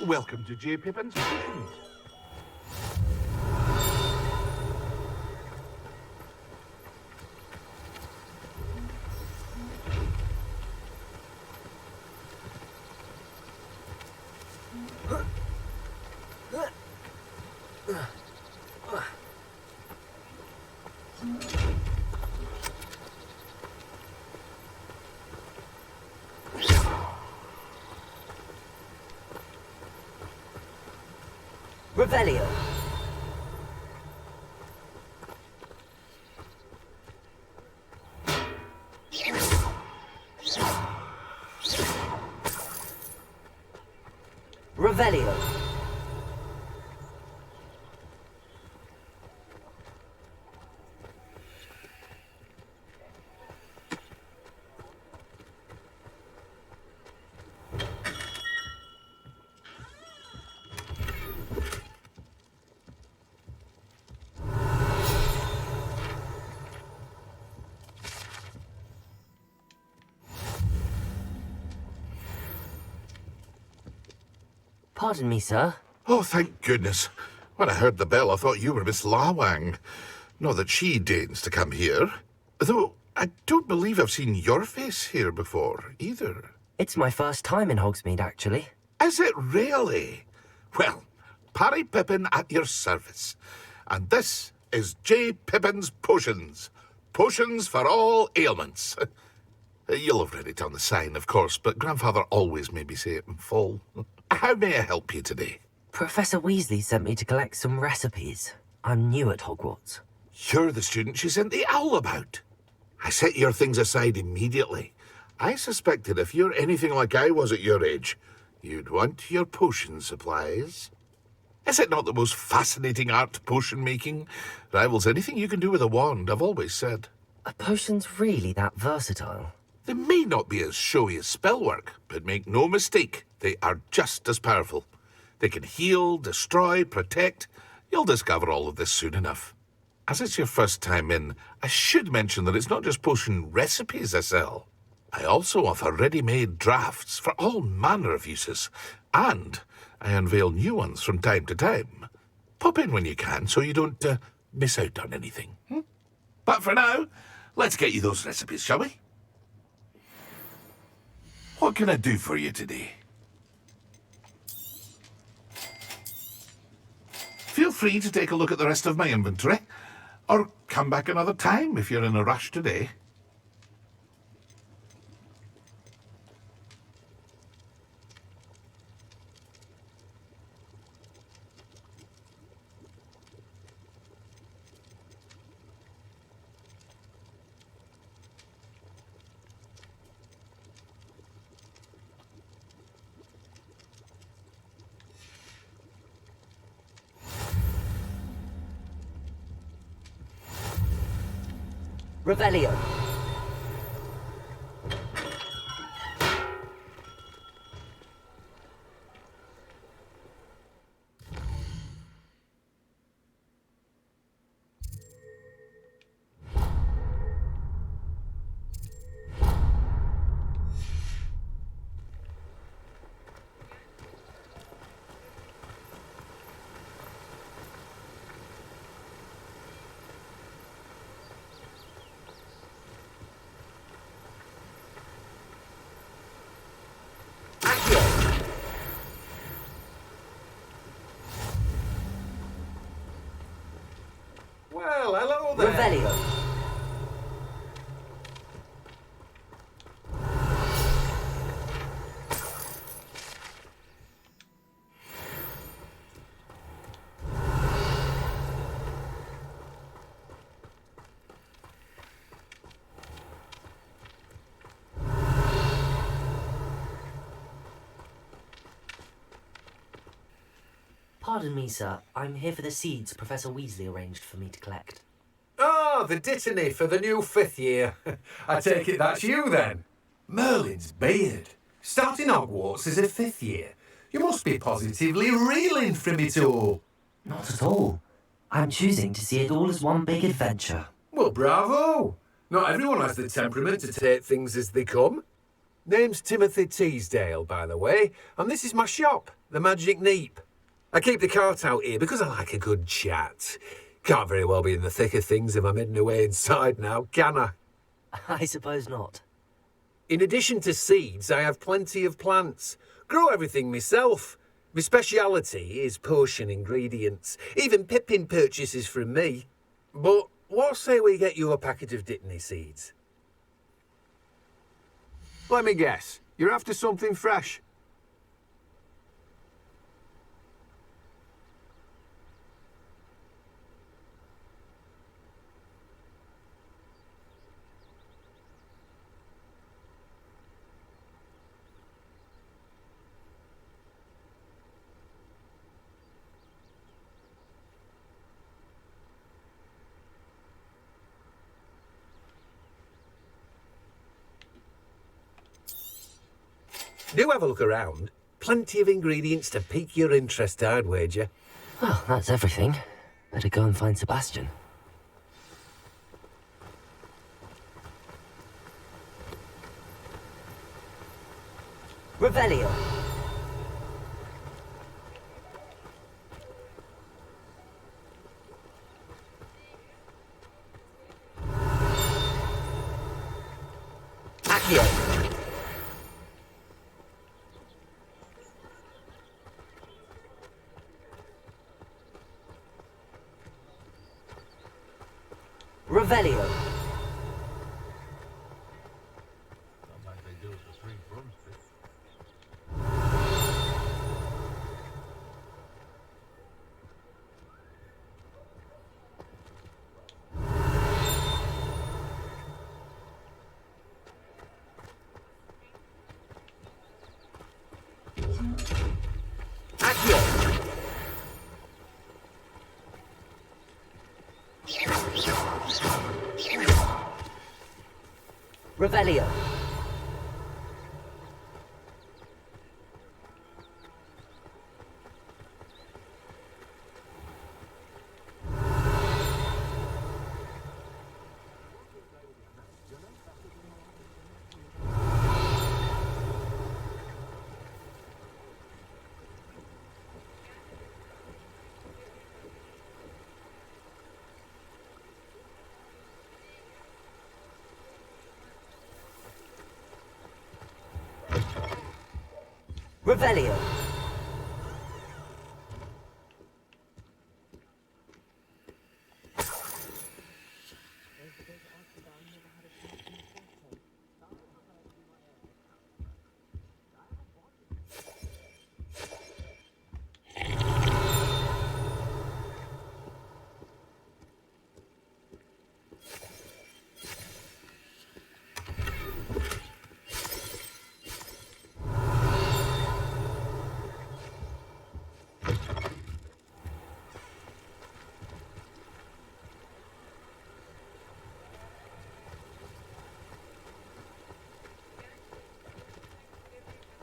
Welcome to J. Pippin's Potions. Revelio. Revelio. Pardon me, sir. Oh, thank goodness. When I heard the bell, I thought you were Miss Lawang. Not that she deigns to come here. Though I don't believe I've seen your face here before, either. It's my first time in Hogsmeade, actually. Is it really? Well, Parry Pippin at your service. And this is J. Pippin's Potions. Potions for all ailments. You'll have read it on the sign, of course, but Grandfather always made me say it in full. How may I help you today? Professor Weasley sent me to collect some recipes. I'm new at Hogwarts. You're the student she sent the owl about. I set your things aside immediately. I suspected if you're anything like I was at your age, you'd want your potion supplies. Is it not the most fascinating art, potion making? Rivals anything you can do with a wand, I've always said. Are potions really that versatile? They may not be as showy as spellwork, but make no mistake, they are just as powerful. They can heal, destroy, protect. You'll discover all of this soon enough. As it's your first time in, I should mention that it's not just potion recipes I sell. I also offer ready-made drafts for all manner of uses, and I unveil new ones from time to time. Pop in when you can so you don't miss out on anything. But for now, let's get you those recipes, shall we? What can I do for you today? Feel free to take a look at the rest of my inventory, or come back another time if you're in a rush today. Revelio. Well, hello there. Revelio. Pardon me, sir. I'm here for the seeds Professor Weasley arranged for me to collect. Ah, the dittany for the new 5th year. I take it that's you then. Merlin's beard. Starting Hogwarts as a 5th year. You must be positively reeling from it all. Not at all. I'm choosing to see it all as one big adventure. Well, bravo! Not everyone has the temperament to take things as they come. Name's Timothy Teasdale, by the way, and this is my shop, the Magic Neep. I keep the cart out here because I like a good chat. Can't very well be in the thick of things if I'm hidden away inside now, can I? I suppose not. In addition to seeds, I have plenty of plants. Grow everything myself. My speciality is potion ingredients. Even Pippin purchases from me. But what say we get you a packet of Dittany seeds? Let me guess. You're after something fresh. Do have a look around. Plenty of ingredients to pique your interest, I'd wager. Well, that's everything. Better go and find Sebastian. Revelio. Accio. Revelio. Accio. Revelio. Revelio.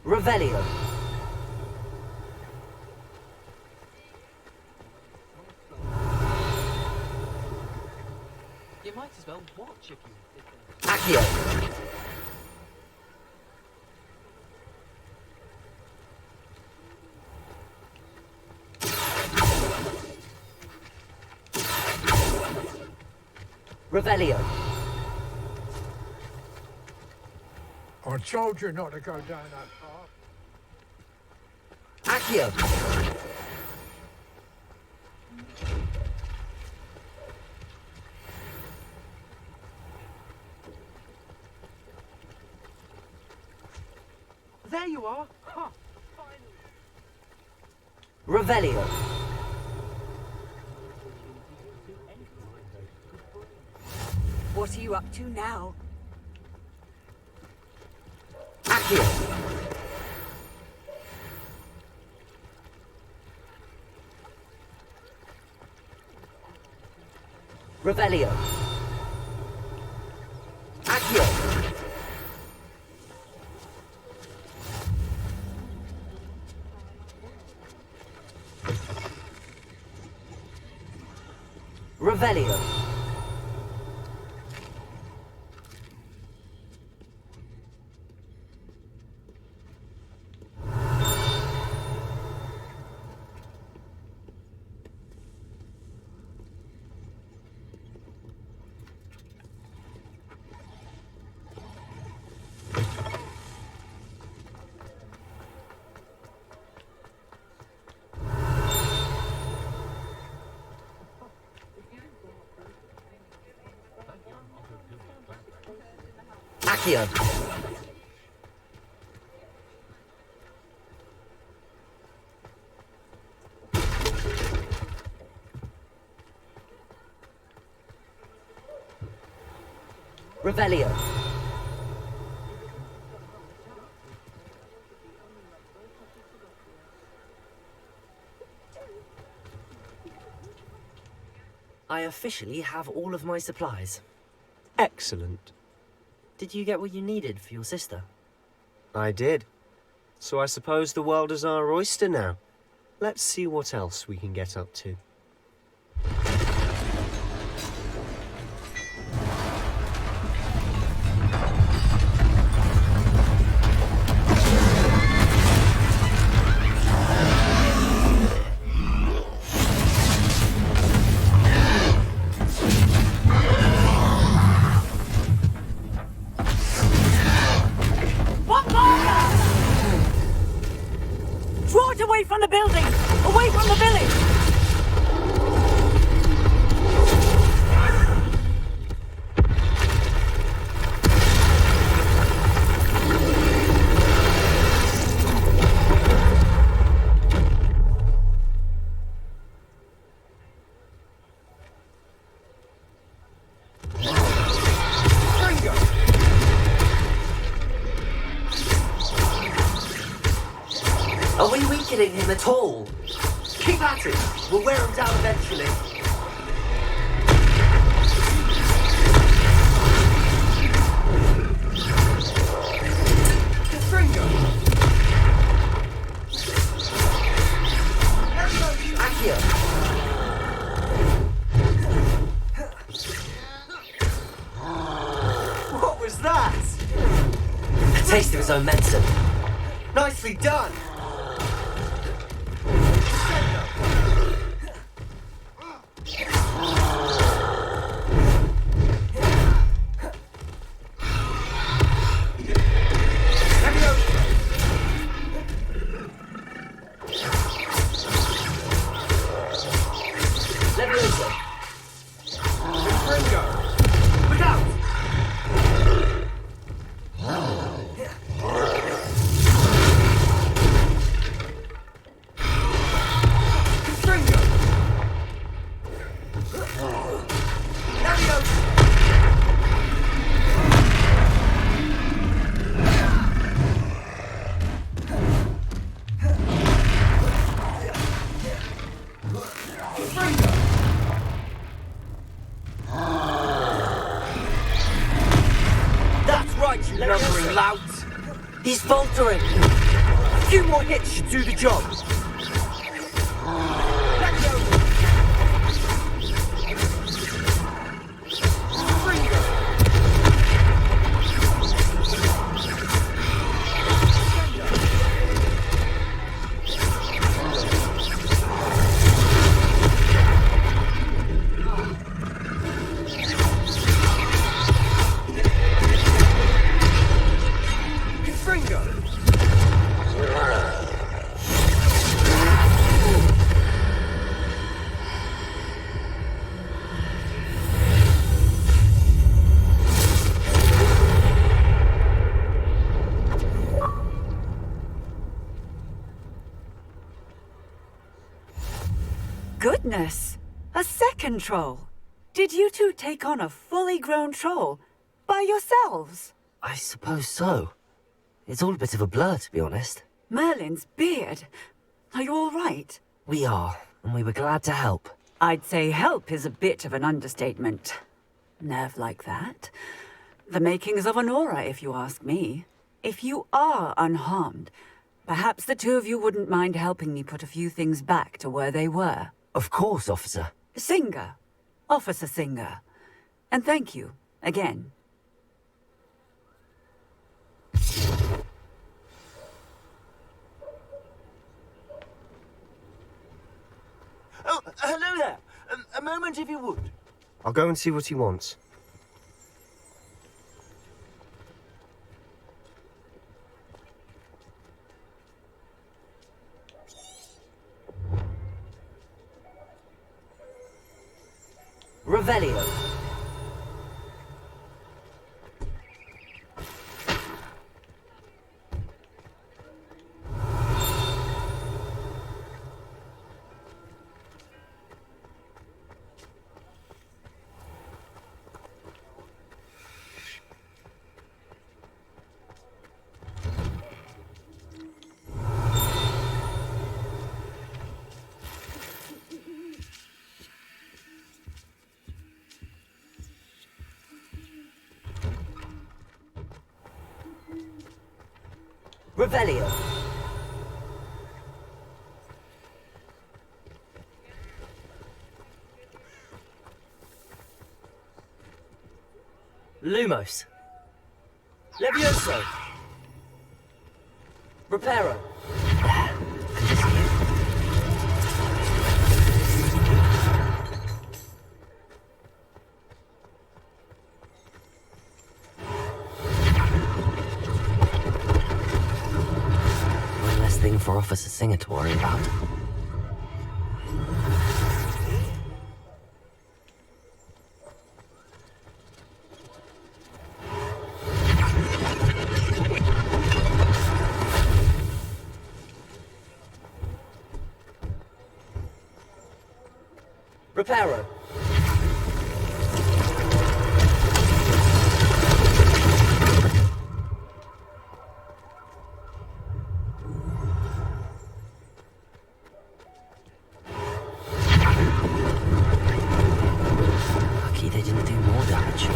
Revelio. You might as well watch if you... Accio. Revelio. I told you not to go down that path. Accio. There you are! Huh. Revelio. What are you up to now? Accio. Revelio. Accio. Revelio. Accio. Revelio. I officially have all of my supplies. Excellent. Did you get what you needed for your sister? I did. So I suppose the world is our oyster now. Let's see what else we can get up to. Draw it away from the building! Away from the village! Are we weakening him at all? Keep at it! We'll wear him down eventually. Accio! What was that? A taste of his own medicine. Nicely done! That's right, you lumbering louts! He's faltering! A few more hits should do the job! Goodness! A second troll! Did you two take on a fully grown troll? By yourselves? I suppose so. It's all a bit of a blur, to be honest. Merlin's beard. Are you all right? We are, and we were glad to help. I'd say help is a bit of an understatement. Nerve like that. The makings of an aura, if you ask me. If you are unharmed, perhaps the two of you wouldn't mind helping me put a few things back to where they were. Of course, officer. Singer, Officer Singer. And thank you, again. Oh, hello there. A moment if you would. I'll go and see what he wants. Revelio. Revelio. Lumos. Levioso. Reparo. One less thing for Officer Singer to worry about. Reparo. Lucky they didn't do more damage.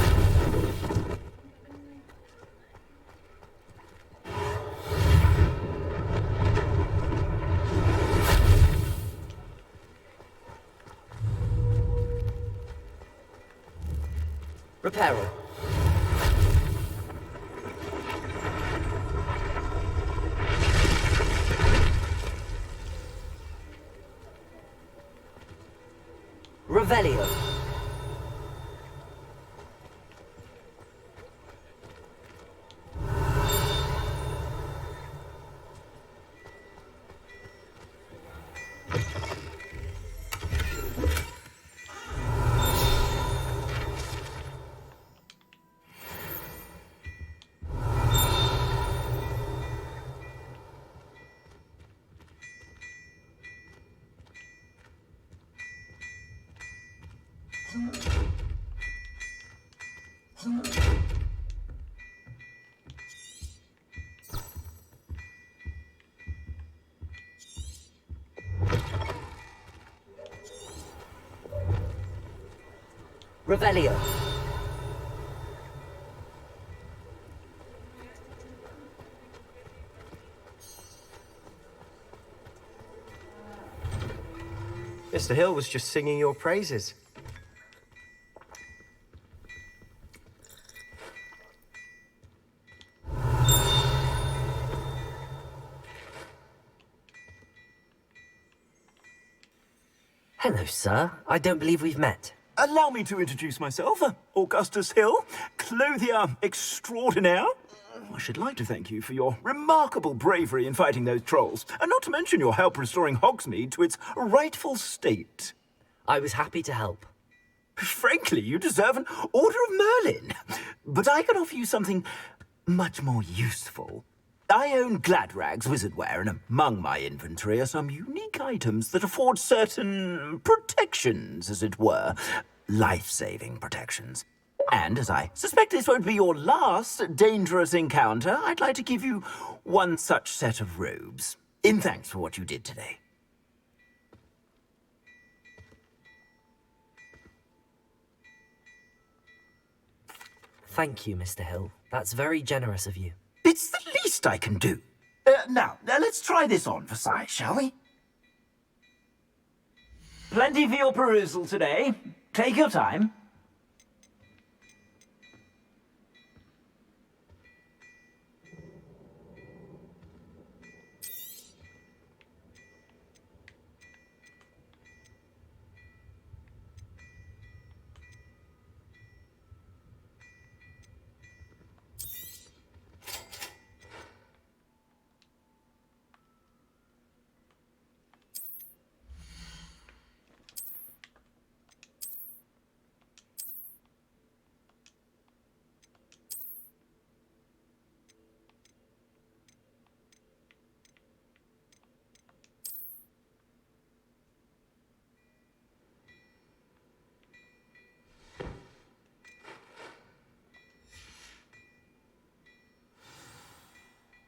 Reparo. Revelio. Revelio. Mr. Hill was just singing your praises. Hello, sir. I don't believe we've met. Allow me to introduce myself. Augustus Hill, clothier extraordinaire. I should like to thank you for your remarkable bravery in fighting those trolls, and not to mention your help restoring Hogsmeade to its rightful state. I was happy to help. Frankly, you deserve an Order of Merlin. But I can offer you something much more useful. I own Gladrag's wizardware, and among my inventory are some unique items that afford certain protections, as it were. Life-saving protections. And as I suspect this won't be your last dangerous encounter, I'd like to give you one such set of robes, in thanks for what you did today. Thank you, Mr. Hill. That's very generous of you. It's the least I can do. Now, let's try this on for size, shall we? Plenty for your perusal today. Take your time.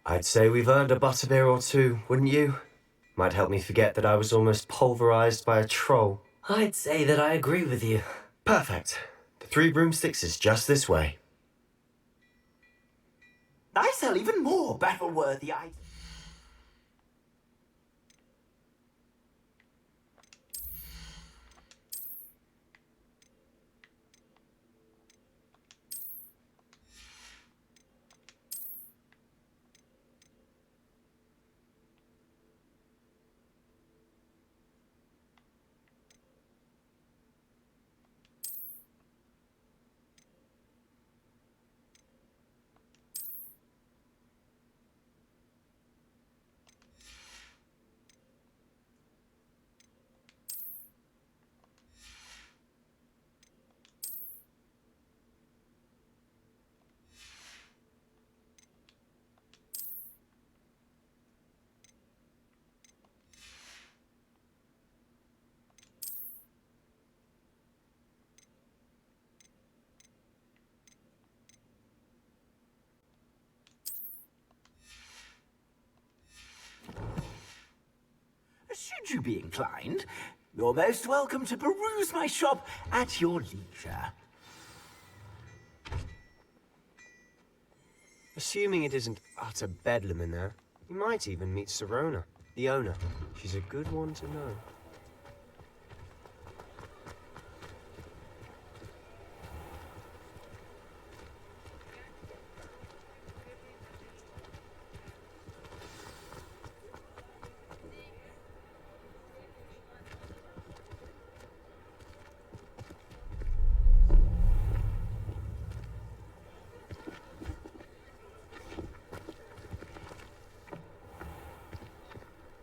I'd say we've earned a butterbeer or two, wouldn't you? Might help me forget that I was almost pulverized by a troll. I'd say that I agree with you. Perfect. The Three Broomsticks is just this way. I sell even more battle-worthy items. Should you be inclined, you're most welcome to peruse my shop at your leisure. Assuming it isn't utter bedlam in there, you might even meet Sirona, the owner. She's a good one to know.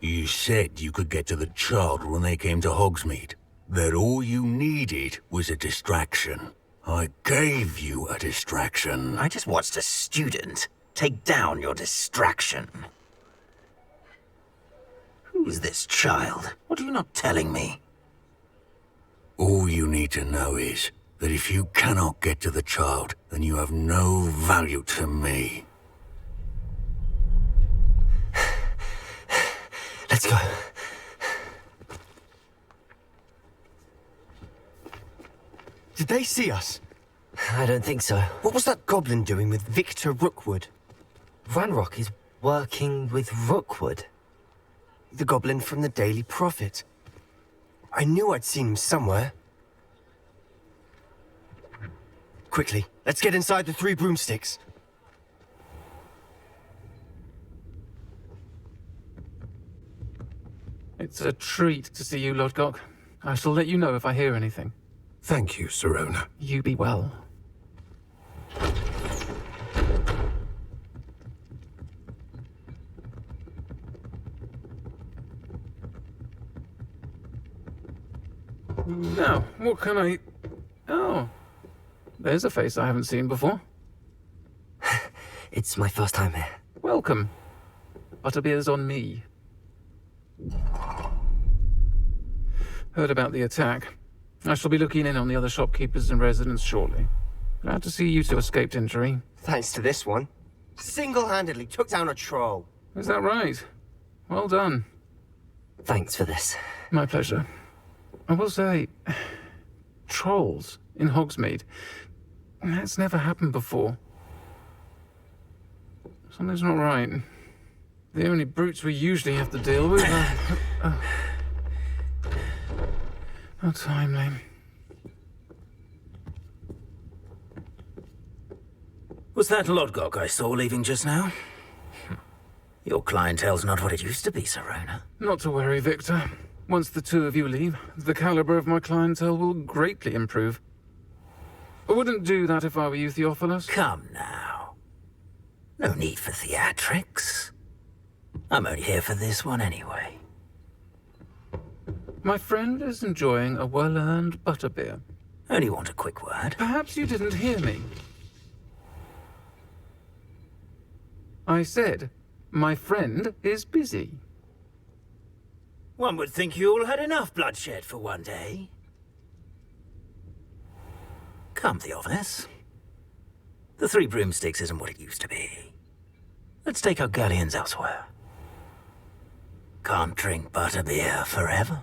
You said you could get to the child when they came to Hogsmeade. That all you needed was a distraction. I gave you a distraction. I just watched a student take down your distraction. Who is this child? What are you not telling me? All you need to know is that if you cannot get to the child, then you have no value to me. Let's go. Did they see us? I don't think so. What was that goblin doing with Victor Rookwood? Ranrock is working with Rookwood. The goblin from the Daily Prophet. I knew I'd seen him somewhere. Quickly, let's get inside the Three Broomsticks. It's a treat to see you, Lodgok. I shall let you know if I hear anything. Thank you, Sirona. You be well. Now, what can I... Oh, there's a face I haven't seen before. It's my first time here. Welcome. Butterbeer's on me. Heard about the attack. I shall be looking in on the other shopkeepers and residents shortly. Glad to see you two escaped injury. Thanks to this one. Single-handedly took down a troll. Is that right? Well done. Thanks for this. My pleasure. I will say, trolls in Hogsmeade. That's never happened before. Something's not right. The only brutes we usually have to deal with are... How timely. Was that Lodgok I saw leaving just now? Your clientele's not what it used to be, Serona. Not to worry, Victor. Once the two of you leave, the caliber of my clientele will greatly improve. I wouldn't do that if I were you, Theophilus. Come now. No need for theatrics. I'm only here for this one anyway. My friend is enjoying a well-earned butterbeer. Only want a quick word. Perhaps you didn't hear me. I said, my friend is busy. One would think you all had enough bloodshed for one day. Come, Theophilus. The Three Broomsticks isn't what it used to be. Let's take our galleons elsewhere. Can't drink butterbeer forever.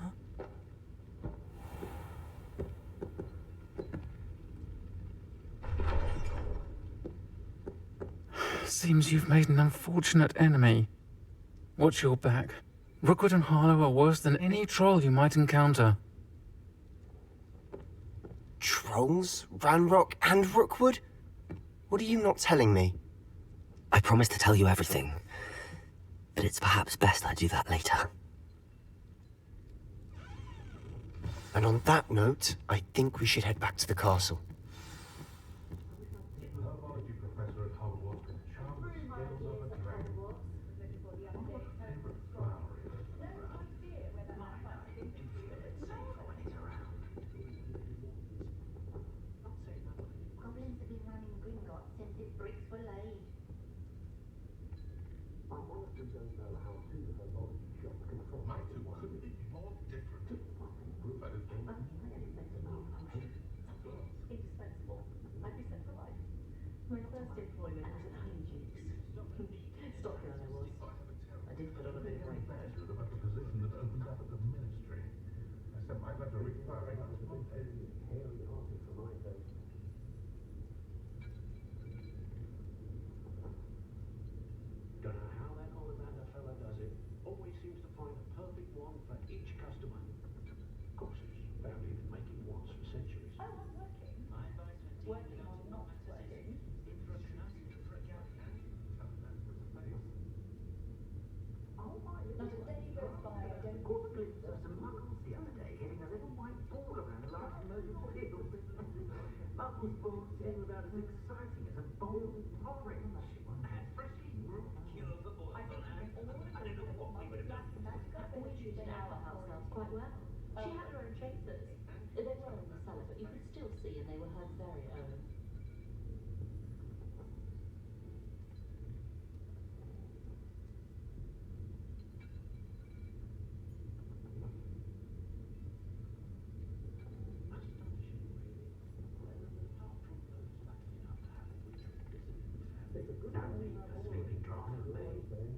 Seems you've made an unfortunate enemy. Watch your back. Rookwood and Harlow are worse than any troll you might encounter. Trolls? Ranrock and Rookwood? What are you not telling me? I promised to tell you everything, but it's perhaps best I do that later. And on that note, I think we should head back to the castle. My first employment was at Honeydews. Stockyard I was. I did put on a bit of weight. About the position that opened up at the ministry. I said I'd like to reach out. Don't know how that Ollivander fella does it. Always seems to find a perfect one for each customer. Of course, his family have been making ones for centuries. Oh, I'm working. Working on not working. Not a day goes by I don't Caught a glimpse of some muggles the other day hitting a little white ball around a large emergency field. Muggles balls seem about as exciting as a bowl of porridge. And freshly brewed cure for boils on hand. I don't know what we would have done. I thought she'd know our house elves quite well. She had her own chasers. They were in the cellar, but you could still see and they were her very own. No need for sleeping drama, me.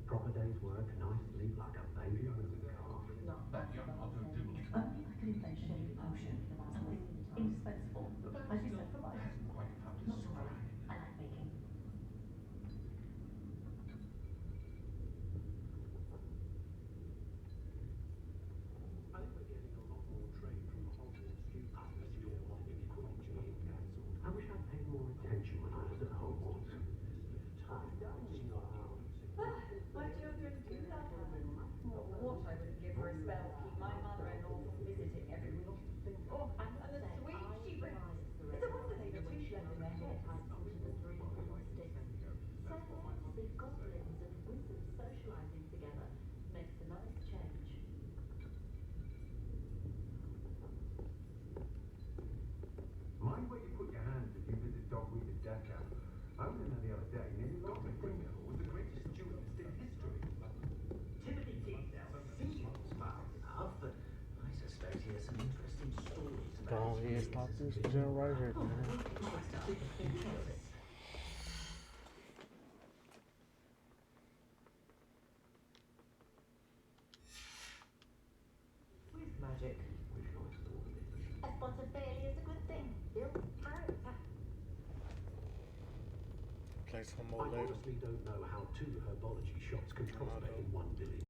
Proper day's work, nice sleep like a baby on a calf. That young mother do Only I could invent a new potion. Something indispensable. As you said, for life. quite found Not to worry. I like baking. I think we're getting a lot more trade from the Hogwarts students as you're wanting Quidditch being cancelled. I wish I'd paid more attention when I was at Hogwarts. My children do love her. What I wouldn't give for a spell to keep my mother-in-law from visiting every week. Oh, and the sweet she brings. It's a wonder they don't wish left in their heads. See goblins and wizards socializing together makes a nice change. Mind where you put your hands if you visit Dogweed and Decker. I was in there the other day, nearly lost my finger. was the greatest duelist in history. Timothy Teasdale seems smart enough, but I suspect he has some interesting stories Go about ahead, stop this jump right here, man. With magic. A spot of failure is a good thing. Build through. Play some I more later. honestly don't know how two herbology shops can prosper in one village.